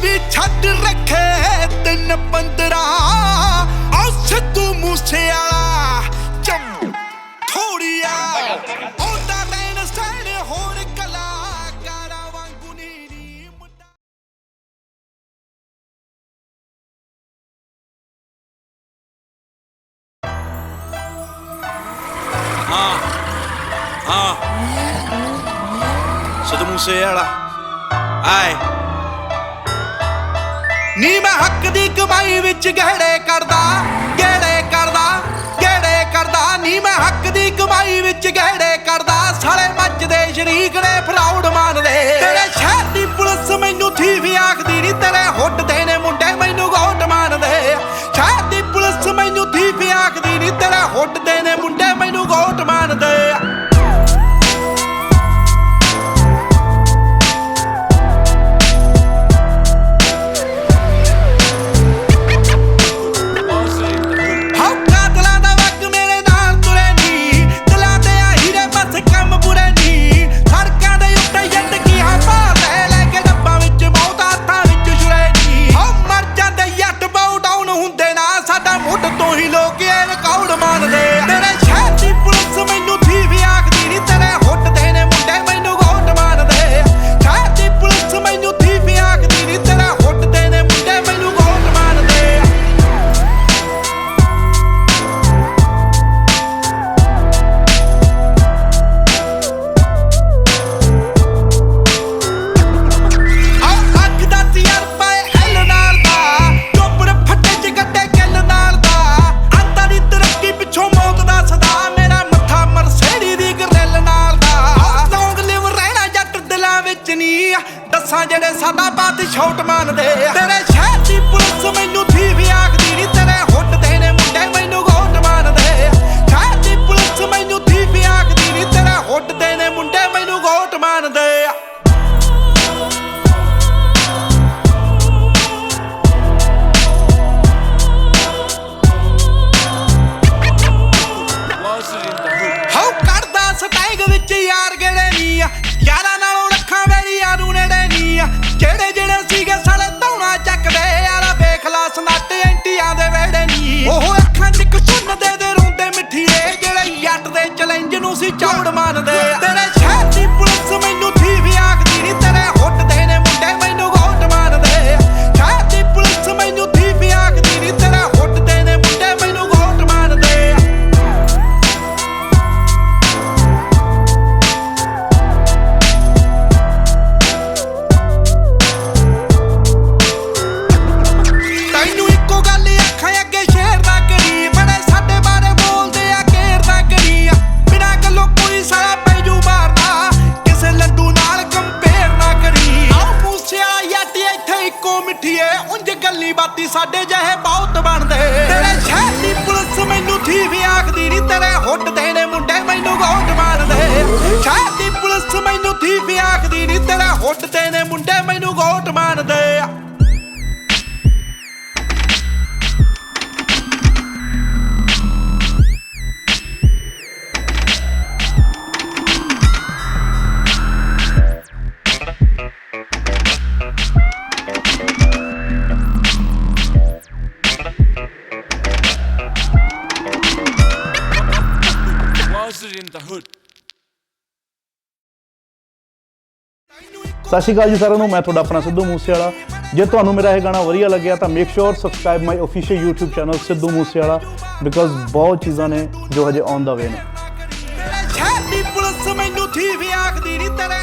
ਵੀ ਛੱਡ ਰੱਖੇ 3-15 ਆਓ ਸਿੱਧੂ ਮੂਸੇਵਾਲਾ ਚਮ ਥੋੜੀਆ ਉਹਦਾ ਰਹਿਣ ਸਹਿਣ ਹੋਰ ਕਲਾਕਾਰਾਂ ਵਾਂਗੂ ਨੀ ਸਿੱਧੂ ਮੂਸੇਵਾਲਾ ਆਏ ਨੀ ਮੈਂ ਹੱਕ ਦੀ ਕਮਾਈ ਵਿੱਚ ਗਹਿੜੇ ਕਰਦਾ ਨੀ ਮੈਂ ਹੱਕ ਦੀ ਕਮਾਈ ਵਿੱਚ ਗਹਿੜੇ ਕਰਦਾ ਸਾਲੇ ਮੱਚਦੇ ਸ਼ਰੀਕ ਨੇ ਫਰਾਉਡ ਮੰਨਦੇ ਤੇਰੇ ਸ਼ਹਿਰ ਦੀ ਪੁਲਿਸ ਮੈਨੂੰ ਥੀਵ ਆਖਦੀ ਨੀ ਤੇਰੇ ਹੁੱਡ ਦੇ ਨੇ ਮੁੰਡੇ ਮੈਨੂੰ ਗੋਟ ਮੰਨਦੇ ਸ਼ਹਿਰ ਦੀ ਪੁਲਿਸ ਮੈਨੂੰ ਥੀਵ ਆਖਦੀ ਨੀ ਤੇਰੇ ਹੁੱਡ ਦੇ ਨੇ ਮੁੰਡੇ ਮੈਨੂੰ ਗੋਟ ਮੰਨਦੇ ਜਿਹੜੇ ਸਾਡਾ ਬਾਤ ਛੋਟ ਮੰਨਦੇ ਤੇਰੇ ਸ਼ਹਿਰ ਦੀ ਪੁਲਿਸ ਮੈਨੂੰ ਥੀਵ ਆਖਦੀ ਨੀ ਤੇਰੇ ਹੁੱਡ ਦੇ ਨੇ ਮੁੰਡੇ ਮੈਨੂੰ ਗੋਟ ਮੰਨਦੇ ਸ਼ਹਿਰ ਦੀ ਪੁਲਿਸ ਮੈਨੂੰ ਥੀਵ ਆਖਦੀ ਨੀ ਤੇਰੇ ਹੁੱਡ ਦੇ ਨੇ ਮੁੰਡੇ ਮੈਨੂੰ ਗੋਟ ਮੰਨਦੇ ਹਾਉ ਕਰਦਾ ਸਟੈਗ ਵਿੱਚ ਯਾਰ ਗੇੜੇ ਨੀ ਯਾਰਾਂ ਨਾਲੋਂ ਰੱਖਾਂ ਮੇਰੀ ਯਾਰੂ ਨੇੜੇ ਜਿਹੜੇ ਜਿਹੜੇ ਸੀਗੇ ਸਾਲੇ ਧੌਣਾ ਚੱਕਦੇ ਯਾਰਾ ਵੇਖ ਲਾ ਸਨੱਟ ਐਂਟੀਆਂ ਦੇ ਵੇੜੇ ਨੀ ਉਹ ਅੱਖਾਂ 'ਚ ਸੁਣਦੇ ਦੇ ਰੋਂਦੇ ਮਿੱਠੀਏ ਜਿਹੜੇ ਜੱਟ ਦੇ ਚੈਲੰਜ ਨੂੰ ਸੀ ਚੌੜ ਮੰਨਦੇ ਤੇਰੇ ਸ਼ਹਿਰ ਦੀ ਪੁਲਿਸ ਮੈਨੂੰ ਥੀਵ ਆਖਦੀ ਨੀ ਤੇਰੇ ਹੁੱਡ ਦੇ ਨੇ ਮੁੰਡੇ ਮੈਨੂੰ ਗੋਟ ਮੰਨਦੇ ਸ਼ਹਿਰ ਦੀ ਪੁਲਿਸ ਮੈਨੂੰ ਥੀਵ ਆਖਦੀ ਨੀ ਤੇਰੇ ਹੁੱਡ ਦੇ ਨੇ ਮੁੰਡੇ ਮੈਨੂੰ ਗੋਟ ਮੰਨਦੇ ਬਾਤੀ ਸਾਡੇ ਜਿਹੇ ਬਹੁਤ ਬਣਦੇ ਤੇਰੇ ਸ਼ਹਿਰ ਦੀ ਪੁਲਿਸ ਮੈਨੂੰ ਥੀਵ ਆਖਦੀ ਨੀ ਤੇਰੇ ਹੁੱਡ ਦੇ ਨੇ ਮੁੰਡੇ ਮੈਨੂੰ ਗੋਟ ਮਾਰਦੇ ਸ਼ਹਿਰ ਦੀ ਪੁਲਿਸ ਮੈਨੂੰ ਥੀਵ ਆਖਦੀ ਨੀ ਤੇਰੇ ਹੁੱਡ ਦੇ ਨੇ ਮੁੰਡੇ ਮੈਨੂੰ ਗੋਟ ਮਾਰਦੇ ਸਤਿ ਸ਼੍ਰੀ ਅਕਾਲ ਜੀ ਸਾਰਿਆਂ ਨੂੰ, ਮੈਂ ਤੁਹਾਡਾ ਆਪਣਾ ਸਿੱਧੂ ਮੂਸੇਵਾਲਾ। ਜੇ ਤੁਹਾਨੂੰ ਮੇਰਾ ਇਹ ਗਾਣਾ ਵਧੀਆ ਲੱਗਿਆ ਤਾਂ make sure subscribe my official YouTube channel Sidhu Moosewala because ਬਹੁਤ ਚੀਜ਼ਾਂ ਨੇ ਜੋ ਹਜੇ ਔਨ ਦਾ ਵੇ ਨੇ। ਸ਼ਹਿਰ ਦੀ ਪੁਲਿਸ ਮੈਨੂੰ ਥੀਵ ਆਖਦੀ ਨੀ ਤੇਰੇ